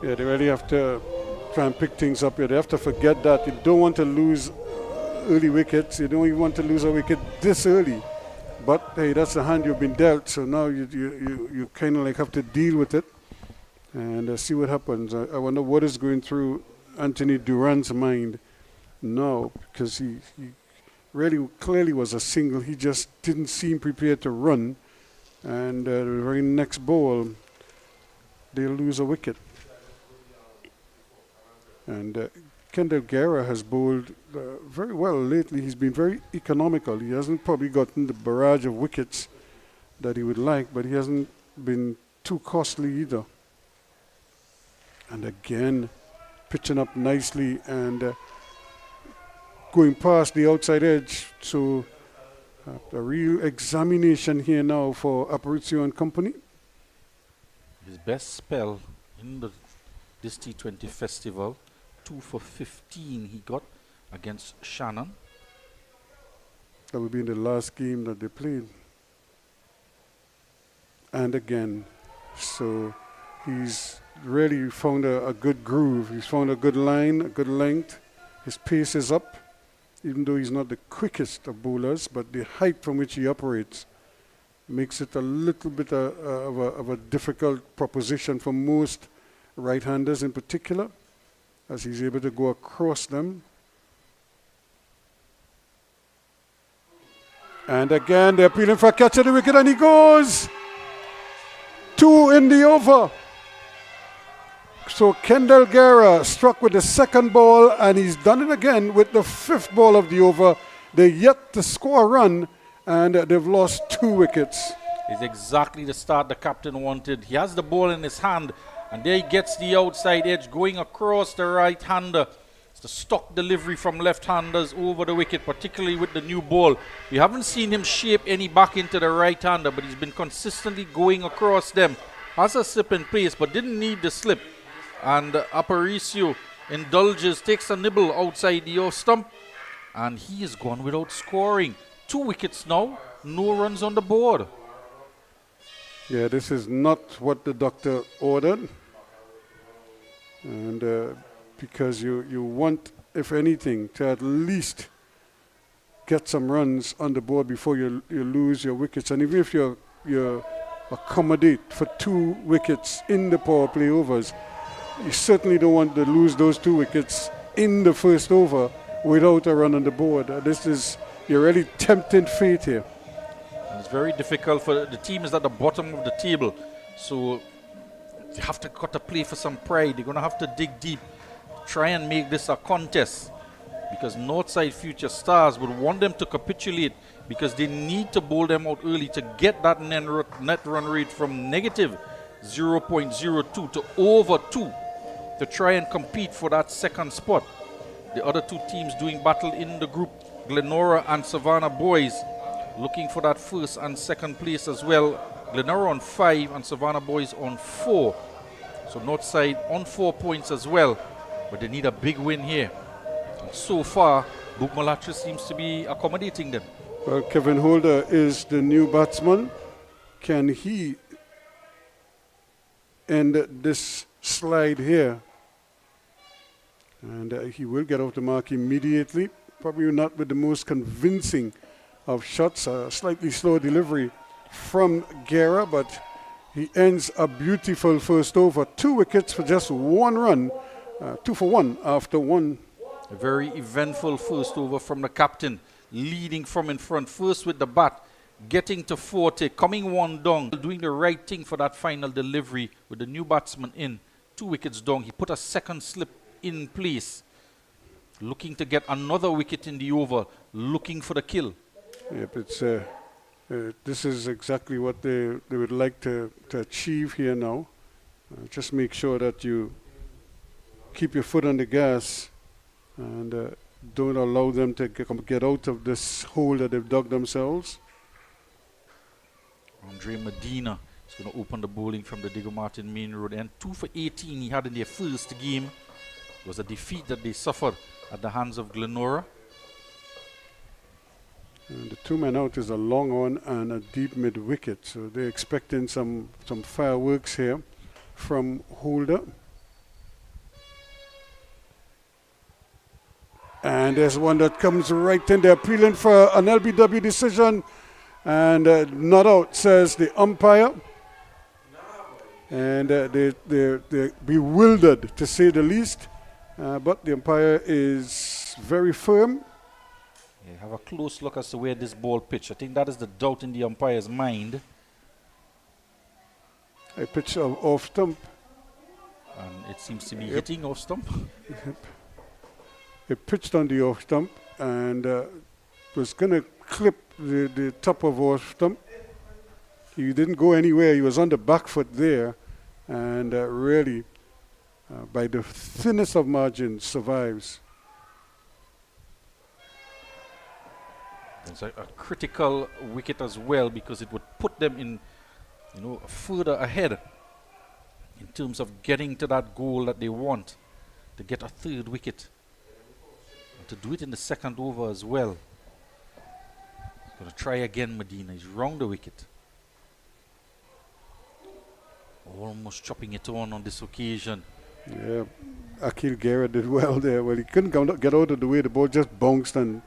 Yeah, they really have to try and pick things up here. They have to forget that. You don't want to lose early wickets. You don't even want to lose a wicket this early. But hey, that's the hand you've been dealt. So now you kind of like have to deal with it and see what happens. I wonder what is going through Anthony Duran's mind now, because he really clearly was a single. He just didn't seem prepared to run, and the very next ball they'll lose a wicket. And Kendall Guerra has bowled very well lately. He's been very economical. He hasn't probably gotten the barrage of wickets that he would like, but he hasn't been too costly either. And again, pitching up nicely and going past the outside edge. So a real examination here now for Aparicio and company. His best spell in this T20 festival, 2 for 15 he got against Shannon. That would be in the last game that they played. And again, so he's really found a good groove. He's found a good line, a good length. His pace is up, even though he's not the quickest of bowlers, but the height from which he operates makes it a little bit of a difficult proposition for most right-handers in particular, as he's able to go across them. And again, they're appealing for a catch at the wicket, and he goes. 2 in the over. So Kendall Guerra struck with the second ball, and he's done it again with the 5th ball of the over. They're yet to score a run, and they've lost 2 wickets. It's exactly the start the captain wanted. He has the ball in his hand, and there he gets the outside edge going across the right-hander. It's the stock delivery from left-handers over the wicket, particularly with the new ball. We haven't seen him shape any back into the right-hander, but he's been consistently going across them. Has a slip in place, but didn't need the slip. And Aparicio indulges, takes a nibble outside the off stump, and he is gone without scoring. 2 wickets now, no runs on the board. Yeah, this is not what the doctor ordered. And because you want, if anything, to at least get some runs on the board before you lose your wickets. And even if you accommodate for 2 wickets in the power play overs, you certainly don't want to lose those 2 wickets in the first over without a run on the board. You're really tempting fate here. And it's very difficult for the team is at the bottom of the table. So you have to got to play for some pride. They're going to have to dig deep, try and make this a contest, because Northside Future Stars would want them to capitulate, because they need to bowl them out early to get that net run rate from negative 0.02 to over 2 to try and compete for that second spot. The other 2 teams doing battle in the group, Glenora and Savannah Boys, looking for that first and second place as well. Glenora on 5 and Savannah Boys on 4. So Northside on 4 points as well, but they need a big win here. And so far, BOURG MULATRESSE seems to be accommodating them. Well, Kevin Holder is the new batsman. Can he end this slide here? And he will get off the mark immediately. Probably not with the most convincing of shots. A slightly slow delivery from Guerra, but he ends a beautiful first over. 2 wickets for just 1 run. 2 for 1 after 1. A very eventful first over from the captain, leading from in front, first with the bat, getting to 40, coming 1 down, doing the right thing for that final delivery with the new batsman in. 2 wickets down. He put a second slip in place, looking to get another wicket in the over, looking for the kill. Yep, this is exactly what they would like to achieve here now. Just make sure that you keep your foot on the gas and don't allow them to get out of this hole that they've dug themselves. Andre Medina is going to open the bowling from the Diego Martin Main Road, and 2 for 18 he had in their first game. It was a defeat that they suffered at the hands of Glenora. And the 2 men out is a long on and a deep mid wicket, so they're expecting some fireworks here from Holder. And there's one that comes right in. They're appealing for an LBW decision, and not out, says the umpire. And they're bewildered, to say the least. But the umpire is very firm. Yeah, have a close look as to where this ball pitched. I think that is the doubt in the umpire's mind. A pitch off stump. And it seems to be hitting off stump. It pitched on the off stump and was going to clip the top of off stump. He didn't go anywhere. He was on the back foot there, and really, by the thinnest of margins, survives. It's a critical wicket as well, because it would put them in, further ahead in terms of getting to that goal that they want, to get a 3rd wicket. And to do it in the second over as well. Going to try again, Medina. He's round the wicket. Almost chopping it on this occasion. Yeah, Akil Guerra did well there. Well, he couldn't get out of the way. The ball just bounced and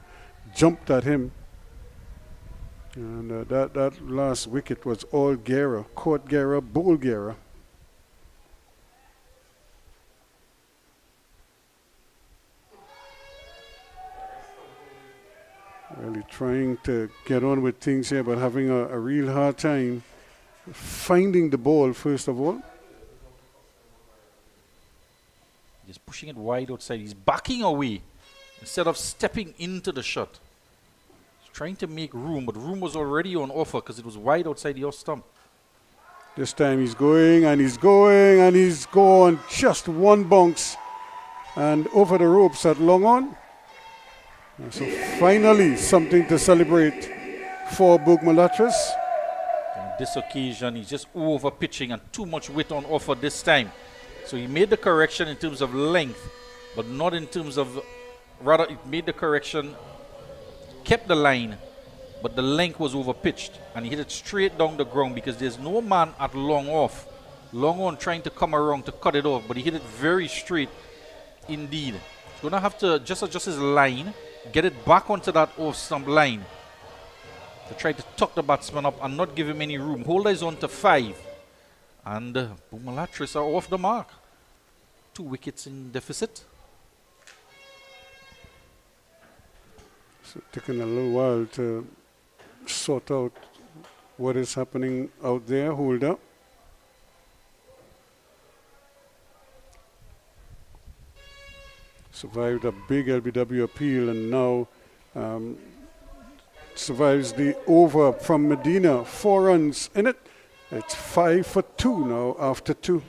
jumped at him. And that last wicket was all Guerra. Caught Guerra, bowled Guerra. Well, he trying to get on with things here, but having a real hard time finding the ball, first of all. He's pushing it wide outside. He's backing away instead of stepping into the shot. He's trying to make room, but room was already on offer because it was wide outside the off stump. This time he's going and he's going and he's gone. Just one bounce and over the ropes at long on. And so finally something to celebrate for BOURG MULATRESSE. On this occasion, he's just over pitching and too much width on offer this time. So he made the correction in terms of length, but not in terms of, rather it made the correction, kept the line, but the length was over pitched and he hit it straight down the ground because there's no man at long off. Long on trying to come around to cut it off, but he hit it very straight indeed. He's going to have to just adjust his line, get it back onto that off stump line to try to tuck the batsman up and not give him any room. Holder is on to 5. And BOURG MULATRESSE are off the mark. 2 wickets in deficit. So taking a little while to sort out what is happening out there. Holder. Survived a big LBW appeal and now survives the over from Medina. 4 runs in it. It's 5 for 2 now after 2.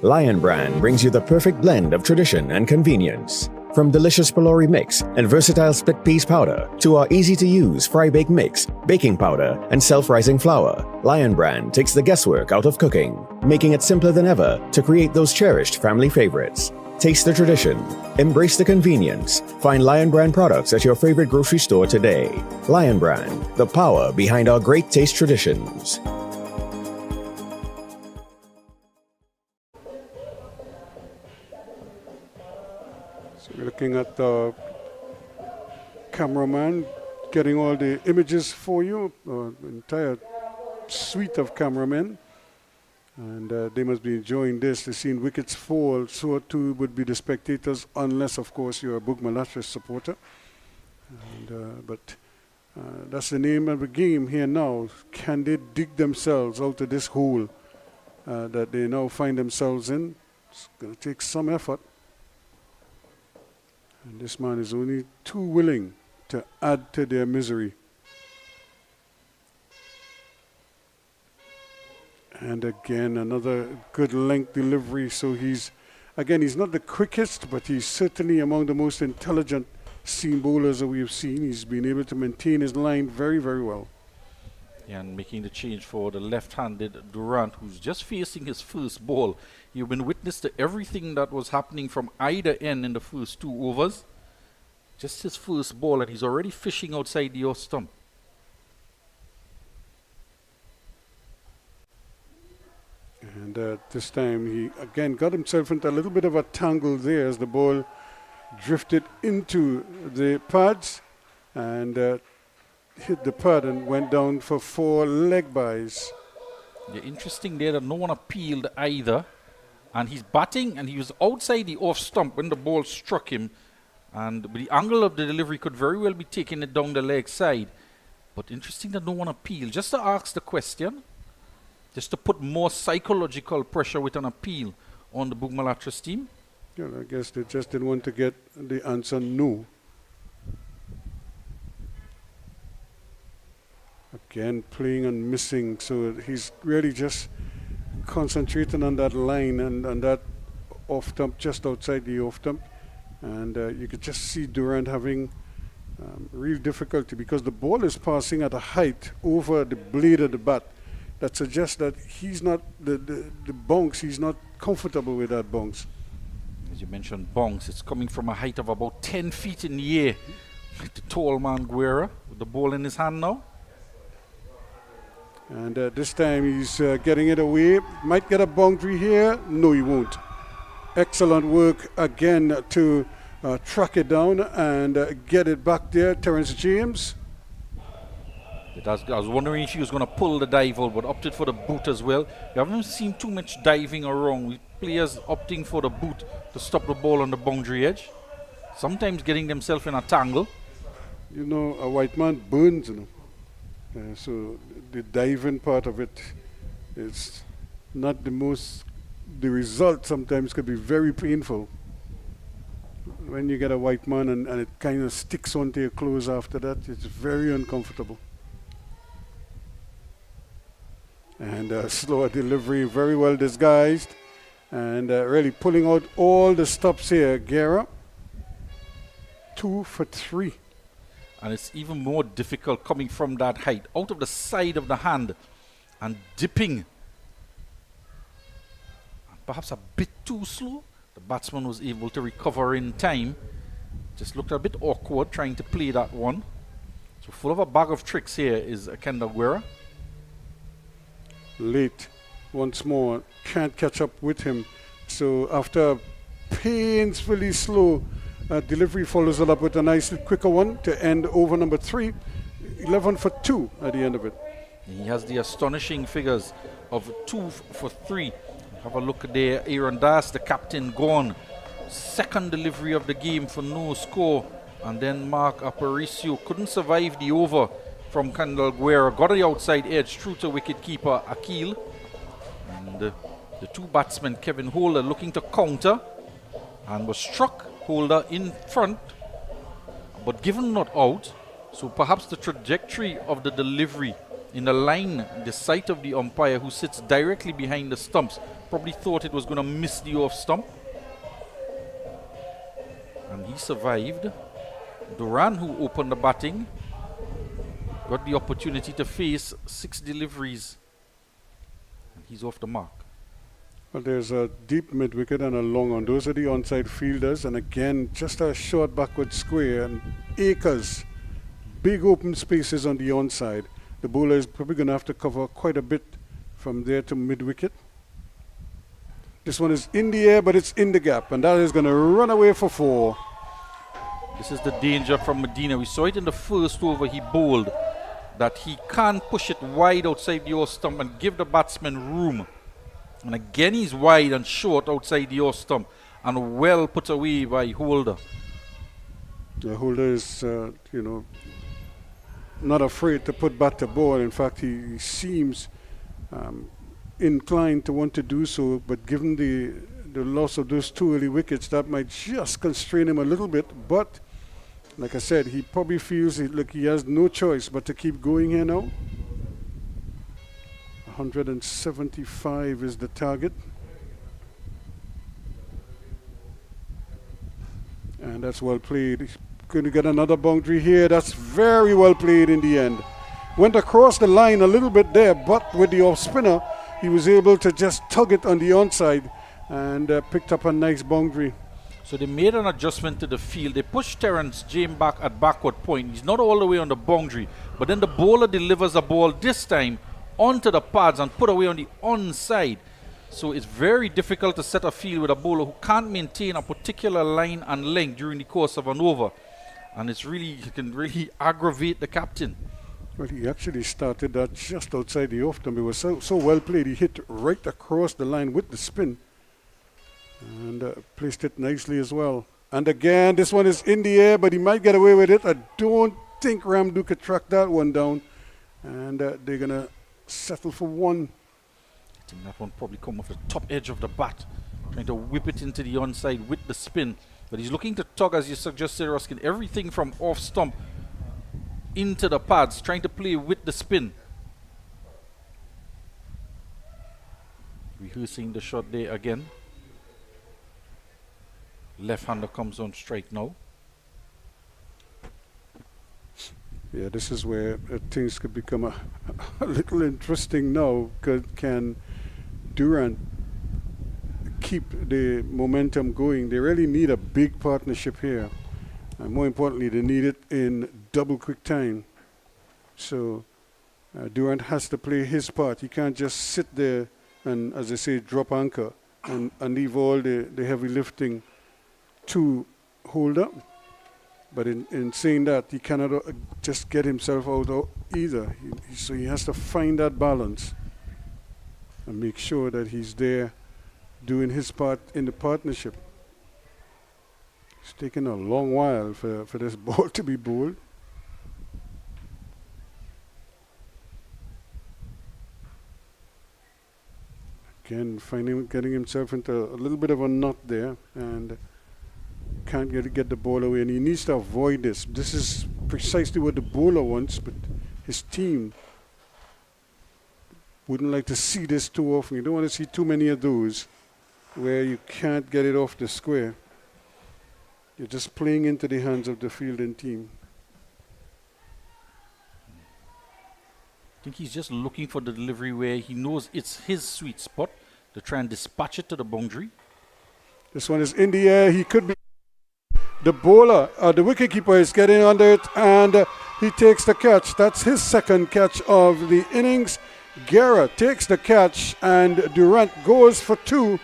Lion Brand brings you the perfect blend of tradition and convenience. From delicious Pelori mix and versatile split peas powder to our easy-to-use fry-bake mix, baking powder, and self-rising flour, Lion Brand takes the guesswork out of cooking, making it simpler than ever to create those cherished family favorites. Taste the tradition. Embrace the convenience. Find Lion Brand products at your favorite grocery store today. Lion Brand, the power behind our great taste traditions. So we're looking at the cameraman getting all the images for you, the entire suite of cameramen. And they must be enjoying this. They've seen wickets fall, so too would be the spectators, unless, of course, you're a BOURG MULATRESSE supporter. And, but that's the name of the game here now. Can they dig themselves out of this hole that they now find themselves in? It's going to take some effort. And this man is only too willing to add to their misery. And again, another good length delivery. So he's not the quickest, but he's certainly among the most intelligent seam bowlers that we've seen. He's been able to maintain his line very, very well. Yeah, and making the change for the left-handed Durant, who's just facing his first ball. You've been witness to everything that was happening from either end in the first 2 overs. Just his first ball, and he's already fishing outside the off stump. And this time he again got himself into a little bit of a tangle there as the ball drifted into the pads and hit the pad and went down for 4 leg byes. Yeah, interesting there that no one appealed either. And he's batting and he was outside the off stump when the ball struck him. And the angle of the delivery could very well be taking it down the leg side. But interesting that no one appealed. Just to ask the question, just to put more psychological pressure with an appeal on the BOURG MULATRESSE team. Yeah, I guess they just didn't want to get the answer no. Again, playing and missing, so he's really just concentrating on that line and on that off stump, just outside the off stump. And you could just see Durant having real difficulty because the ball is passing at a height over the blade of the bat. That suggests that he's not, the bounce, he's not comfortable with that bounce. As you mentioned, bounce, it's coming from a height of about 10 feet in the air. The tall man Guerra with the ball in his hand now. And this time he's getting it away. Might get a boundary here. No, he won't. Excellent work again to track it down and get it back there. Terrence James. I was wondering if he was going to pull the dive out, but opted for the boot as well. We haven't seen too much diving around with players opting for the boot to stop the ball on the boundary edge. Sometimes getting themselves in a tangle. you know, a white man burns, you know. So the diving part of it is not the most, the result sometimes could be very painful. When you get a white man and it kind of sticks onto your clothes after that, it's very uncomfortable. And slower delivery, very well disguised, and really pulling out all the stops here. Guerra, 2 for 3. And it's even more difficult coming from that height, out of the side of the hand and dipping. Perhaps a bit too slow. The batsman was able to recover in time. Just looked a bit awkward trying to play that one. So full of a bag of tricks here is Kendall Guerra. Late once more, can't catch up with him. So after painfully slow delivery, follows it up with a nice quicker one to end over number 3. 11 for 2 at the end of it. He has the astonishing figures of 2 for 3. Have a look there. Aaron Das, the captain, gone. Second delivery of the game for no score. And then Mark Aparicio couldn't survive the over from Kendall Guerra. Got the outside edge through to wicketkeeper Akil. And the two batsmen, Kevin Holder, looking to counter. And was struck. Holder in front. But given not out. So perhaps the trajectory of the delivery in the line, the sight of the umpire who sits directly behind the stumps, probably thought it was going to miss the off stump. And he survived. Duran, who opened the batting, got the opportunity to face 6 deliveries. And he's off the mark. Well, there's a deep mid wicket and a long one. Those are the onside fielders. And again, just a short backward square and acres. Big open spaces on the onside. The bowler is probably going to have to cover quite a bit from there to mid-wicket. This one is in the air, but it's in the gap, and that is going to run away for 4. This is the danger from Medina. We saw it in the first over he bowled, that he can't push it wide outside the off stump and give the batsman room. And again he's wide and short outside the off stump, and well put away by Holder. The Holder is, not afraid to put bat to ball. In fact, he seems inclined to want to do so, but given the loss of those 2 early wickets, that might just constrain him a little bit. But like I said, he probably feels like he has no choice but to keep going here now. 175 is the target. And that's well played. He's going to get another boundary here. That's very well played in the end. Went across the line a little bit there, but with the off spinner, he was able to just tug it on the onside and picked up a nice boundary. So they made an adjustment to the field. They pushed Terence James back at backward point. He's not all the way on the boundary, but then the bowler delivers a ball this time onto the pads and put away on the onside. So it's very difficult to set a field with a bowler who can't maintain a particular line and length during the course of an over. And it can really aggravate the captain. Well, he actually started that just outside the off stump. It was so well played. He hit right across the line with the spin and placed it nicely as well. And again, this one is in the air, but he might get away with it. I don't think Ramdu could track that one down. And they're going to settle for 1. I think that one probably come off the top edge of the bat, trying to whip it into the onside with the spin. But he's looking to tug, as you suggested, Ruskin, everything from off stump into the pads, trying to play with the spin. Rehearsing the shot there again. Left-hander comes on strike now. Yeah, this is where things could become a little interesting now. Can Durant keep the momentum going? They really need a big partnership here. And more importantly, they need it in double quick time. So Durant has to play his part. He can't just sit there and, as they say, drop anchor and leave all the heavy lifting to Holder. But in saying that, he cannot just get himself out either. So he has to find that balance and make sure that he's there doing his part in the partnership. It's taken a long while for this ball to be bowled. Again, getting himself into a little bit of a knot there, and can't get the ball away, and he needs to avoid this. This is precisely what the bowler wants, but his team wouldn't like to see this too often. You don't want to see too many of those where you can't get it off the square. You're just playing into the hands of the fielding team. I think he's just looking for the delivery where he knows it's his sweet spot to try and dispatch it to the boundary. This one is in the air. He could be. The bowler, the wicketkeeper is getting under it, and he takes the catch. That's his second catch of the innings. Guerra takes the catch, and Durant goes for 2.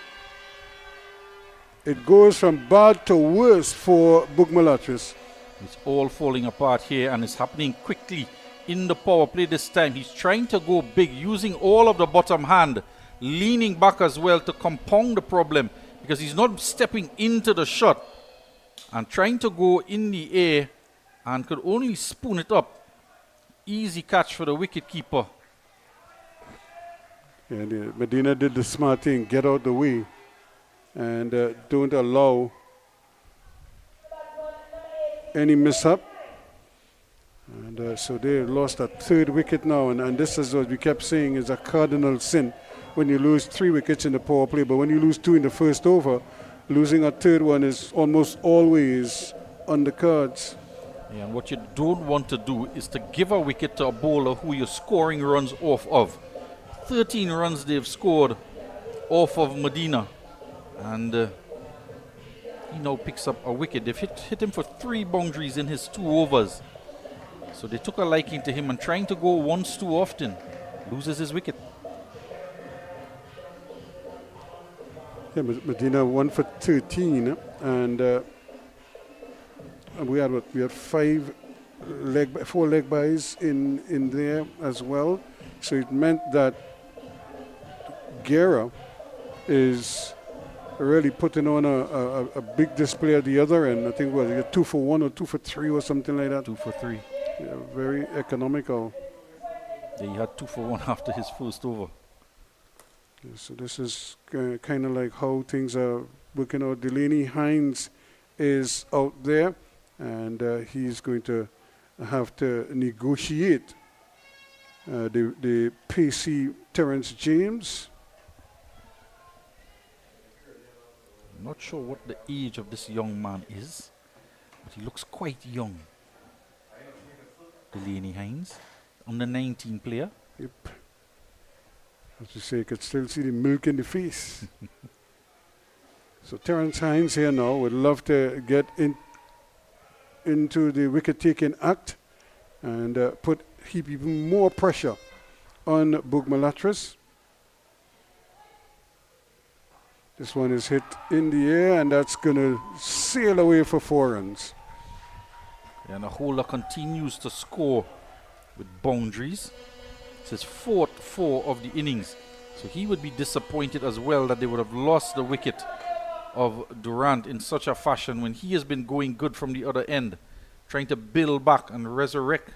It goes from bad to worse for BOURG MULATRESSE. It's all falling apart here, and it's happening quickly in the power play this time. He's trying to go big, using all of the bottom hand, leaning back as well to compound the problem, because he's not stepping into the shot and trying to go in the air and could only spoon it up. Easy catch for the wicketkeeper. Yeah, Medina did the smart thing, get out the way, and don't allow any mishap. And so they lost a 3rd wicket now, and this is what we kept saying is a cardinal sin when you lose 3 wickets in the power play. But when you lose 2 in the first over, losing a 3rd one is almost always on the cards. Yeah, and what you don't want to do is to give a wicket to a bowler who you're scoring runs off of. 13 runs they've scored off of Medina, and he now picks up a wicket. They've hit him for 3 boundaries in his 2 overs. So they took a liking to him, and trying to go once too often loses his wicket. Yeah, Medina 1 for 13, and we had 4 leg byes in there as well. So it meant that Guerra is really putting on a big display at the other end. I think he got 2 for 1 or 2 for 3 or something like that. 2 for 3. Yeah, very economical. Yeah, he had 2 for 1 after his first over. Yeah, so this is kind of like how things are working out. Delaney Hines is out there, and he's going to have to negotiate the pacey Terrence James. I'm not sure what the age of this young man is, but he looks quite young. Delaney Hines, under 19 player. Yep. As you say, you could still see the milk in the face. So Terrence Hines here now would love to get into the wicket-taking act and heap even more pressure on BOURG MULATRESSE. This one is hit in the air, and that's going to sail away for 4 runs. And the holder continues to score with boundaries. It's his 4th 4 of the innings. So he would be disappointed as well that they would have lost the wicket of Durant in such a fashion when he has been going good from the other end, trying to build back and resurrect,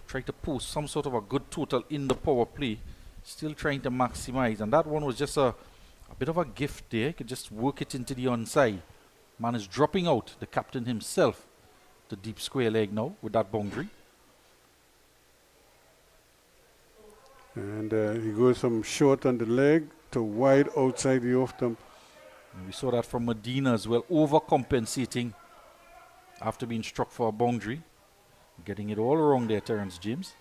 trying to post some sort of a good total in the power play, still trying to maximize. And that one was just a bit of a gift there. He could just work it into the onside. Man is dropping out, the captain himself, the deep square leg now with that boundary. And he goes from short on the leg to wide outside the off stump. And we saw that from Medina as well, overcompensating after being struck for a boundary. Getting it all wrong there, Terrence James.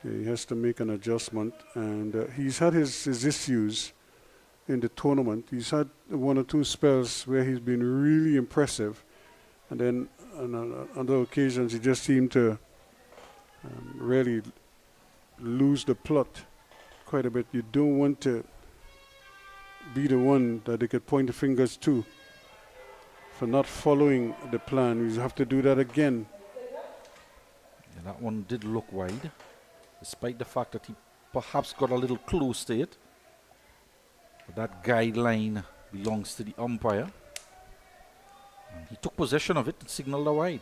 Yeah, he has to make an adjustment, and he's had his issues in the tournament. He's had 1 or 2 spells where he's been really impressive, and then on other occasions he just seemed to really lose the plot quite a bit. You don't want to be the one that they could point the fingers to for not following the plan. You have to do that again. Yeah, that one did look wide, despite the fact that he perhaps got a little close to it. But that guideline belongs to the umpire. And he took possession of it and signaled a wide.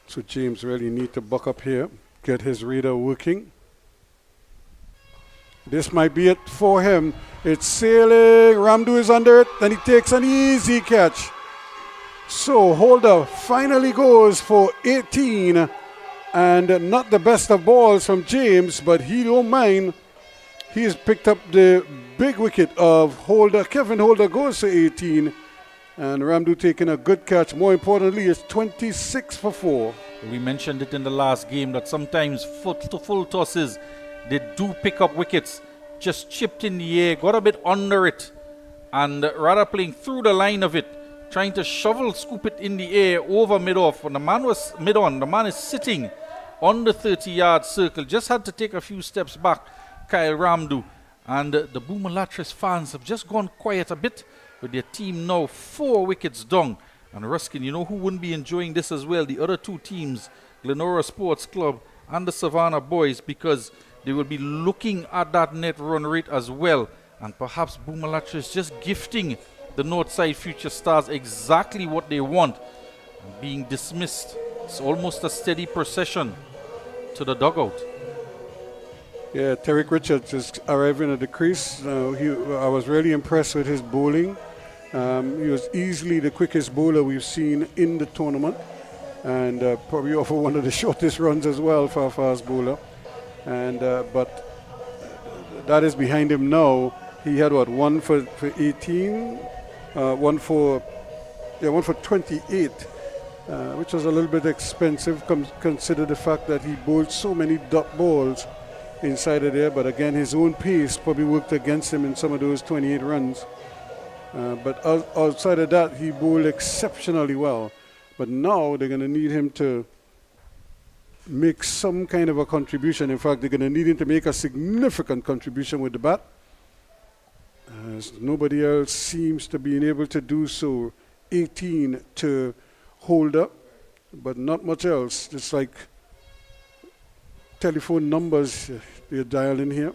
So James really need to buck up here, get his radar working. This might be it for him. It's sailing. Ramdu is under it. Then he takes an easy catch. So Holder finally goes for 18. And not the best of balls from James, but he don't mind. He's picked up the big wicket of Holder. Kevin Holder goes to 18. And Ramdu taking a good catch. More importantly, it's 26 for 4. We mentioned it in the last game that sometimes full tosses, they do pick up wickets. Just chipped in the air, got a bit under it, and rather playing through the line of it, trying to scoop it in the air over mid-off. When the man was mid-on, the man is sitting on the 30-yard circle. Just had to take a few steps back, Kyle Ramdu. And the BOURG MULATRESSE fans have just gone quiet a bit with their team now 4 wickets down. And Ruskin, you know who wouldn't be enjoying this as well? The other 2 teams, Glenora Sports Club and the Savannah Boys, because they will be looking at that net run rate as well. And perhaps BOURG MULATRESSE just gifting the Northside Future Stars exactly what they want. And being dismissed. It's almost a steady procession to the dugout. Yeah, Tarek Richards is arriving at the crease. I was really impressed with his bowling. He was easily the quickest bowler we've seen in the tournament, and probably offer one of the shortest runs as well for a fast bowler. And but that is behind him now. He had what, 1 for 18, 1 for 28, which was a little bit expensive. Consider the fact that he bowled so many dot balls inside of there. But again, his own pace probably worked against him in some of those 28 runs. But outside of that, he bowled exceptionally well. But now they're going to need him to make some kind of a contribution. In fact, they're going to need him to make a significant contribution with the bat, as nobody else seems to be able to do so. 18 to Holder, but not much else. It's like telephone numbers they're dialing here.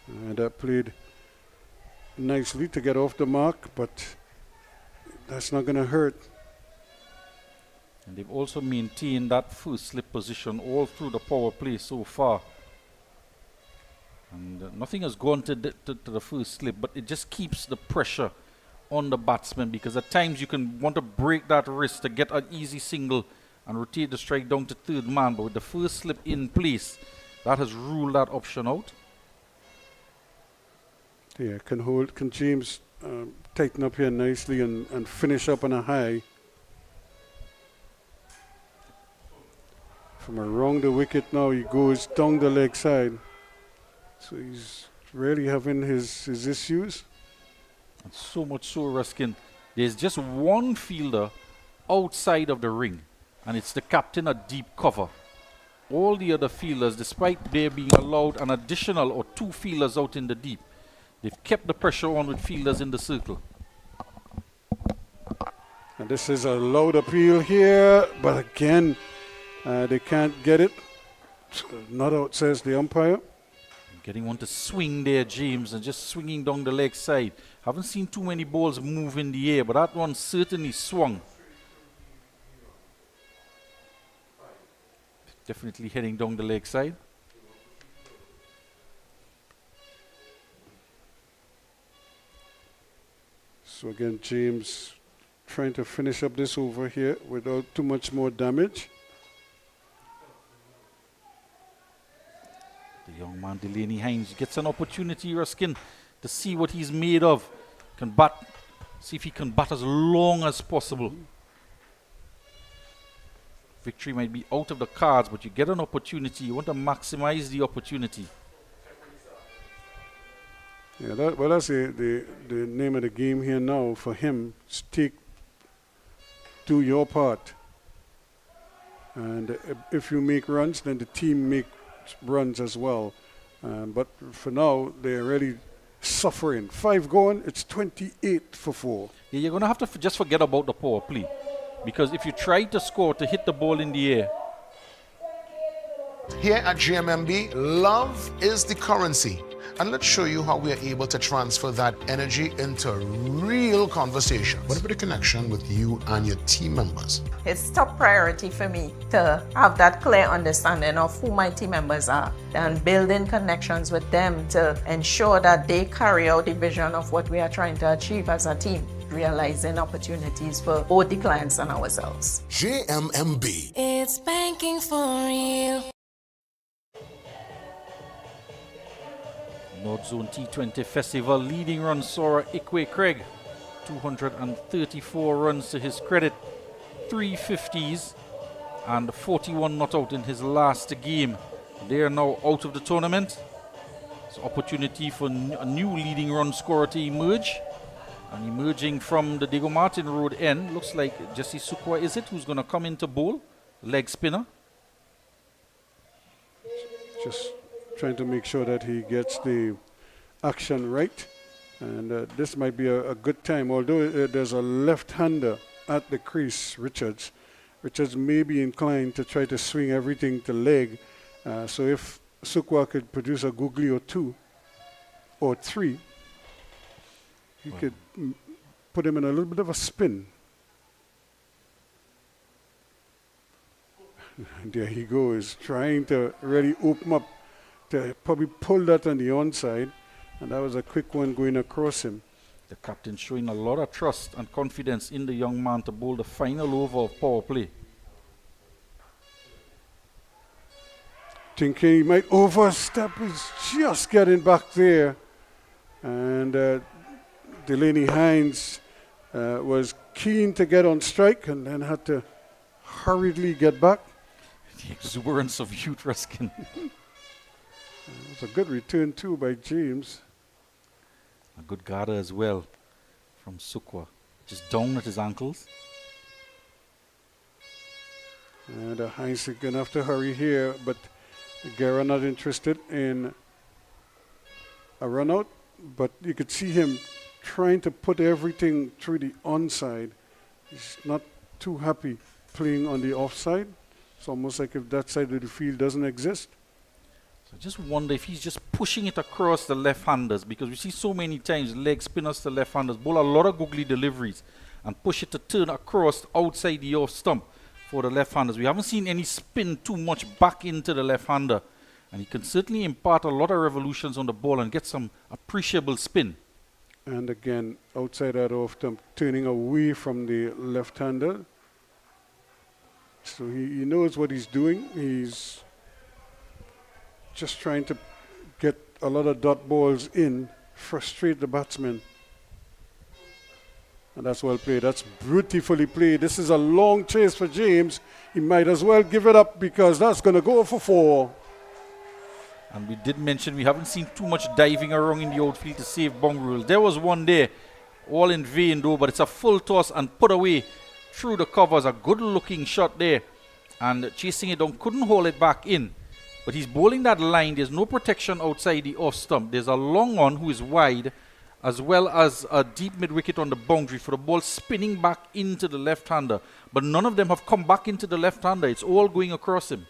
And that played nicely to get off the mark, but that's not going to hurt. And they've also maintained that first slip position all through the power play so far. And nothing has gone to the first slip, but it just keeps the pressure on the batsman, because at times you can want to break that wrist to get an easy single and rotate the strike down to third man. But with the first slip in place, that has ruled that option out. Yeah, can James tighten up here nicely and finish up on a high. From around the wicket now, he goes down the leg side. So he's really having his issues. And so much so, Ruskin, there's just one fielder outside of the ring, and it's the captain at deep cover. All the other fielders, despite there being allowed an additional or 2 fielders out in the deep, they've kept the pressure on with fielders in the circle. And this is a loud appeal here, but again, they can't get it. Not out, says the umpire. Getting one to swing there, James, and just swinging down the leg side. Haven't seen too many balls move in the air, but that one certainly swung. Definitely heading down the leg side. So again, James trying to finish up this over here without too much more damage. The young man, Delaney Hines, gets an opportunity, Ruskin, to see what he's made of. Can bat, see if he can bat as long as possible. Victory might be out of the cards, but you get an opportunity. You want to maximize the opportunity. Yeah, that's the name of the game here now for him. Do your part. And if you make runs, then the team make runs as well. But for now, they're really suffering. 5 going, it's 28 for 4. Yeah, you're going to have to just forget about the power play. Because if you try to score to hit the ball in the air. Here at GMMB, love is the currency. and let's show you how we are able to transfer that energy into real conversations. What about the connection with you and your team members? It's top priority for me to have that clear understanding of who my team members are and building connections with them to ensure that they carry out the vision of what we are trying to achieve as a team, realizing opportunities for both the clients and ourselves. JMMB. It's banking for real. North Zone T20 Festival leading run Sora Ikwe Craig, 234 runs to his credit, 3 50s and 41 not out in his last game. They are now out of the tournament. It's an opportunity for a new leading run scorer to emerge. And emerging from the Diego Martin Road end, looks like Jesse Sukwa, is it, who's going to come into bowl? Leg spinner. Just trying to make sure that he gets the action right, and this might be a good time, although there's a left-hander at the crease. Richards may be inclined to try to swing everything to leg, so if Sukwa could produce a googly or 2 or 3, he could put him in a little bit of a spin. And there he goes, trying to really open up to probably pull that on the onside, and that was a quick one going across him. The captain showing a lot of trust and confidence in the young man to bowl the final over of power play. Thinking he might overstep, he's just getting back there, and Delaney Hines was keen to get on strike and then had to hurriedly get back. The exuberance of youth Ruskin. It was a good return too by James. A good guarder as well from Sukwa. Just down at his ankles. And Heinz is going to have to hurry here, but Guerra not interested in a run out. But you could see him trying to put everything through the onside. He's not too happy playing on the offside. It's almost like if that side of the field doesn't exist. I just wonder if he's just pushing it across the left-handers, because we see so many times leg spinners to left-handers bowl a lot of googly deliveries and push it to turn across outside the off stump for the left-handers. We haven't seen any spin too much back into the left-hander, and he can certainly impart a lot of revolutions on the ball and get some appreciable spin. And again, outside that off stump, turning away from the left-hander. So he knows what he's doing. He's just trying to get a lot of dot balls in, frustrate the batsman. And that's well played. That's beautifully played. This is a long chase for James. He might as well give it up because that's going to go for 4. And we did mention we haven't seen too much diving around in the outfield to save Bongrel. There was one there, all in vain though, but it's a full toss and put away through the covers. A good looking shot there. And chasing it down, couldn't hold it back in. But he's bowling that line. There's no protection outside the off stump. There's a long one who is wide, as well as a deep mid-wicket on the boundary for the ball spinning back into the left-hander. But none of them have come back into the left-hander. It's all going across him.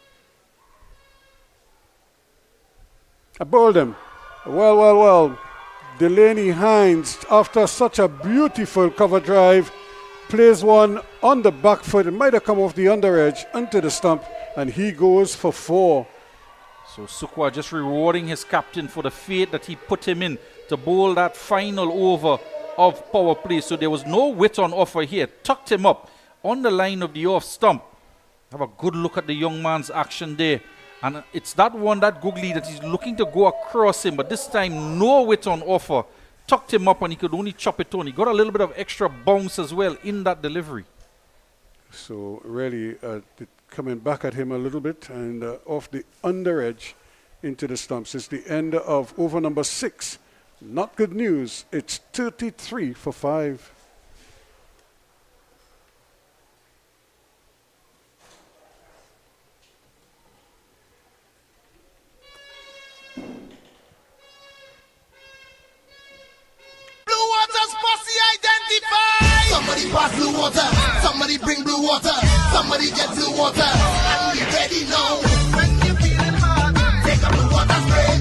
I bowled him. Well. Delaney Hines, after such a beautiful cover drive, plays one on the back foot. It might have come off the under edge onto the stump, and he goes for 4. So Sukwa just rewarding his captain for the faith that he put him in to bowl that final over of power play. So there was no wit on offer here. Tucked him up on the line of the off stump. Have a good look at the young man's action there. And it's that one, that googly, that he's looking to go across him. But this time, no wit on offer. Tucked him up and he could only chop it on. He got a little bit of extra bounce as well in that delivery. So really coming back at him a little bit and off the under edge into the stumps. It's the end of over number 6. Not good news. It's 33 for 5. Somebody pass blue water, somebody bring blue water, somebody get blue water, and we ready now. When you feeling hard, take a blue water spray.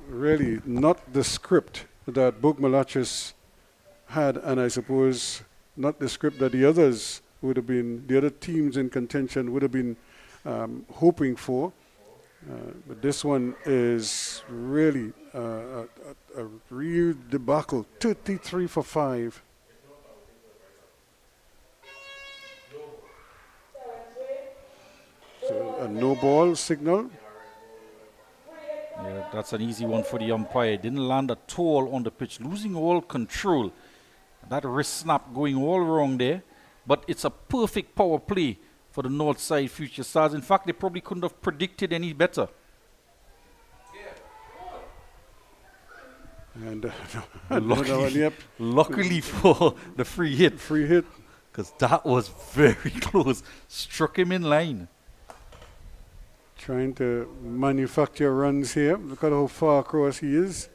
really not the script that BOURG MULATRESSE had, and I suppose not the script that the others would have been, the other teams in contention would have been hoping for. But this one is really a real debacle. 33 for 5. So a no ball signal. Yeah, that's an easy one for the umpire. Didn't land at all on the pitch, losing all control. That wrist snap going all wrong there. But it's a perfect power play for the Northside Future Stars. In fact, they probably couldn't have predicted any better. And luckily for the free hit. Free hit. Because that was very close. Struck him in line. Trying to manufacture runs here. Look at how far across he is.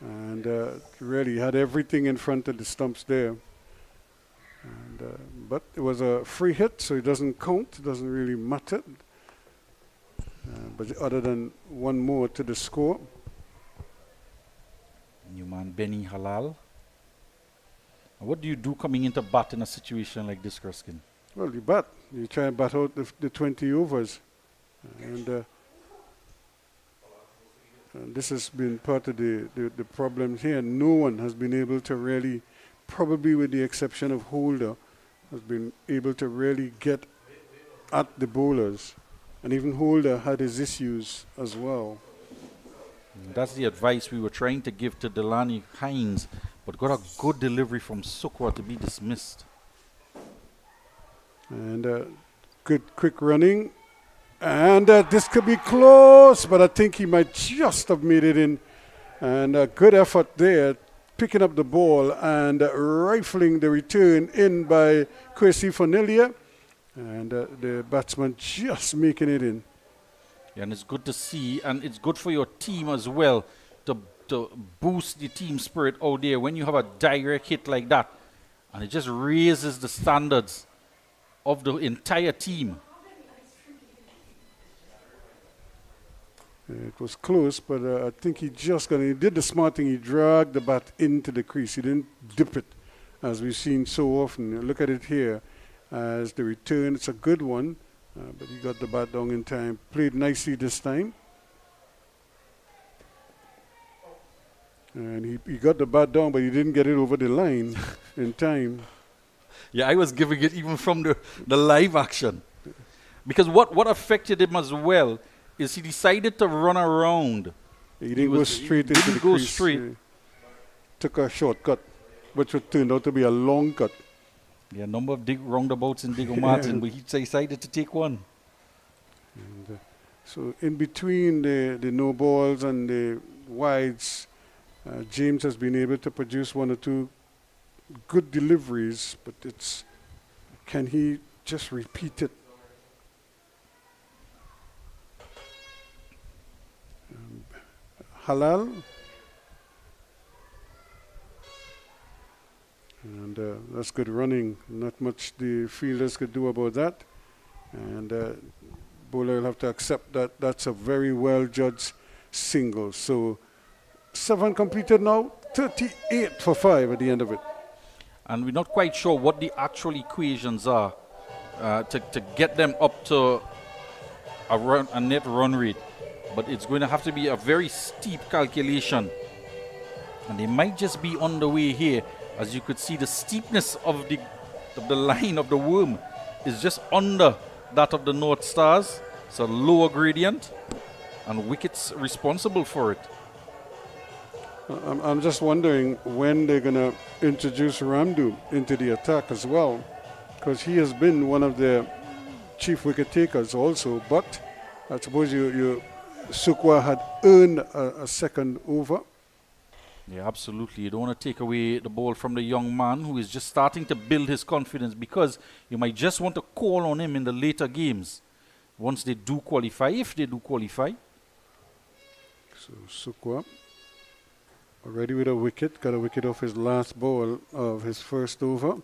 And really had everything in front of the stumps there. And, but it was a free hit, so it doesn't count. It doesn't really matter. But other than one more to the score. New man Benny Halal. What do you do coming into bat in a situation like this, Ruskin? Well, you bat. You try and bat out the 20 overs. And this has been part of the problem here. No one has been able to really, probably with the exception of Holder, has been able to really get at the bowlers. And even Holder had his issues as well. That's the advice we were trying to give to Delani Hines, but got a good delivery from Sukwa to be dismissed. And good quick running. And this could be close, but I think he might just have made it in. And a good effort there, picking up the ball and rifling the return in by Kwesi Fonilia. And the batsman just making it in. Yeah, and it's good to see, and it's good for your team as well to boost the team spirit out there when you have a direct hit like that. And it just raises the standards of the entire team. It was close, but I think he did the smart thing. He dragged the bat into the crease. He didn't dip it, as we've seen so often. Look at it here as the return. It's a good one, but he got the bat down in time. Played nicely this time. And he got the bat down, but he didn't get it over the line in time. Yeah, I was giving it even from the live action. Because what affected him as well is he decided to run around. He didn't go straight into the crease. Straight. Took a shortcut, which would turn out to be a long cut. Yeah, a number of roundabouts in Diego Martin, but he decided to take one. And, so in between the no balls and the wides, James has been able to produce one or two good deliveries, but can he just repeat it? Halal. And that's good running. Not much the fielders could do about that. And bowler will have to accept that that's a very well judged single. So 7 completed now, 38 for 5 at the end of it. And we're not quite sure what the actual equations are to get them up to a net run rate. But it's going to have to be a very steep calculation. And they might just be on the way here. As you could see, the steepness of the line of the worm is just under that of the North Stars. It's a lower gradient, and wickets responsible for it. I'm just wondering when they're going to introduce Ramdu into the attack as well, because he has been one of the chief wicket takers also. But I suppose Sukwa had earned a second over. Yeah, absolutely. You don't want to take away the ball from the young man who is just starting to build his confidence, because you might just want to call on him in the later games once they do qualify, if they do qualify. So Sukwa already with a wicket, got a wicket off his last ball of his first over.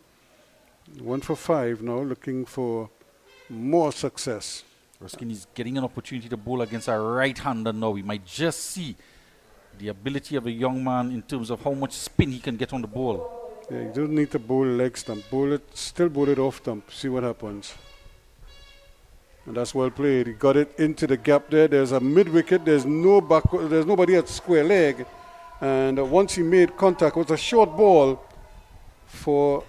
1 for 5 now, looking for more success. Ruskin is getting an opportunity to bowl against a right-hander now. We might just see the ability of a young man in terms of how much spin he can get on the ball. Yeah, you don't need to bowl leg stump. Still bowl it off stump. See what happens. And that's well played. He got it into the gap there. There's a mid-wicket. There's nobody at square leg. And once he made contact, it was a short ball for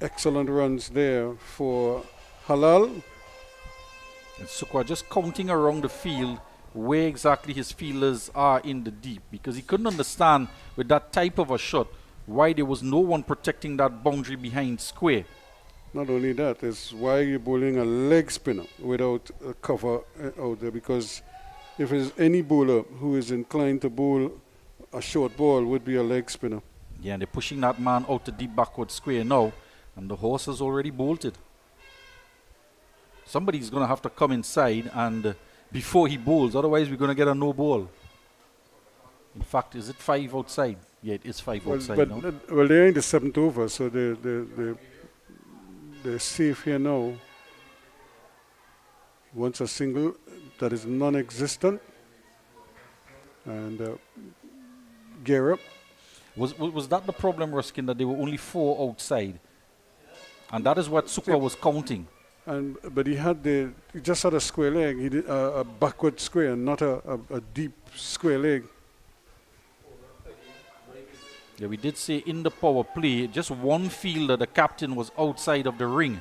excellent runs there for Halal. And Sukwa just counting around the field where exactly his fielders are in the deep, because he couldn't understand with that type of a shot why there was no one protecting that boundary behind square. Not only that, it's why you're bowling a leg spinner without a cover out there, because if there's any bowler who is inclined to bowl a short ball, would be a leg spinner. Yeah, and they're pushing that man out to deep backward square now, and the horse has already bolted. Somebody's going to have to come inside and before he bowls, otherwise we're going to get a no ball. In fact, is it 5 outside? Yeah, it is 5 outside now. Well, they're in the 7th over, so they're safe here now. He wants a single that is non-existent. And gear up. Was that the problem, Ruskin, that there were only 4 outside? And that is what Sukwa was counting. But he just had a square leg. He did a backward square, not a deep square leg. Yeah, we did say in the power play, just one fielder, the captain, was outside of the ring.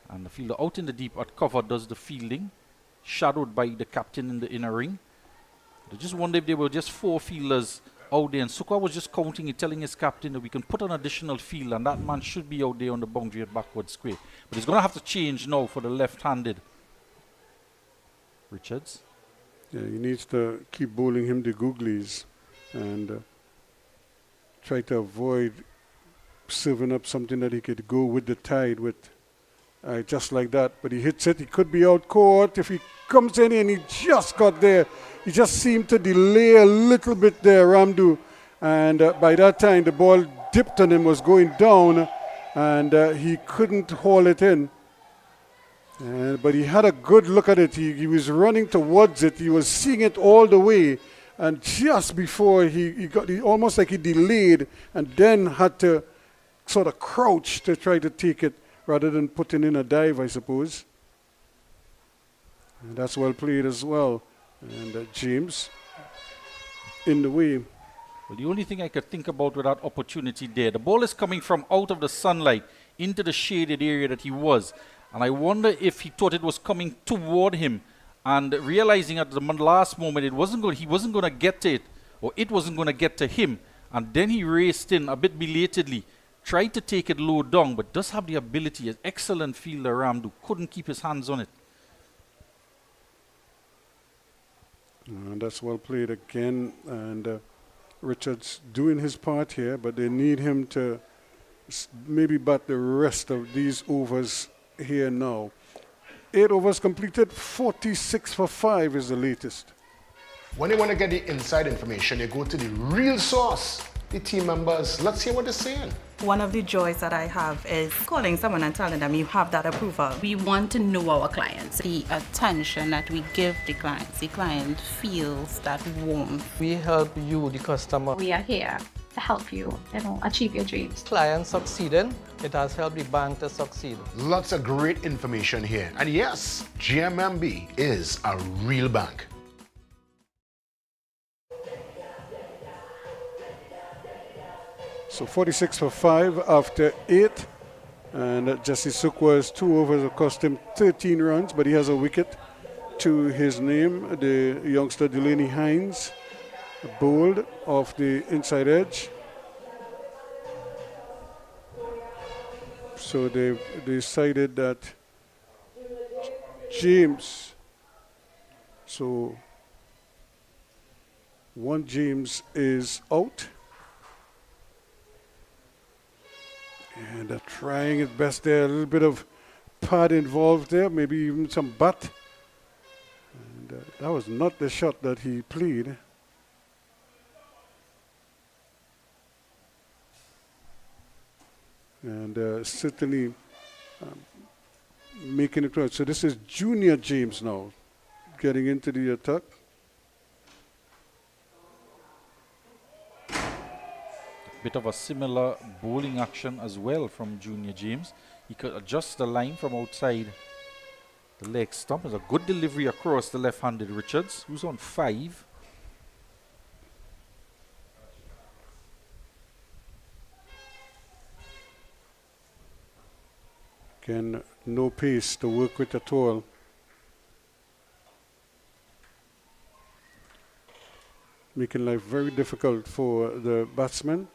And the fielder out in the deep at cover does the fielding, shadowed by the captain in the inner ring. I just wonder if there were just 4 fielders out there, and Sukwa was just counting and telling his captain that we can put an additional field, and that man should be out there on the boundary at backward square. But he's going to have to change now for the left-handed Richards. Yeah, he needs to keep bowling him the googlies and try to avoid serving up something that he could go with the tide with. Just like that, but he hits it. He could be out caught if he comes in, and he just got there. He just seemed to delay a little bit there, Ramdu, and by that time the ball dipped on him, was going down, and he couldn't haul it in. But he had a good look at it. He was running towards it. He was seeing it all the way, and just before he almost like he delayed, and then had to sort of crouch to try to take it, rather than putting in a dive, I suppose. And that's well played as well. And James in the way. Well, the only thing I could think about with that opportunity there, the ball is coming from out of the sunlight into the shaded area that he was. And I wonder if he thought it was coming toward him, and realizing at the last moment he wasn't going to get to it, or it wasn't going to get to him. And then he raced in a bit belatedly, tried to take it low down, but does have the ability. An excellent fielder, Ramdu, couldn't keep his hands on it. And that's well played again. And Richards doing his part here, but they need him to maybe bat the rest of these overs here now. 8 overs completed, 46 for 5 is the latest. When you want to get the inside information, you go to the real source, the team members. Let's hear what they're saying. One of the joys that I have is calling someone and telling them you have that approval. We want to know our clients. The attention that we give the client feels that warmth. We help you, the customer. We are here to help you, achieve your dreams. Client succeeding, it has helped the bank to succeed. Lots of great information here. And yes, GMMB is a real bank. So 46 for 5 after 8. And Jesse Sukwa's 2 overs have cost him 13 runs, but he has a wicket to his name. The youngster Delaney Hines bowled off the inside edge. So they've decided that James, so one James is out. And they're trying his best there. A little bit of pad involved there, maybe even some bat. And that was not the shot that he played. And certainly making it right. So this is Junior James now getting into the attack. Bit of a similar bowling action as well from Junior James. He could adjust the line from outside the leg stump. There's a good delivery across the left-handed Richards, who's on 5. Again, no pace to work with at all. Making life very difficult for the batsman.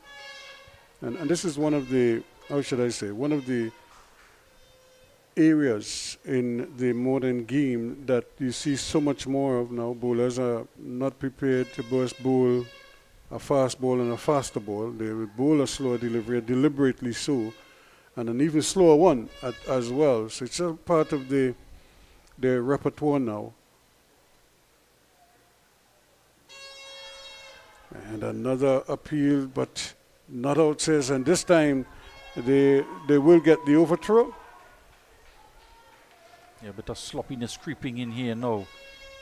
And this is one of the, how should I say, one of the areas in the modern game that you see so much more of now. Bowlers are not prepared to burst bowl a fast ball and a faster ball. They will bowl a slower delivery, deliberately so, and an even slower one as well. So it's a part of their repertoire now. And another appeal, but not outsides, and this time they will get the overthrow. Yeah, a bit of sloppiness creeping in here now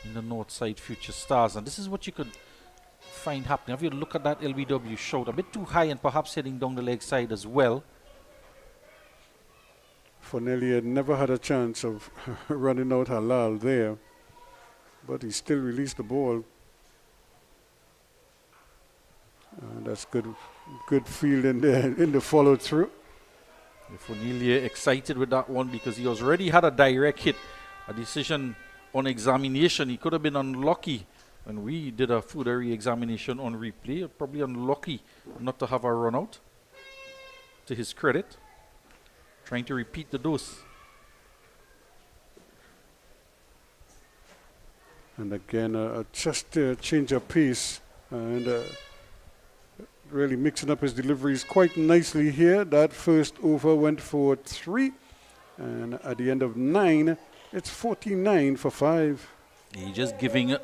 in the north side Future Stars, and this is what you could find happening. If you look at that LBW shot, a bit too high and perhaps heading down the leg side as well. Fornelli had never had a chance of running out Halal there, but he still released the ball. That's good fielding there in the follow through. Fornelia excited with that one because he has already had a direct hit, a decision on examination. He could have been unlucky when we did a foodery examination on replay. Probably unlucky not to have a run out, to his credit. Trying to repeat the dose. And again, just a change of pace and really mixing up his deliveries quite nicely here. That first over went for 3, and at the end of 9, it's 49 for 5. He's just giving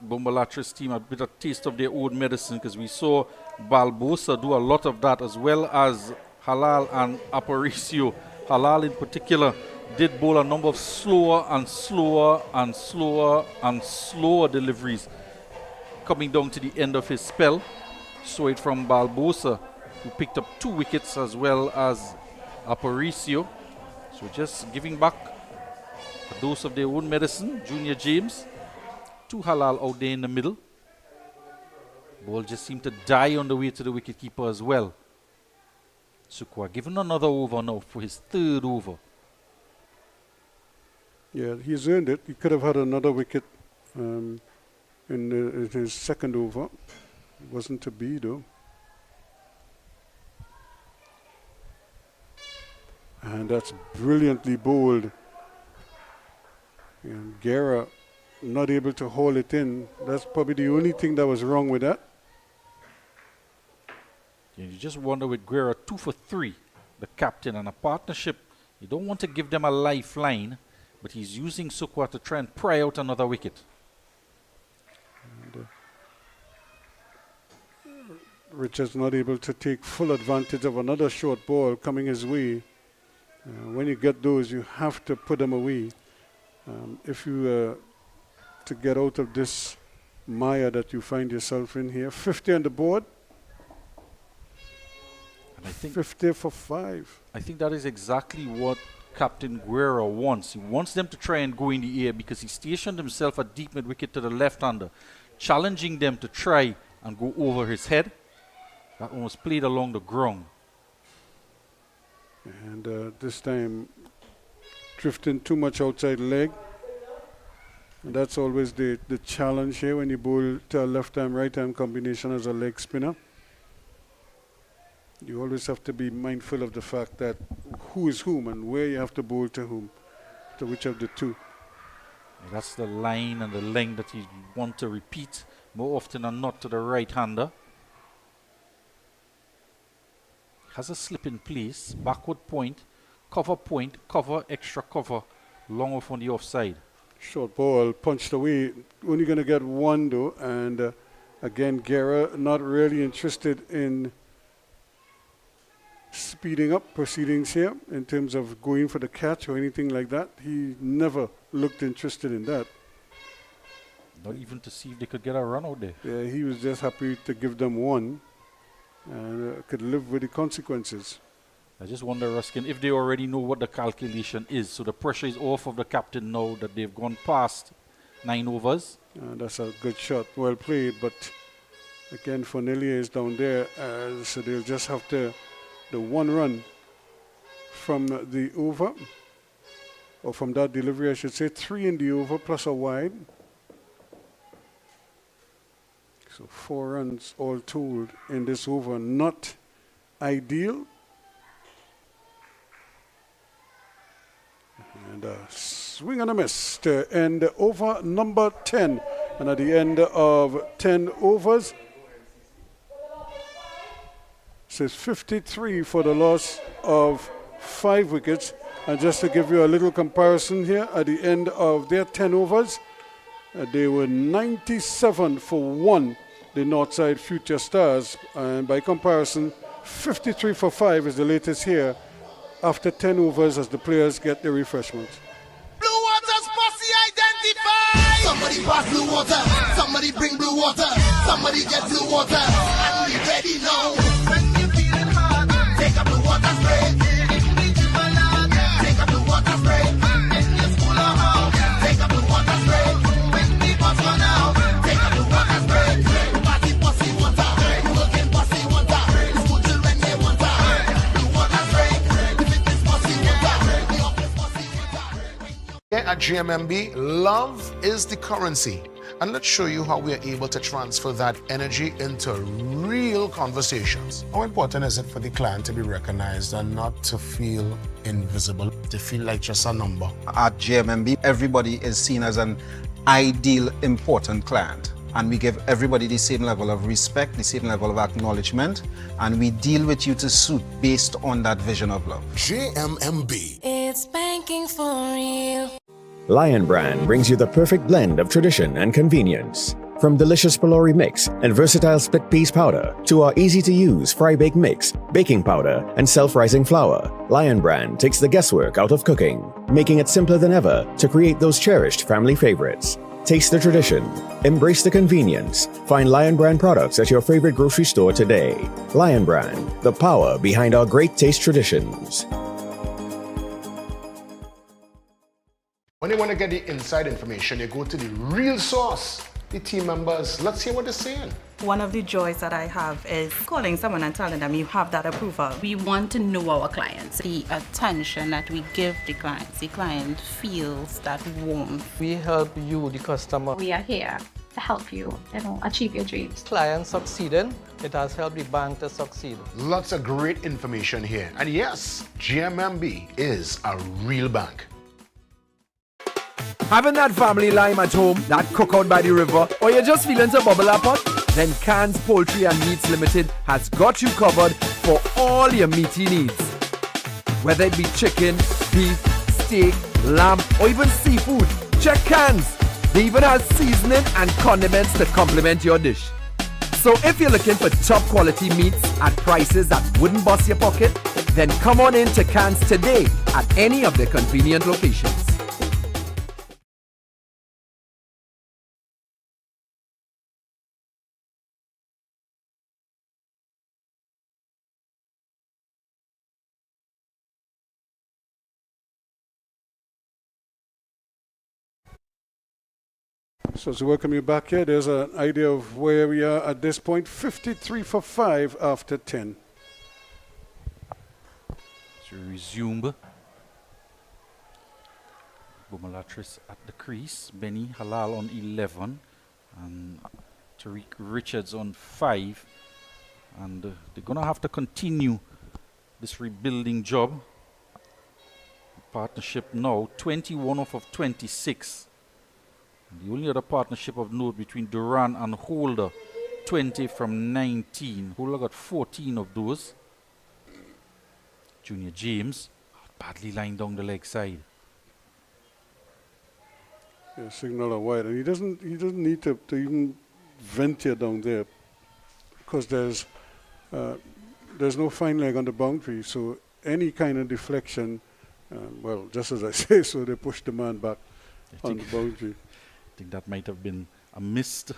BOURG MULATRESSE team a bit of taste of their own medicine, because we saw Barbosa do a lot of that, as well as Halal and Aparicio. Halal in particular did bowl a number of slower and slower and slower and slower deliveries coming down to the end of his spell. Saw it from Barbosa, who picked up 2 wickets, as well as Aparicio. So just giving back a dose of their own medicine. Junior James, 2 Halal out there in the middle. Ball just seemed to die on the way to the wicketkeeper as well. Sukwa given another over now for his 3rd over. Yeah, he's earned it. He could have had another wicket in his 2nd over. Wasn't to be though. And that's brilliantly bowled. And Guerra not able to haul it in. That's probably the only thing that was wrong with that. Yeah, you just wonder with Guerra 2 for 3, the captain, and a partnership. You don't want to give them a lifeline, but he's using Sukwa to try and pry out another wicket. And, Richards not able to take full advantage of another short ball coming his way. When you get those, you have to put them away. If you to get out of this mire that you find yourself in here. 50 on the board. And I think 50 for 5. I think that is exactly what Captain Guerra wants. He wants them to try and go in the air, because he stationed himself at deep mid-wicket to the left-hander, challenging them to try and go over his head. That one was played along the ground. And this time drifting too much outside leg. And that's always the challenge here when you bowl to a left-arm, right-arm combination as a leg spinner. You always have to be mindful of the fact that who is whom and where you have to bowl to whom, to which of the two. That's the line and the length that you want to repeat more often than not to the right-hander. Has a slip in place, backward point, cover, extra cover, long off on the offside. Short ball punched away, only going to get 1 though, and again Guerra not really interested in speeding up proceedings here in terms of going for the catch or anything like that. He never looked interested in that. Not even to see if they could get a run out there. Yeah, he was just happy to give them one and could live with the consequences. I just wonder, Ruskin, if they already know what the calculation is. So the pressure is off of the captain now that they've gone past 9 overs. That's a good shot. Well played, but again, Fornelia is down there, so they'll just have to, the one run from the over, or from that delivery, I should say, 3 in the over plus a wide. So 4 runs all told in this over, not ideal. And a swing and a miss to end over number 10. And at the end of 10 overs, says 53 for the loss of 5 wickets. And just to give you a little comparison here, at the end of their 10 overs, they were 97 for 1, the Northside Future Stars. And by comparison, 53 for 5 is the latest here after 10 overs as the players get their refreshment. Blue Water's posse identified. Somebody pass blue water. Somebody bring blue water. Somebody get blue water. And we ready now. When you feeling hard, take up the water spray. Take up the water spray. In your school or house, take up the water spray. When the bus run out, take up the water spray. Party posse water. Working posse water. School children they water. Blue water spray. Here at GMMB, love is the currency. And let's show you how we are able to transfer that energy into real conversations. How important is it for the client to be recognized and not to feel invisible, to feel like just a number? At GMMB, everybody is seen as an ideal, important client. And we give everybody the same level of respect, the same level of acknowledgement, and we deal with you to suit based on that vision of love. GMMB. It's banking for real. Lion Brand brings you the perfect blend of tradition and convenience. From delicious Pelori mix and versatile split peas powder to our easy-to-use fry-bake mix, baking powder, and self-rising flour, Lion Brand takes the guesswork out of cooking, making it simpler than ever to create those cherished family favorites. Taste the tradition, embrace the convenience. Find Lion Brand products at your favorite grocery store today. Lion Brand, the power behind our great taste traditions. When you want to get the inside information, you go to the real source, the team members. Let's hear what they're saying. One of the joys that I have is calling someone and telling them you have that approval. We want to know our clients. The attention that we give the client feels that warmth. We help you, the customer. We are here to help you, achieve your dreams. Clients succeeding, it has helped the bank to succeed. Lots of great information here. And yes, GMMB is a real bank. Having that family lime at home, that cookout by the river, or you're just feeling to bubble up pot? Then Cans Poultry and Meats Limited has got you covered for all your meaty needs. Whether it be chicken, beef, steak, lamb, or even seafood, check Cans. They even have seasoning and condiments to complement your dish. So if you're looking for top quality meats at prices that wouldn't bust your pocket, then come on in to Cans today at any of their convenient locations. So to welcome you back here, there's an idea of where we are at this point. 53 for 5 after 10. So resume. BOURG MULATRESSE at the crease. Benny Halal on 11. And Tariq Richards on 5. And they're going to have to continue this rebuilding job. Partnership now 21 off of 26. The only other partnership of note between Duran and Holder, 20 from 19. Holder got 14 of those. Junior James, badly lined down the leg side. Yeah, signal a wide, and he doesn't need to even venture down there, because there's there's no fine leg on the boundary, so any kind of deflection, well, just as I say, so they push the man back on the boundary. I think that might have been a missed.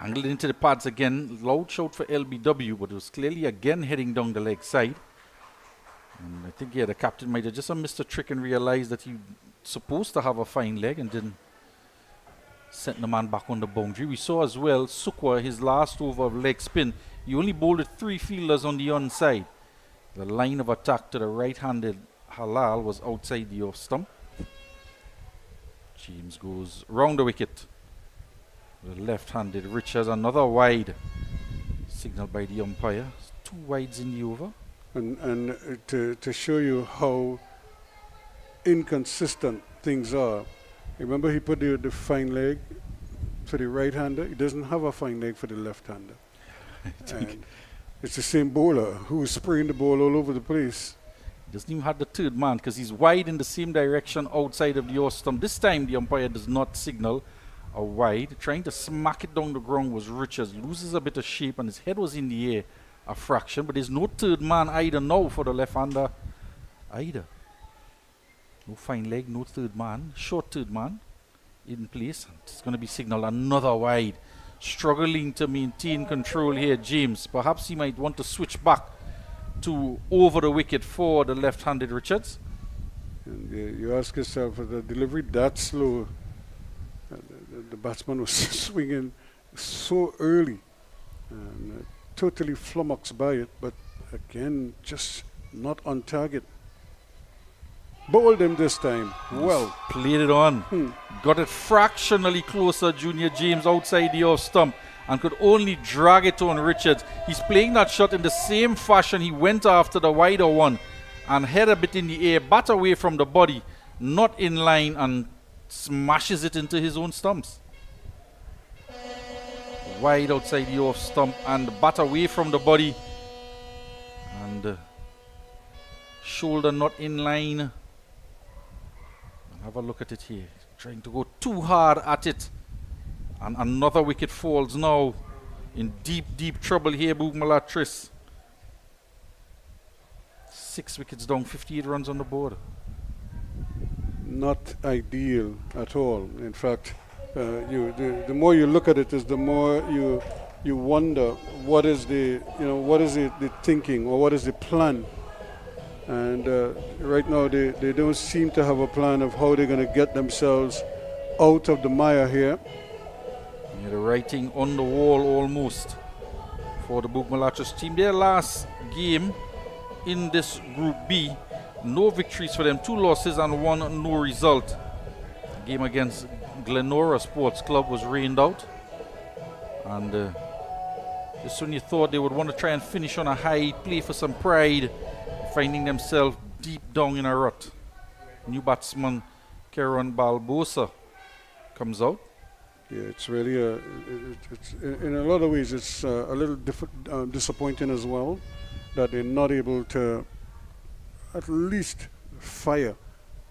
Angled into the pads again. Loud shout for LBW, but it was clearly again heading down the leg side. And I think, yeah, the captain might have just missed a trick and realized that he supposed to have a fine leg and didn't send the man back on the boundary. We saw as well Sukwa, his last over of leg spin, he only bowled 3 fielders on the onside. The line of attack to the right-handed Halal was outside the off stump. James goes round the wicket. The left-handed Richards, another wide. Signaled by the umpire. 2 wides in the over. And to show you how inconsistent things are, remember he put the fine leg for the right-hander. He doesn't have a fine leg for the left-hander. And it's the same bowler who's spraying the ball all over the place. He doesn't even have the third man because he's wide in the same direction outside of the off stump. This time the umpire does not signal a wide. Trying to smack it down the ground was Richards. Loses a bit of shape and his head was in the air a fraction. But there's no third man either now for the left-hander either. No fine leg, no third man. Short third man in place. It's going to be signaled another wide. Struggling to maintain control here, James. Perhaps he might want to switch back to over the wicket for the left-handed Richards. And you ask yourself, the delivery that slow, the batsman was swinging so early and totally flummoxed by it, but again, just not on target. Bowled him this time. Well. Played it on. Got it fractionally closer, Junior James, outside the off stump, and could only drag it on Richards. He's playing that shot in the same fashion he went after the wider one, and head a bit in the air, bat away from the body, not in line, and smashes it into his own stumps. Wide outside the off stump and bat away from the body, and shoulder not in line. Have a look at it here. Trying to go too hard at it. And another wicket falls now. In deep, deep trouble here, BOURG MULATRESSE. 6 wickets down, 58 runs on the board. Not ideal at all. In fact, the more you look at it, is the more you wonder what is the thinking, or what is the plan. And right now they don't seem to have a plan of how they're going to get themselves out of the mire here. Yeah, the writing on the wall almost for the BOURG MULATRESSE team. Their last game in this Group B, no victories for them, 2 losses and 1 no result. The game against Glenora Sports Club was rained out, and just when you thought they would want to try and finish on a high, play for some pride, finding themselves deep down in a rut. New batsman Kieran Balbosa comes out. Yeah, it's really in a lot of ways it's a little disappointing as well that they're not able to at least fire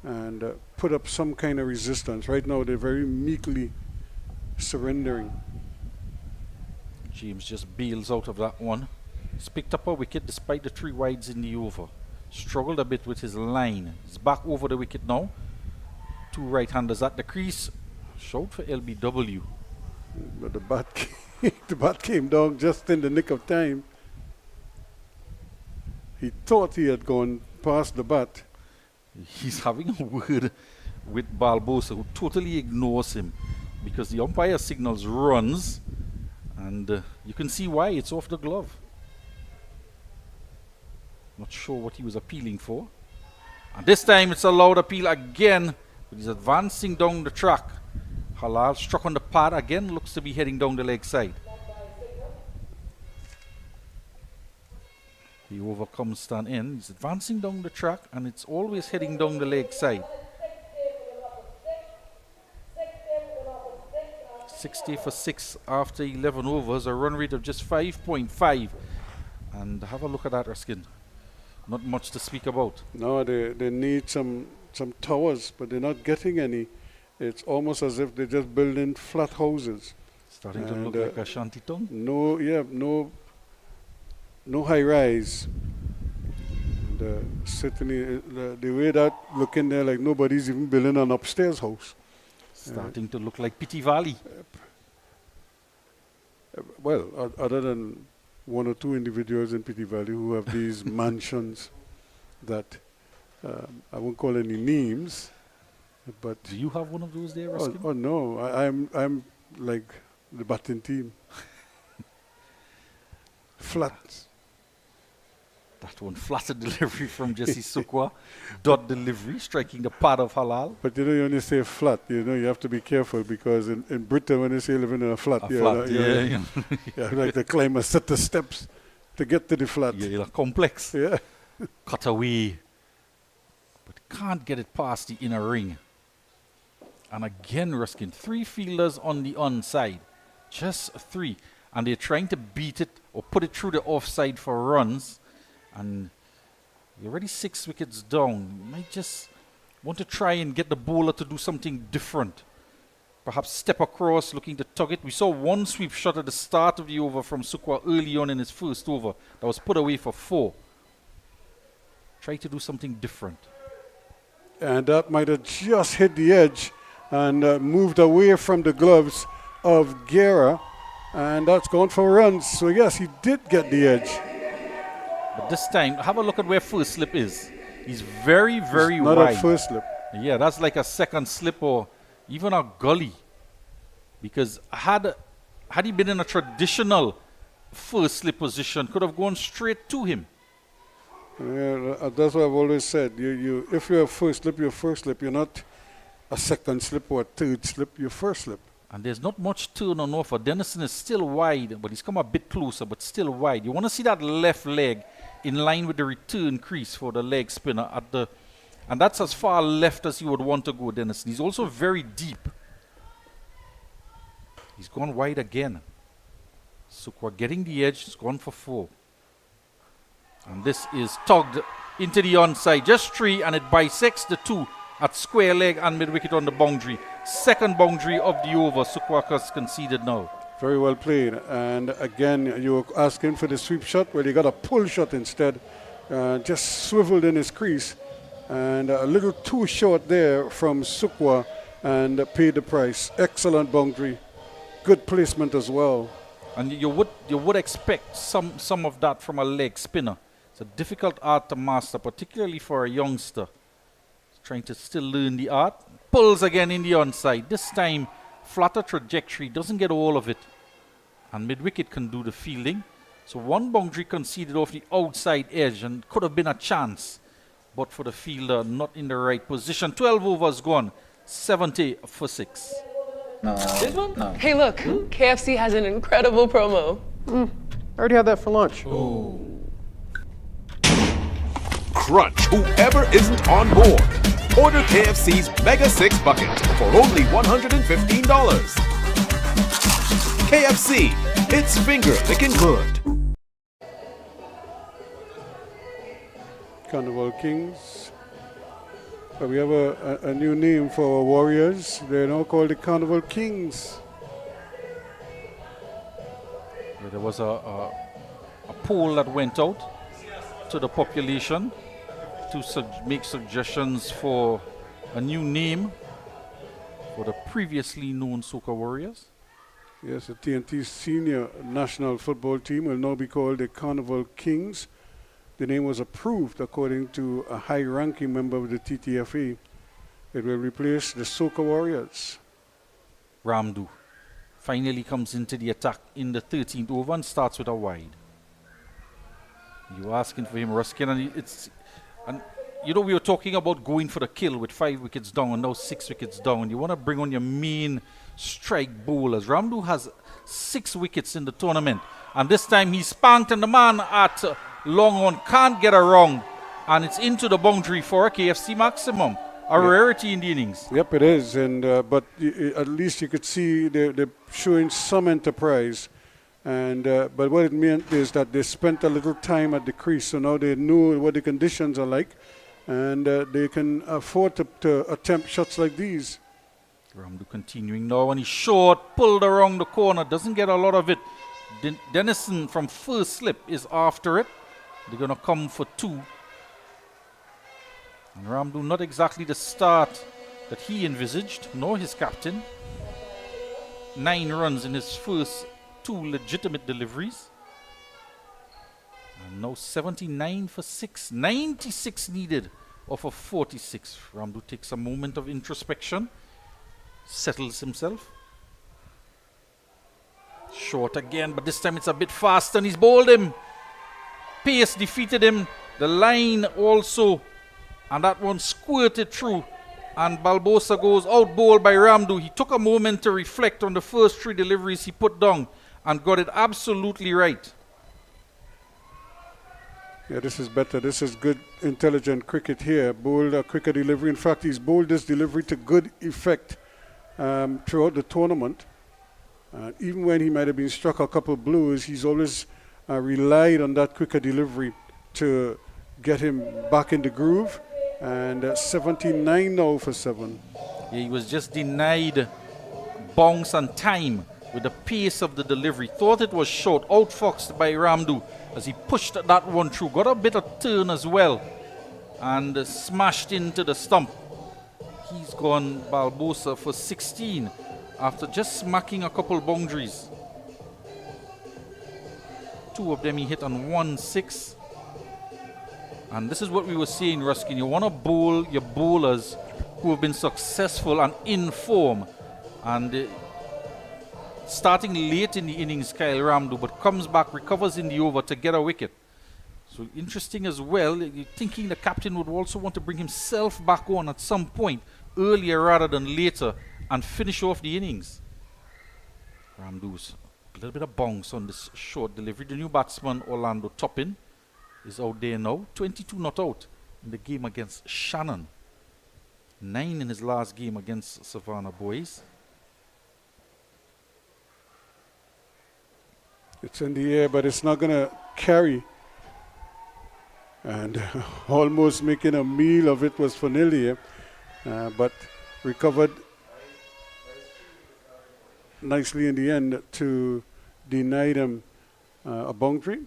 and put up some kind of resistance. Right now they're very meekly surrendering. James just bails out of that one. He's picked up a wicket despite the 3 wides in the over. Struggled a bit with his line. He's back over the wicket now. 2 right-handers at the crease. Shout for LBW. But the bat came down just in the nick of time. He thought he had gone past the bat. He's having a word with Balbosa, who totally ignores him because the umpire signals runs, and you can see why. It's off the glove. Not sure what he was appealing for. And this time it's a loud appeal again, but he's advancing down the track. Halal struck on the pad again, looks to be heading down the leg side. He overcomes stand in. He's advancing down the track, and it's always heading down the leg side. 60 for 6 after 11 overs, a run rate of just 5.5. And have a look at that, Erskine. Not much to speak about. No, they need some towers, but they're not getting any. It's almost as if they're just building flat houses. Starting to look like a shantytown. No no high rise. And, certainly, the way that looking there, like nobody's even building an upstairs house. Starting to look like Pity Valley. Well, other than one or two individuals in Pity Valley who have these mansions that I won't call any names, but do you have one of those there, Ruskin? Oh no, I'm like the batting team. Flat. That one, flattered delivery from Jesse Sukwa. Dot delivery, striking the part of halal. But you know, you only say flat, you know, you have to be careful because in Britain, when they say living in a flat, you like to climb a set of steps to get to the flat. Yeah, you're complex. Yeah. Cut away. But can't get it past the inner ring. And again, Ruskin, 3 fielders on the onside. Just 3. And they're trying to beat it or put it through the offside for runs. And you're already 6 wickets down. You might just want to try and get the bowler to do something different. Perhaps step across, looking to tug it. We saw one sweep shot at the start of the over from Sukwa early on in his first over. That was put away for 4. Try to do something different. And that might have just hit the edge and moved away from the gloves of Guerra. And that's gone for runs. So yes, he did get the edge. But this time, have a look at where first slip is. He's very, very not wide. Not a first slip. Yeah, that's like a second slip or even a gully. Because had he been in a traditional first slip position, could have gone straight to him. Yeah, that's what I've always said. If you're first slip, you're first slip. You're not a second slip or a third slip. You're first slip. And there's not much turn on offer. Dennison is still wide, but he's come a bit closer, but still wide. You want to see that left leg in line with the return crease for the leg spinner and that's as far left as you would want to go, Dennison. He's also very deep. He's gone wide again. Sukwa getting the edge. He's gone for 4. And this is tugged into the onside. Just 3, and it bisects the 2 at square leg and mid-wicket on the boundary. Second boundary of the over. Sukwa has conceded now. Very well played. And again, you were asking for the sweep shot. Well, he got a pull shot instead. Just swiveled in his crease. And a little too short there from Sukwa and paid the price. Excellent boundary. Good placement as well. And you would expect some of that from a leg spinner. It's a difficult art to master, particularly for a youngster. He's trying to still learn the art. Pulls again in the onside. This time, flatter trajectory, doesn't get all of it. And mid-wicket can do the fielding. So one boundary conceded off the outside edge and could have been a chance. But for the fielder, not in the right position. 12 overs gone. 70 for 6. This one? No. Hey, look, KFC has an incredible promo. I already had that for lunch. Oh. Crunch whoever isn't on board. Order KFC's Mega 6 bucket for only $115. KFC, it's finger licking good. Carnival Kings. We have a new name for our Warriors. They're now called the Carnival Kings. There was a poll that went out to the population to make suggestions for a new name for the previously known Soca Warriors. Yes, the TNT senior national football team will now be called the Carnival Kings. The name was approved according to a high-ranking member of the TTFA. It will replace the Soca Warriors. Ramdu finally comes into the attack in the 13th over and starts with a wide. You asking for him, Ruskin, and you know, we were talking about going for the kill with 5 wickets down and now 6 wickets down. You want to bring on your main strike bowlers. Ramdu has 6 wickets in the tournament, and this time he's spanked, and the man at long on can't get a wrong, and it's into the boundary for a KFC maximum. A rarity in the innings. Yep, it is, and but at least you could see they're showing some enterprise. And but what it meant is that they spent a little time at the crease, so now they know what the conditions are like, and they can afford to attempt shots like these. Ramdu continuing now, and he's short, pulled around the corner, doesn't get a lot of it. Dennison from first slip is after it. They're going to come for 2. And Ramdu not exactly the start that he envisaged, nor his captain. 9 runs in his first 2 legitimate deliveries. And now 79 for 6. 96 needed off of 46. Ramdu takes a moment of introspection. Settles himself. Short again, but this time it's a bit fast and he's bowled him. Pace defeated him. The line also. And that one squirted through. And Barbosa goes out bowled by Ramdu. He took a moment to reflect on the first 3 deliveries he put down and got it absolutely right. Yeah, this is better. This is good, intelligent cricket here. Bowled a quicker delivery. In fact, he's bowled this delivery to good effect throughout the tournament. Even when he might have been struck a couple blues, he's always relied on that quicker delivery to get him back in the groove. And 79 now for 7. Yeah, he was just denied bounce and time with the pace of the delivery. Thought it was short, outfoxed by Ramdu as he pushed that one through. Got a bit of turn as well and smashed into the stump. He's gone Barbosa for 16 after just smacking a couple boundaries. 2 of them he hit on 1-6. And this is what we were saying, Ruskin. You want to bowl your bowlers who have been successful and in form. And starting late in the innings, Kyle Ramdu, but comes back, recovers in the over to get a wicket. So interesting as well. You're thinking the captain would also want to bring himself back on at some point, earlier rather than later, and finish off the innings. Ramdu's a little bit of bounce on this short delivery. The new batsman, Orlando Toppin, is out there now. 22 not out in the game against Shannon. 9 in his last game against Savannah Boys. It's in the air, but it's not going to carry. And almost making a meal of it was Fanilia, but recovered nicely in the end to deny them a boundary.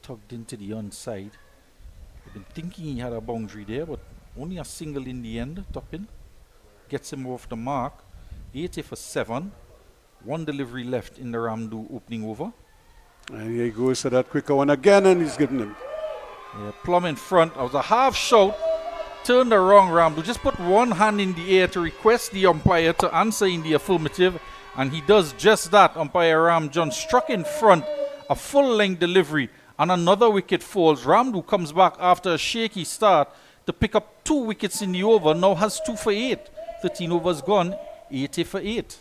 Tugged into the onside. I've been thinking he had a boundary there, but only a single in the end. Toppin gets him off the mark. 80 for 7. 1 delivery left in the Ramdu opening over. And here he goes to that quicker one again, and he's getting him. Yeah, plumb in front. I was a half shout. Turned the wrong Ramdu. Just put one hand in the air to request the umpire to answer in the affirmative, and he does just that. Umpire Ram John struck in front. A full-length delivery. And another wicket falls. Ramdu comes back after a shaky start to pick up 2 wickets in the over. Now has 2 for 8. 13 overs gone. 80 for 8.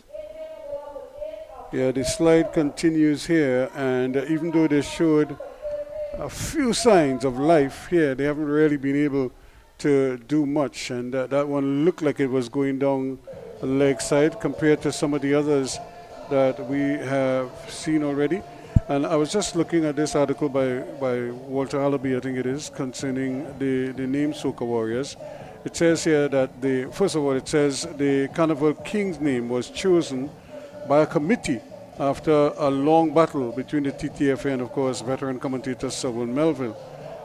Yeah, the slide continues here, and even though they showed a few signs of life here, they haven't really been able to do much. And that one looked like it was going down a leg side compared to some of the others that we have seen already. And I was just looking at this article by Walter Allaby, I think it is, concerning the name Soca Warriors. It says here that first of all, it says the Carnival King's name was chosen by a committee after a long battle between the TTFA and, of course, veteran commentator Selwyn Melville.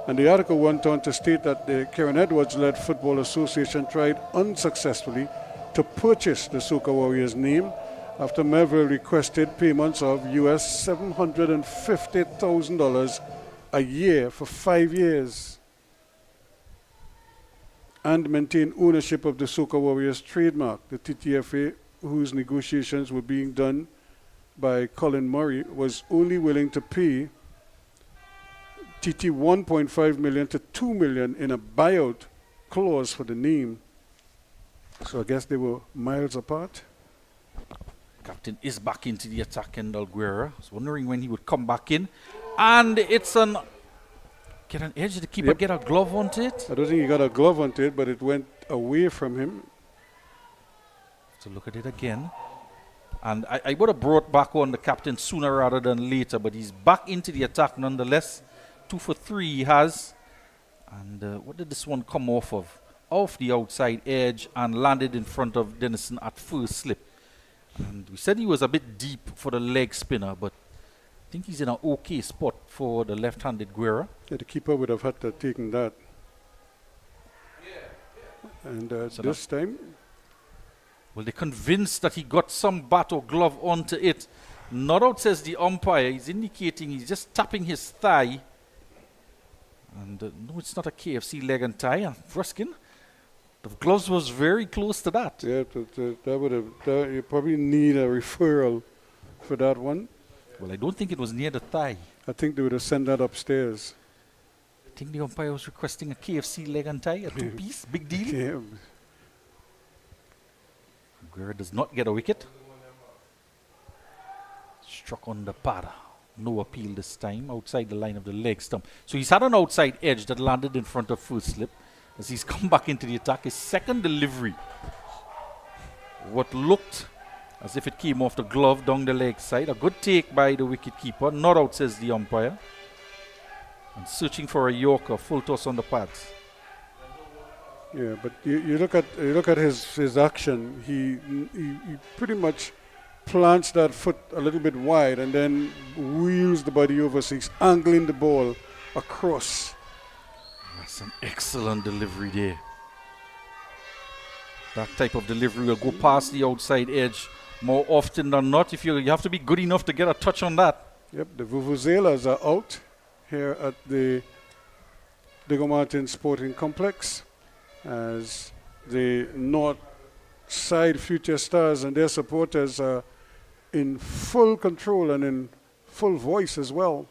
And the article went on to state that the Karen Edwards-led Football Association tried unsuccessfully to purchase the Soca Warriors name after Melville requested payments of US $750,000 a year for 5 years and maintain ownership of the Soca Warriors trademark. The TTFA, whose negotiations were being done by Colin Murray, was only willing to pay TT 1.5 million to 2 million in a buyout clause for the name. So I guess they were miles apart. Captain is back into the attack, Kendall Guerra. I was wondering when he would come back in. And it's get an edge. The keeper get a glove onto it. I don't think he got a glove onto it, but it went away from him. So look at it again. And I would have brought back on the captain sooner rather than later, but he's back into the attack nonetheless. 2 for 3 he has. And what did this one come off of? Off the outside edge and landed in front of Dennison at first slip. And we said he was a bit deep for the leg spinner, but I think he's in an okay spot for the left-handed Guerra. Yeah, the keeper would have had to have taken that. And So this time, well, they're convinced that he got some bat or glove onto it. Not out, says the umpire. He's indicating he's just tapping his thigh. And no, it's not a KFC leg and tie. Ruskin, the gloves was very close to that. yeah, but, that would have. You probably need a referral for that one. Well, I don't think it was near the thigh. I think they would have sent that upstairs. I think the umpire was requesting a KFC leg and tie, a two-piece, big deal. Yeah. Guerra does not get a wicket. Struck on the pad. No appeal this time, outside the line of the leg stump. So he's had an outside edge that landed in front of first slip as he's come back into the attack. His second delivery, what looked as if it came off the glove down the leg side. A good take by the wicket-keeper. Not out, says the umpire. And searching for a Yorker, full toss on the pads. Yeah, but you look at his action. He pretty much plants that foot a little bit wide and then wheels the body over, so he's angling the ball across. That's an excellent delivery there. That type of delivery will go past the outside edge more often than not. If you have to be good enough to get a touch on that. Yep, the Vuvuzelas are out here at the Diego Martin Sporting Complex as the North Side Future Stars and their supporters are in full control and in full voice as well.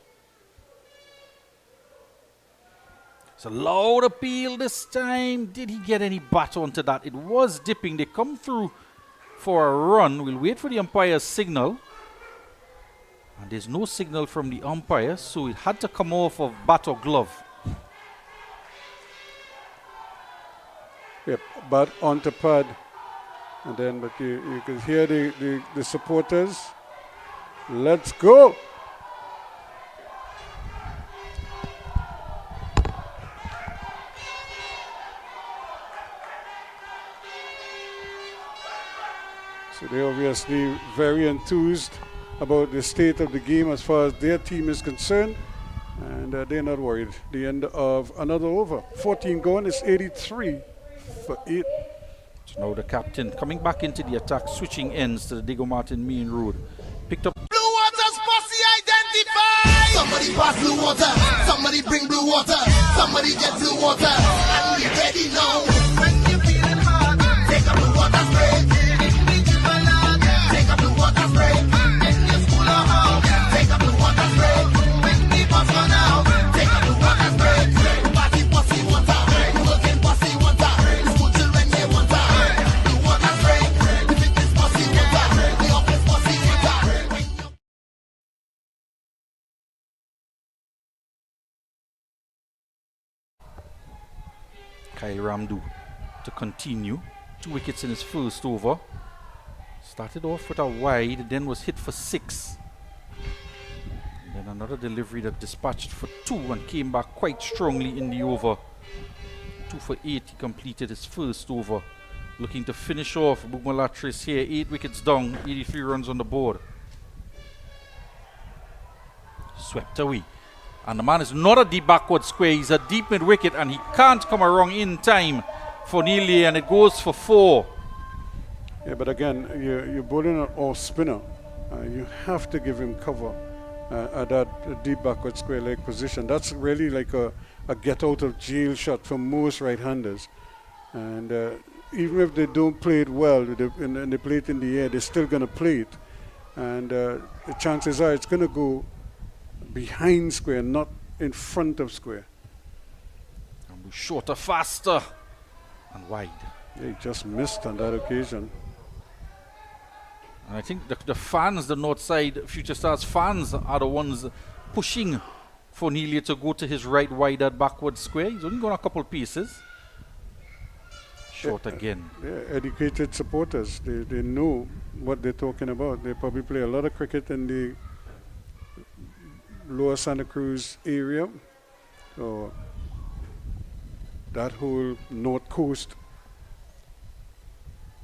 It's a loud appeal this time. Did he get any bat onto that? It was dipping. They come through for a run. We'll wait for the umpire's signal. And there's no signal from the umpire, so it had to come off of bat or glove. Yep, bat onto pad. And then, but you can hear the supporters. Let's go! So they're obviously very enthused about the state of the game as far as their team is concerned. And they're not worried. The end of another over. 14 gone, it's 83 for 8. So now the captain coming back into the attack, switching ends to the Diego Martin Main Road. Picked up. Blue Water's posse identified. Somebody pass blue water. Somebody bring blue water. Somebody get blue water. And we ready now. When you feeling hard, take a blue water spray. Take a blue water spray. In your school or home, take a blue water spray. When the bus run out, take a blue water spray. Party posse water. Working posse water. School children they water. Blue water spray. The fitness posse water. The office posse water. Kyle Ramdu to continue. 2 wickets in his first over. Started off with a wide, then was hit for 6. And then another delivery that dispatched for 2 and came back quite strongly in the over. 2 for 8, he completed his first over. Looking to finish off BOURG MULATRESSE here. 8 wickets down, 83 runs on the board. Swept away. And the man is not a deep backward square, he's a deep mid wicket and he can't come around in time for Neely, and it goes for 4. Yeah, but again, you're bowling an off spinner. You have to give him cover at that deep backward square leg position. That's really like a get out of jail shot for most right-handers. And even if they don't play it well and they play it in the air, they're still going to play it. And the chances are it's going to go behind square, not in front of square. And shorter, faster, and wide. Yeah, he just missed on that occasion. And I think the fans, the North Side Future Stars fans, are the ones pushing for Neely to go to his right wide at backward square. He's only gone a couple pieces. Short again. Yeah, educated supporters. They know what they're talking about. They probably play a lot of cricket in the Lower Santa Cruz area. So that whole North Coast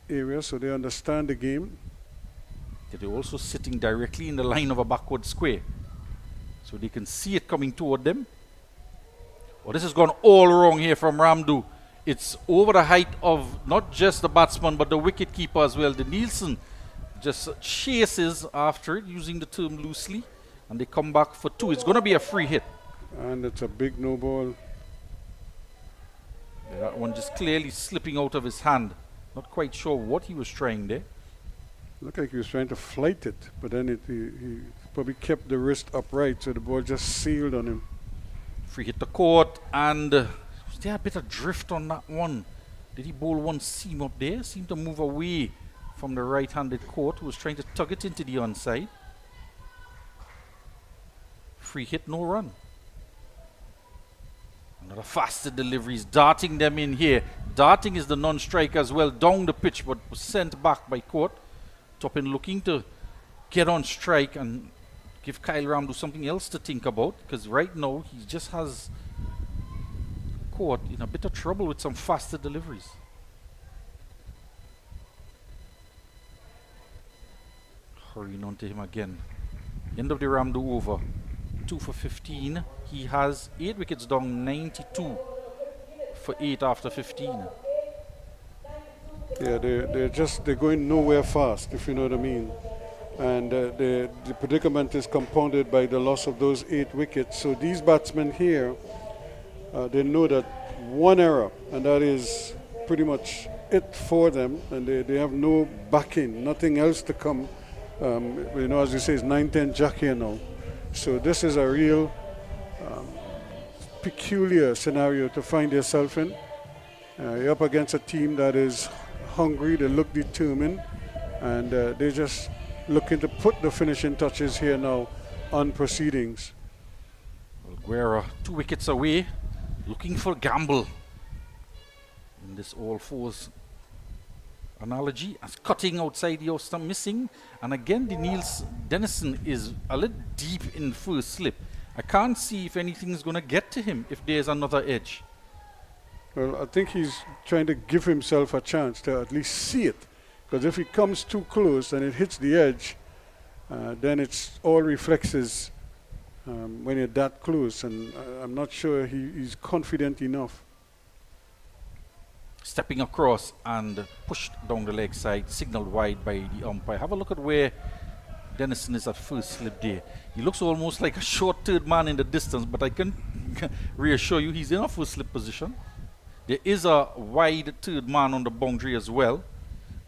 area, so they understand the game. They're also sitting directly in the line of a backward square, so they can see it coming toward them. Well, this has gone all wrong here from Ramdu. It's over the height of not just the batsman, but the wicketkeeper as well. The Nielsen just chases after it, using the term loosely, and they come back for 2. It's going to be a free hit. And it's a big no ball. Yeah, that one just clearly slipping out of his hand. Not quite sure what he was trying there. Looked like he was trying to flight it, but then he probably kept the wrist upright, so the ball just sailed on him. Free hit the court, and was there a bit of drift on that one? Did he bowl one seam up there? Seemed to move away from the right-handed court, who was trying to tug it into the onside. Free hit, no run. Another faster deliveries, darting them in here. Darting is the non-striker as well, down the pitch, but was sent back by court. Toppin looking to get on strike and give Kyle Ramdu something else to think about, because right now he just has court in a bit of trouble with some faster deliveries. Hurrying on to him again. End of the Ramdu over. 2 for 15. He has 8 wickets down, 92 for 8 after 15. Yeah, they're going nowhere fast, if you know what I mean. And the predicament is compounded by the loss of those 8 wickets. So these batsmen here, they know that one error, and that is pretty much it for them, and they have no backing, nothing else to come. You know, as you say, it's 9-10 Jack here now. So this is a real peculiar scenario to find yourself in. You're up against a team that is hungry, they look determined, and they're just looking to put the finishing touches here now on proceedings. Well, Guerra 2 wickets away, looking for gamble in this all-fours analogy, as cutting outside the off-stump missing, and again Dennison is a little deep in first slip. I can't see if anything's going to get to him if there's another edge. Well, I think he's trying to give himself a chance to at least see it, because if he comes too close and it hits the edge, then it's all reflexes when you're that close, and I'm not sure he's confident enough. Stepping across and pushed down the leg side, signaled wide by the umpire. Have a look at where Dennison is at first slip there. He looks almost like a short third man in the distance, but I can reassure you he's in a first slip position. There is a wide third man on the boundary as well,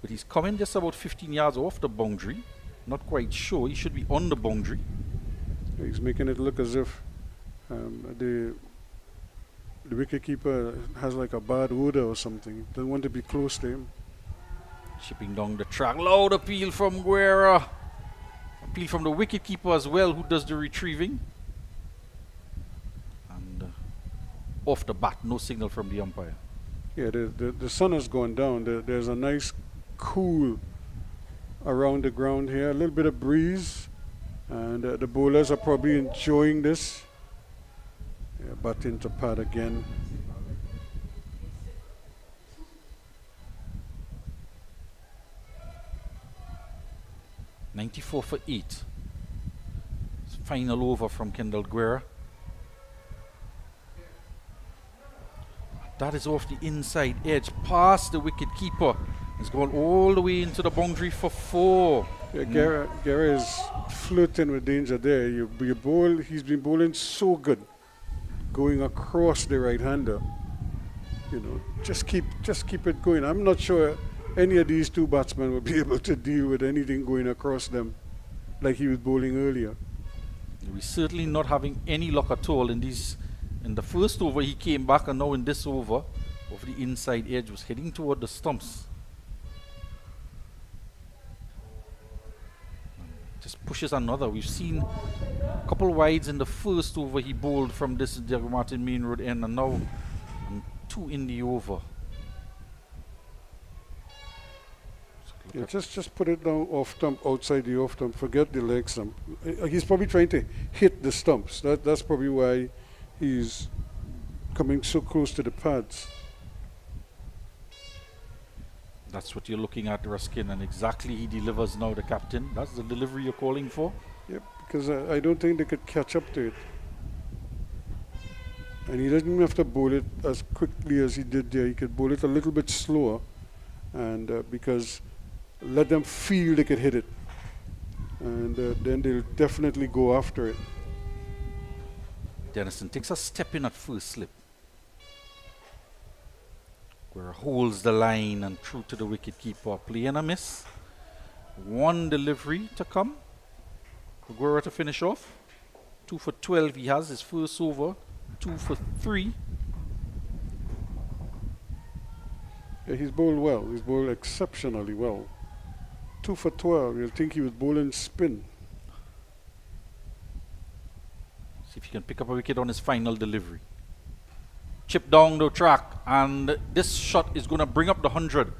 but he's coming just about 15 yards off the boundary. Not quite sure. He should be on the boundary. He's making it look as if the wicketkeeper has like a bad odor or something. Doesn't want to be close to him. Chipping down the track. Loud appeal from Guerra. Appeal from the wicketkeeper as well, who does the retrieving. And off the bat, no signal from the umpire. Yeah, the sun has gone down. There's a nice cool around the ground here. A little bit of breeze. And the bowlers are probably enjoying this. Yeah, bat into pad again. .94 for 8. Final over from Kendall Guerra. That is off the inside edge, past the wicket keeper. It's gone all the way into the boundary for 4. Yeah, Guerra is flirting with danger there. You bowl. He's been bowling so good, going across the right-hander. You know, just keep it going. I'm not sure any of these 2 batsmen will be able to deal with anything going across them like he was bowling earlier. We're certainly not having any luck at all in these. In the first over he came back, and now in this over, off the inside edge, was heading toward the stumps. Just pushes another. We've seen a couple wides in the first over he bowled from this Diego Martin Main Road end, and now 2 in the over. Yeah, just put it down off stump, outside the off stump. Forget the leg stump. He's probably trying to hit the stumps. That's probably why he's coming so close to the pads. That's what you're looking at, Ruskin, and exactly he delivers now, the captain. That's the delivery you're calling for? Yep, because I don't think they could catch up to it. And he doesn't even have to bowl it as quickly as he did there. He could bowl it a little bit slower, and because let them feel they could hit it. And then they'll definitely go after it. Dennison takes a step in at first slip. Where holds the line and through to the wicket keeper. Play and a miss. One delivery to come. Guerra to finish off. 2 for 12 he has his first over. 2 for 3. Yeah, he's bowled well. He's bowled exceptionally well. 2 for 12. You'll think he was bowling spin. See if he can pick up a wicket on his final delivery. Chip down the track, and this shot is going to bring up the 100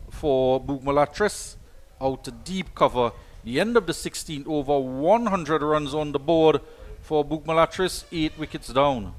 for BOURG MULATRESSE out to deep cover. The end of the 16th over, 100 runs on the board for BOURG MULATRESSE, 8 wickets down.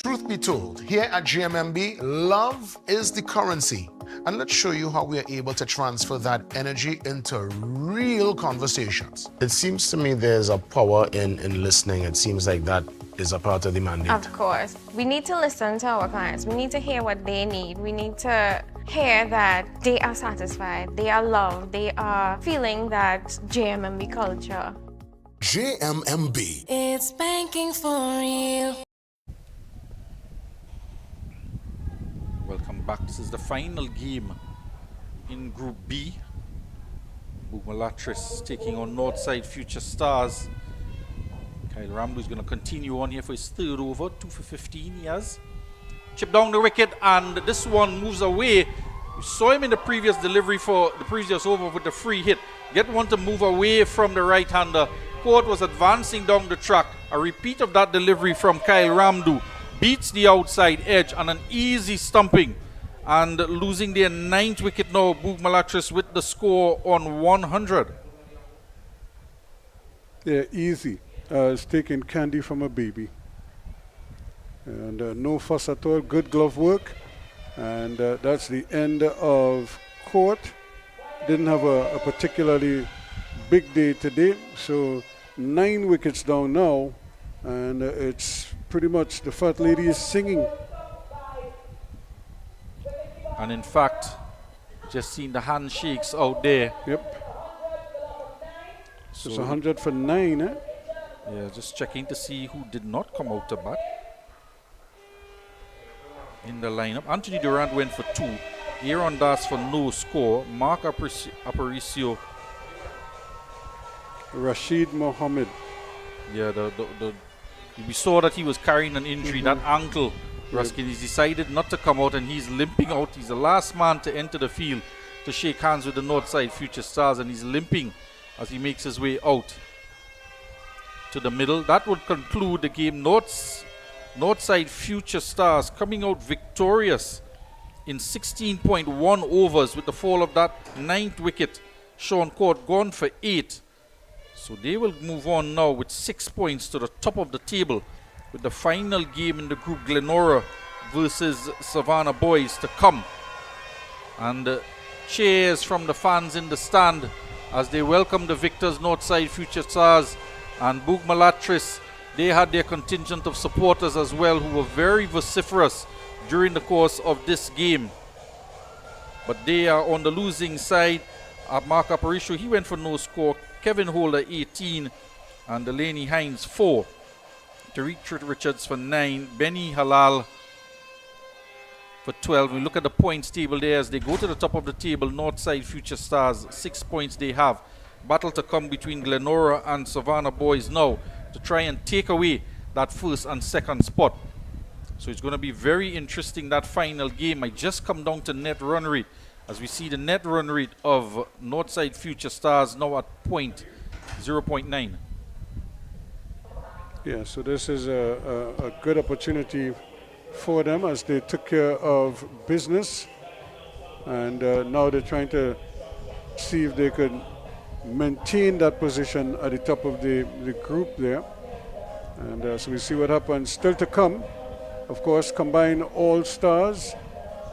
Truth be told, here at GMMB, love is the currency. And let's show you how we are able to transfer that energy into real conversations. It seems to me there's a power in listening. It seems like that is a part of the mandate. Of course. We need to listen to our clients. We need to hear what they need. We need to hear that they are satisfied, they are loved, they are feeling that JMMB culture. JMMB. It's banking for real. Welcome back. This is the final game in Group B. BOURG MULATRESSE taking on Northside Future Stars. Kyle Ramdu is going to continue on here for his third over. 2 for 15 he has. Chip down the wicket, and this one moves away. We saw him in the previous delivery for the previous over with the free hit. Get one to move away from the right-hander. Court was advancing down the track. A repeat of that delivery from Kyle Ramdu. Beats the outside edge and an easy stumping, and losing their 9th wicket now. BOURG MULATRESSE with the score on 100. Yeah, easy. It's taking candy from a baby. And no fuss at all. Good glove work. And that's the end of court. Didn't have a particularly big day today. So 9 wickets down now. And it's pretty much the fat lady is singing. And in fact, just seen the handshakes out there. Yep. So it's 100 for 9, eh? Yeah, just checking to see who did not come out to bat in the lineup. Anthony Durant went for 2. Aaron Das for no score. Mark Aparicio. Rashid Mohammed. Yeah, we saw that he was carrying an injury, that ankle. Ruskin, he's decided not to come out, and he's limping out. He's the last man to enter the field to shake hands with the Northside Future Stars, and he's limping as he makes his way out to the middle. That would conclude the game. Northside Future Stars coming out victorious in 16.1 overs with the fall of that 9th wicket. Sean Court gone for 8. So they will move on now with 6 points to the top of the table, with the final game in the group, Glenora versus Savannah Boys, to come. And cheers from the fans in the stand as they welcome the victors, Northside Future Stars. And BOURG MULATRESSE, they had their contingent of supporters as well, who were very vociferous during the course of this game. But they are on the losing side. Mark Aparicio, he went for no score. Kevin Holder 18 and Delaney Hines 4. Tariq Richards for 9. Benny Halal for 12. We look at the points table there as they go to the top of the table. Northside Future Stars, 6 points they have. Battle to come between Glenora and Savannah Boys now to try and take away that first and second spot. So it's going to be very interesting, that final game. I just come down to net run rate, as we see the net run rate of Northside Future Stars now at 0.9. Yeah, so this is a good opportunity for them as they took care of business. And now they're trying to see if they could maintain that position at the top of the group there. And so we see what happens. Still to come, of course, combined all-stars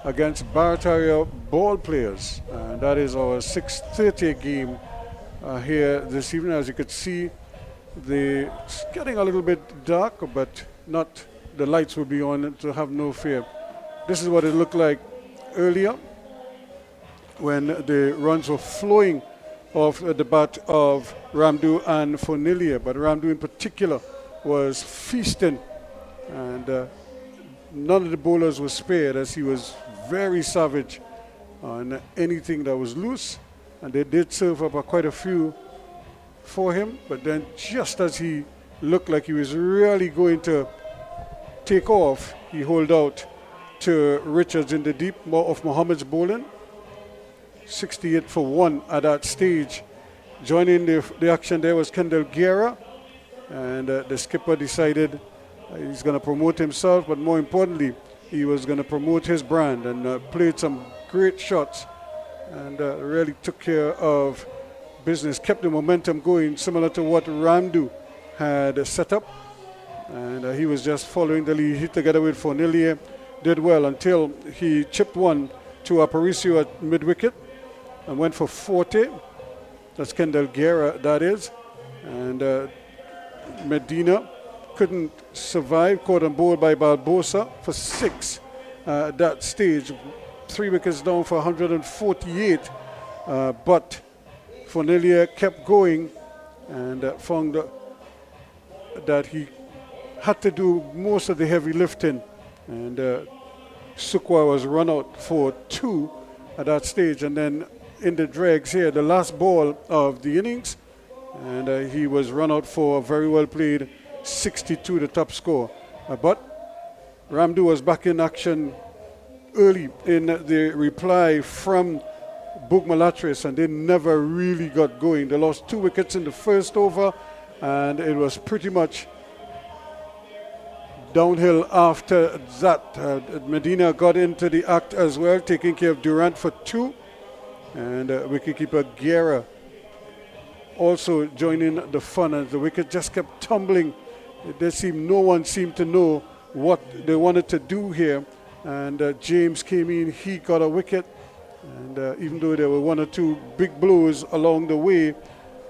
against Barataria ball players. And that is our 6:30 game here this evening. As you could see, it's getting a little bit dark, but not the lights will be on, to have no fear. This is what it looked like earlier when the runs were flowing off the bat of Ramdu and Fonilia, but Ramdu in particular was feasting, and none of the bowlers were spared, as he was very savage on anything that was loose, and they did serve up quite a few for him. But then just as he looked like he was really going to take off, he holed out to Richards in the deep of Mohammed's bowling. 68 for 1 at that stage. Joining the action there was Kendall Guerra, and the skipper decided he's going to promote himself, but more importantly, he was going to promote his brand, and played some great shots, and really took care of business, kept the momentum going, similar to what Ramdu had set up, and he was just following the lead. He hit together with Fonilia, did well until he chipped one to Aparicio at mid-wicket and went for 40. That's Kendall Guerra, that is. And Medina couldn't survive, caught on board by Barbosa for 6 at that stage. 3 wickets down for 148. But Fonilia kept going and found that he had to do most of the heavy lifting. And Sukwa was run out for 2 at that stage. And then in the dregs here, the last ball of the innings, and he was run out for a very well played 62, the top score. But Ramdu was back in action early in the reply from BOURG MULATRESSE, and they never really got going. They lost 2 wickets in the first over, and it was pretty much downhill after that. Medina got into the act as well, taking care of Durant for 2, and wicketkeeper Guerra also joining the fun, as the wicket just kept tumbling. No one seemed to know what they wanted to do here, and James came in, he got a wicket, and even though there were 1 or 2 big blows along the way,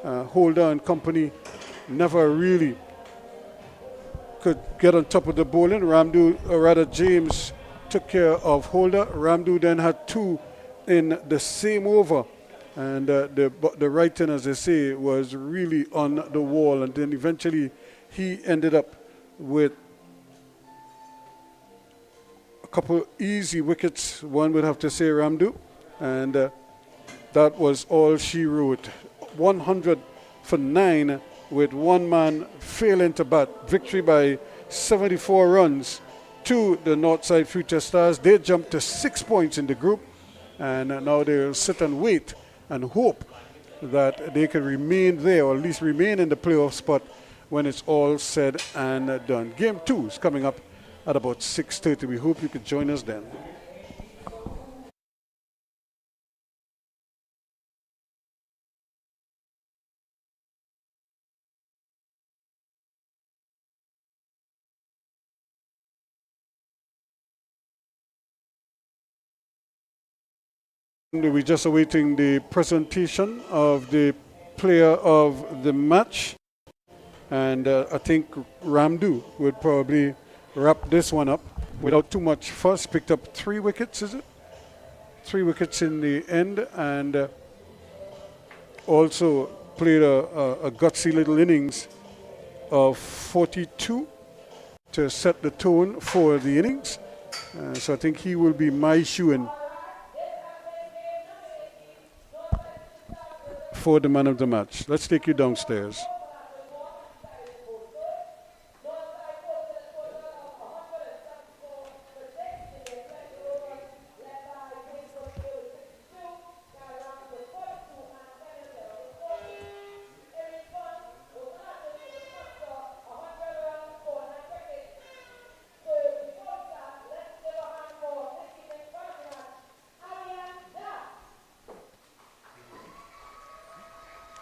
Holder and company never really could get on top of the bowling. James took care of Holder. Ramdu then had 2 in the same over, and the writing, as they say, was really on the wall, and then eventually he ended up with a couple easy wickets, one would have to say, Ramdu, and that was all she wrote. 100 for 9 with 1 man failing to bat. Victory by 74 runs to the Northside Future Stars. They jumped to 6 points in the group, and now they'll sit and wait and hope that they can remain there, or at least remain in the playoff spot when it's all said and done. Game 2 is coming up at about 6:30. We hope you could join us then. We're just awaiting the presentation of the player of the match, and I think Ramdu would probably wrap this one up without too much fuss. Picked up 3 wickets, is it? 3 wickets in the end, and also played a gutsy little innings of 42 to set the tone for the innings. So I think he will be my shoo-in for the man of the match. Let's take you downstairs.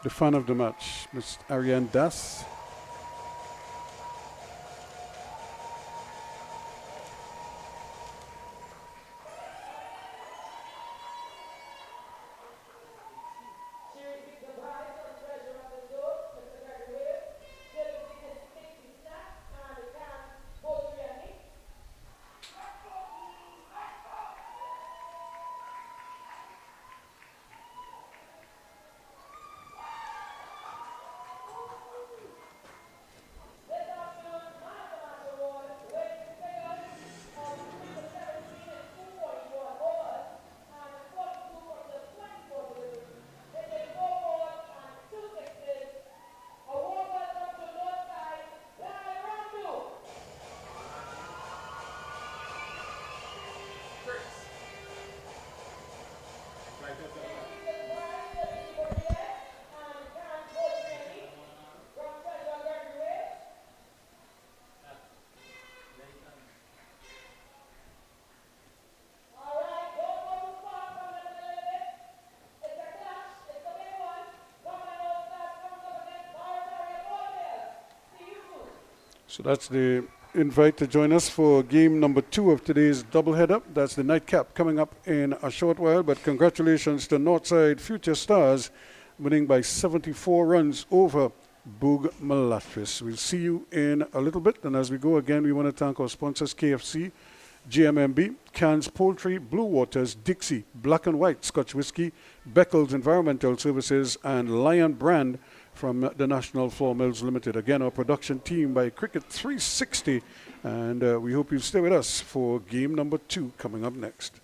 The fan of the match, Ms. Ariane Das. So that's the invite to join us for game number 2 of today's doubleheader. That's the nightcap coming up in a short while. But congratulations to Northside Future Stars, winning by 74 runs over BOURG MULATRESSE. We'll see you in a little bit. And as we go again, we want to thank our sponsors, KFC, GMMB, Cairns Poultry, Blue Waters, Dixie, Black and White, Scotch Whisky, Beckles Environmental Services, and Lion Brand from the National Flour Mills Limited. Again, our production team by Cricket 360. And we hope you stay with us for game number 2 coming up next.